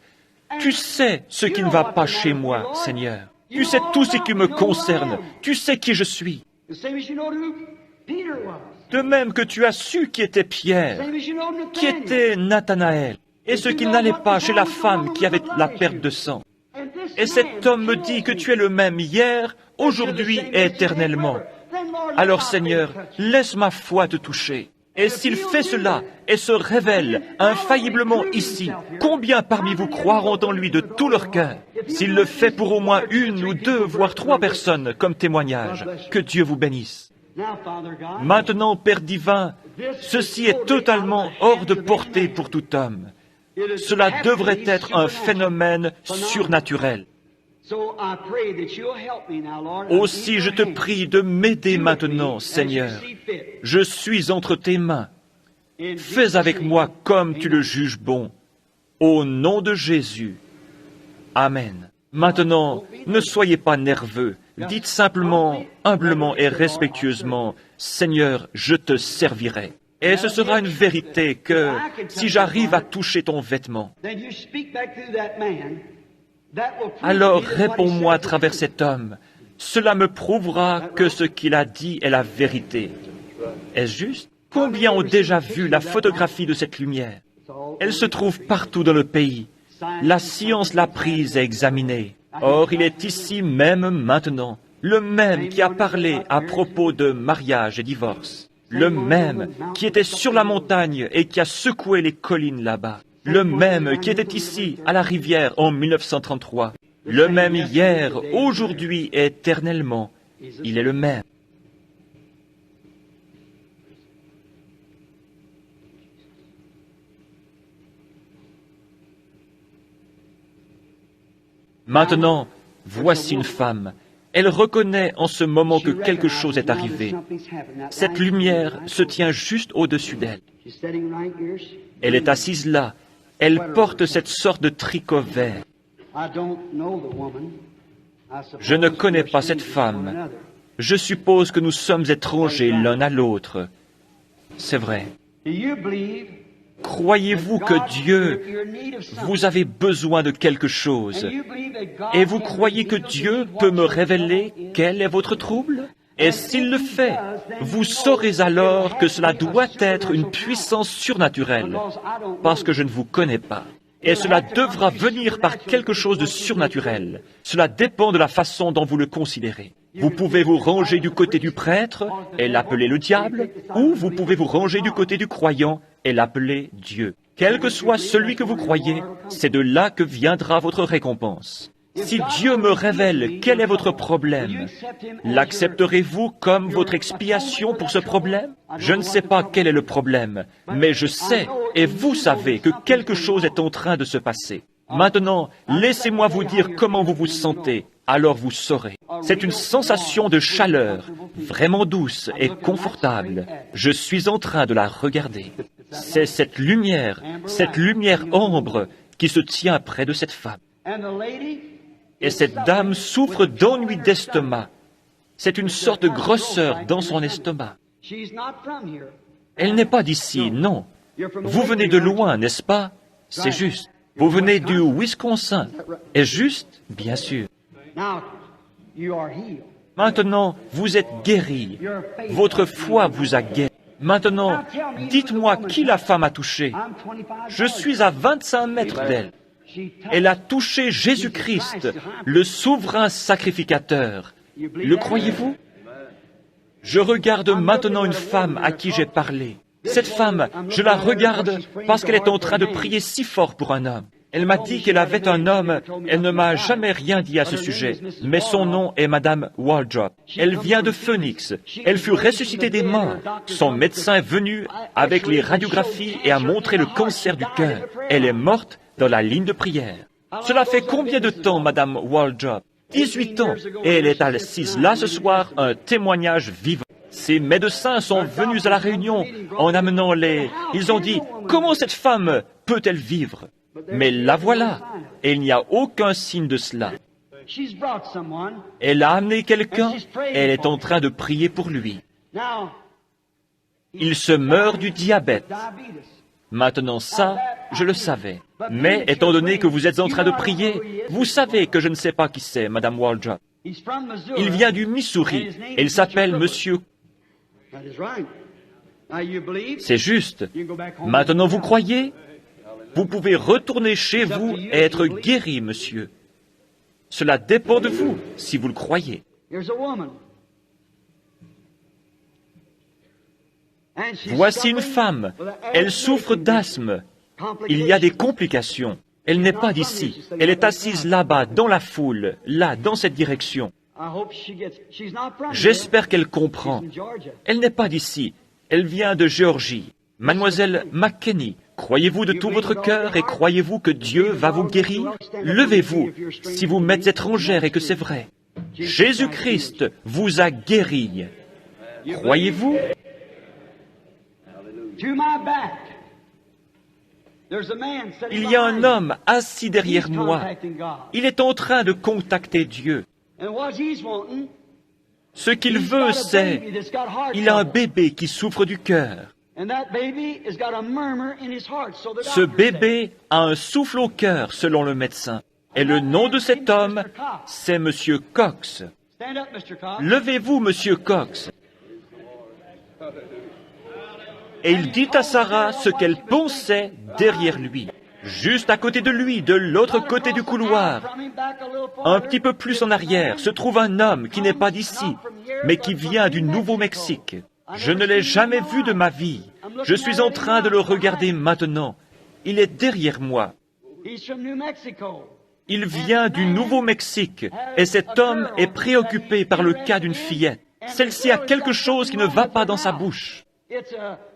Tu sais ce qui ne va pas chez moi, Seigneur. Tu sais tout ce qui me concerne. Tu sais qui je suis. De même que tu as su qui était Pierre, qui était Nathanaël, et ce qui n'allait pas chez la femme qui avait la perte de sang. Et cet homme me dit que tu es le même hier, aujourd'hui et éternellement. Alors, Seigneur, laisse ma foi te toucher. Et s'il fait cela et se révèle infailliblement ici, combien parmi vous croiront en lui de tout leur cœur? S'il le fait pour au moins une ou deux, voire trois personnes comme témoignage, que Dieu vous bénisse. Maintenant, Père divin, ceci est totalement hors de portée pour tout homme. Cela devrait être un phénomène surnaturel. Aussi, je te prie de m'aider maintenant, Seigneur. Je suis entre tes mains. Fais avec moi comme tu le juges bon. Au nom de Jésus. Amen. Maintenant, ne soyez pas nerveux. Dites simplement, humblement et respectueusement, « Seigneur, je te servirai. » Et ce sera une vérité que, si j'arrive à toucher ton vêtement, alors réponds-moi à travers cet homme. Cela me prouvera que ce qu'il a dit est la vérité. Est-ce juste? Combien ont déjà vu la photographie de cette lumière? Elle se trouve partout dans le pays. La science l'a prise et examinée. Or, il est ici même maintenant, le même qui a parlé à propos de mariage et divorce, le même qui était sur la montagne et qui a secoué les collines là-bas, le même qui était ici à la rivière en 1933, le même hier, aujourd'hui et éternellement. Il est le même. Maintenant, voici une femme. Elle reconnaît en ce moment que quelque chose est arrivé. Cette lumière se tient juste au-dessus d'elle. Elle est assise là. Elle porte cette sorte de tricot vert. Je ne connais pas cette femme. Je suppose que nous sommes étrangers l'un à l'autre. C'est vrai. Croyez-vous que Dieu, vous avez besoin de quelque chose, et vous croyez que Dieu peut me révéler quel est votre trouble? Et s'il le fait, vous saurez alors que cela doit être une puissance surnaturelle, parce que je ne vous connais pas. Et cela devra venir par quelque chose de surnaturel. Cela dépend de la façon dont vous le considérez. Vous pouvez vous ranger du côté du prêtre et l'appeler le diable, ou vous pouvez vous ranger du côté du croyant et l'appeler Dieu. Quel que soit celui que vous croyez, c'est de là que viendra votre récompense. Si Dieu me révèle quel est votre problème, l'accepterez-vous comme votre expiation pour ce problème? Je ne sais pas quel est le problème, mais je sais, et vous savez, que quelque chose est en train de se passer. Maintenant, laissez-moi vous dire comment vous vous sentez, alors vous saurez. C'est une sensation de chaleur, vraiment douce et confortable. Je suis en train de la regarder. C'est cette lumière ambre qui se tient près de cette femme. Et cette dame souffre d'ennui d'estomac. C'est une sorte de grosseur dans son estomac. Elle n'est pas d'ici, non. Vous venez de loin, n'est-ce pas? C'est juste. Vous venez du Wisconsin. Est-ce juste? Bien sûr. Maintenant, vous êtes guéri. Votre foi vous a guéri. Maintenant, dites-moi qui la femme a touché. Je suis à 25 mètres d'elle. Elle a touché Jésus-Christ, le souverain sacrificateur. Le croyez-vous? Je regarde maintenant une femme à qui j'ai parlé. Cette femme, je la regarde parce qu'elle est en train de prier si fort pour un homme. Elle m'a dit qu'elle avait un homme. Elle ne m'a jamais rien dit à ce sujet, mais son nom est Madame Waldrop. Elle vient de Phoenix. Elle fut ressuscitée des morts. Son médecin est venu avec les radiographies et a montré le cancer du cœur. Elle est morte dans la ligne de prière. Cela fait combien de temps, Madame Waldrop? 18 ans. Et elle est assise là ce soir, un témoignage vivant. Ces médecins sont venus à la réunion en amenant les... Ils ont dit, comment cette femme peut-elle vivre? Mais la voilà, et il n'y a aucun signe de cela. Elle a amené quelqu'un, et elle est en train de prier pour lui. Il se meurt du diabète. Maintenant ça, je le savais. Mais étant donné que vous êtes en train de prier, vous savez que je ne sais pas qui c'est, Madame Waldrop. Il vient du Missouri, et il s'appelle Monsieur... C'est juste. Maintenant vous croyez? Vous pouvez retourner chez vous et être guéri, monsieur. Cela dépend de vous, si vous le croyez. Voici une femme. Elle souffre d'asthme. Il y a des complications. Elle n'est pas d'ici. Elle est assise là-bas, dans la foule, là, dans cette direction. J'espère qu'elle comprend. Elle n'est pas d'ici. Elle vient de Géorgie. Mademoiselle McKinney, croyez-vous de tout votre cœur et croyez-vous que Dieu va vous guérir? Levez-vous si vous m'êtes étrangère et que c'est vrai. Jésus-Christ vous a guéri. Croyez-vous? Il y a un homme assis derrière moi. Il est en train de contacter Dieu. Ce qu'il veut, c'est... Il a un bébé qui souffre du cœur. Ce bébé a un souffle au cœur, selon le médecin. Et le nom de cet homme, c'est Monsieur Cox. Levez-vous, Monsieur Cox. Et il dit à Sarah ce qu'elle pensait derrière lui. Juste à côté de lui, de l'autre côté du couloir, un petit peu plus en arrière, se trouve un homme qui n'est pas d'ici, mais qui vient du Nouveau-Mexique. Je ne l'ai jamais vu de ma vie. Je suis en train de le regarder maintenant. Il est derrière moi. Il vient du Nouveau-Mexique, et cet homme est préoccupé par le cas d'une fillette. Celle-ci a quelque chose qui ne va pas dans sa bouche.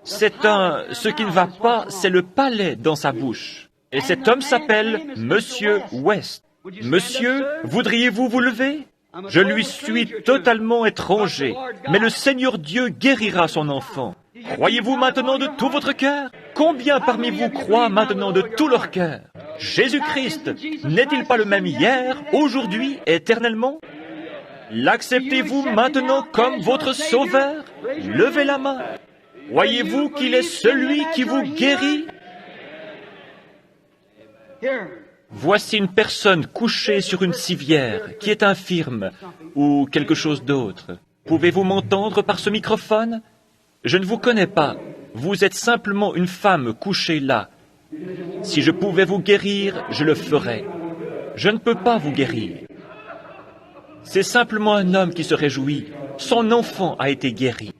Ce qui ne va pas, c'est le palais dans sa bouche. Et cet homme s'appelle Monsieur West. Monsieur, voudriez-vous vous lever? Je lui suis totalement étranger, mais le Seigneur Dieu guérira son enfant. Croyez-vous maintenant de tout votre cœur? Combien parmi vous croient maintenant de tout leur cœur? Jésus-Christ, n'est-il pas le même hier, aujourd'hui, éternellement? L'acceptez-vous maintenant comme votre sauveur? Levez la main. Croyez-vous qu'il est celui qui vous guérit? Voici une personne couchée sur une civière qui est infirme ou quelque chose d'autre. Pouvez-vous m'entendre par ce microphone? Je ne vous connais pas. Vous êtes simplement une femme couchée là. Si je pouvais vous guérir, je le ferais. Je ne peux pas vous guérir. C'est simplement un homme qui se réjouit. Son enfant a été guéri.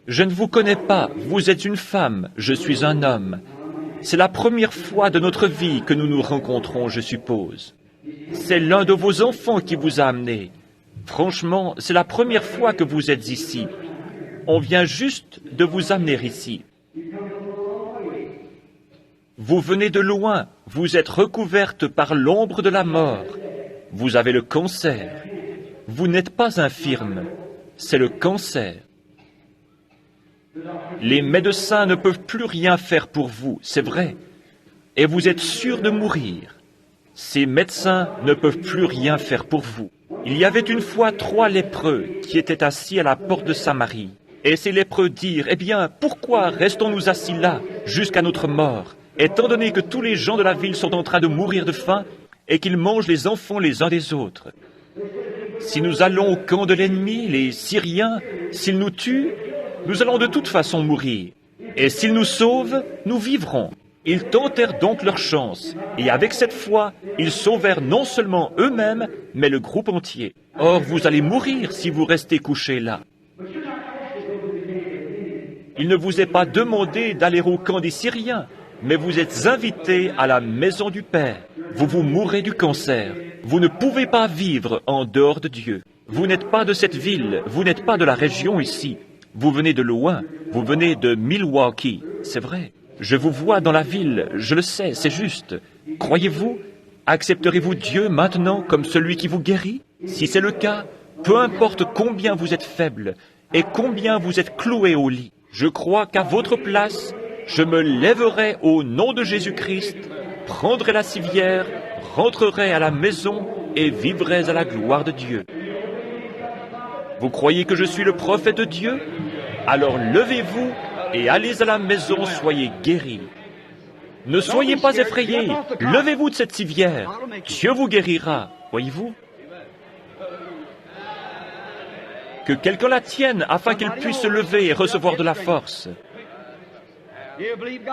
Je ne vous connais pas. Vous êtes une femme. Je suis un homme. C'est la première fois de notre vie que nous nous rencontrons, je suppose. C'est l'un de vos enfants qui vous a amené. Franchement, c'est la première fois que vous êtes ici. On vient juste de vous amener ici. Vous venez de loin. Vous êtes recouverte par l'ombre de la mort. Vous avez le cancer. Vous n'êtes pas infirme. C'est le cancer. Les médecins ne peuvent plus rien faire pour vous, c'est vrai. Et vous êtes sûr de mourir. Ces médecins ne peuvent plus rien faire pour vous. Il y avait une fois 3 lépreux qui étaient assis à la porte de Samarie. Et ces lépreux dirent, « Eh bien, pourquoi restons-nous assis là jusqu'à notre mort, étant donné que tous les gens de la ville sont en train de mourir de faim et qu'ils mangent les enfants les uns des autres? Si nous allons au camp de l'ennemi, les Syriens, s'ils nous tuent, nous allons de toute façon mourir. Et s'ils nous sauvent, nous vivrons. » Ils tentèrent donc leur chance, et avec cette foi, ils sauvèrent non seulement eux-mêmes, mais le groupe entier. Or, vous allez mourir si vous restez couchés là. Il ne vous est pas demandé d'aller au camp des Syriens, mais vous êtes invités à la maison du Père. Vous vous mourrez du cancer. Vous ne pouvez pas vivre en dehors de Dieu. Vous n'êtes pas de cette ville, vous n'êtes pas de la région ici. Vous venez de loin, vous venez de Milwaukee, c'est vrai. Je vous vois dans la ville, je le sais, c'est juste. Croyez-vous? Accepterez-vous Dieu maintenant comme celui qui vous guérit? Si c'est le cas, peu importe combien vous êtes faible et combien vous êtes cloué au lit, je crois qu'à votre place, je me lèverai au nom de Jésus-Christ, prendrai la civière, rentrerai à la maison et vivrai à la gloire de Dieu. Vous croyez que je suis le prophète de Dieu? Alors levez-vous et allez à la maison, soyez guéris. Ne soyez pas effrayés, levez-vous de cette civière. Dieu vous guérira, voyez-vous? Que quelqu'un la tienne afin qu'il puisse se lever et recevoir de la force.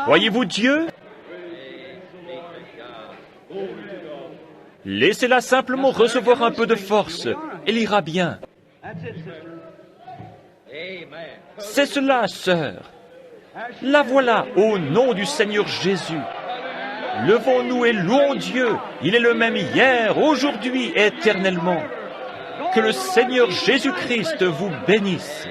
Voyez-vous Dieu? Laissez-la simplement recevoir un peu de force. Elle ira bien. C'est cela, sœur. La voilà, au nom du Seigneur Jésus. Levons-nous et louons Dieu. Il est le même hier, aujourd'hui, éternellement. Que le Seigneur Jésus-Christ vous bénisse.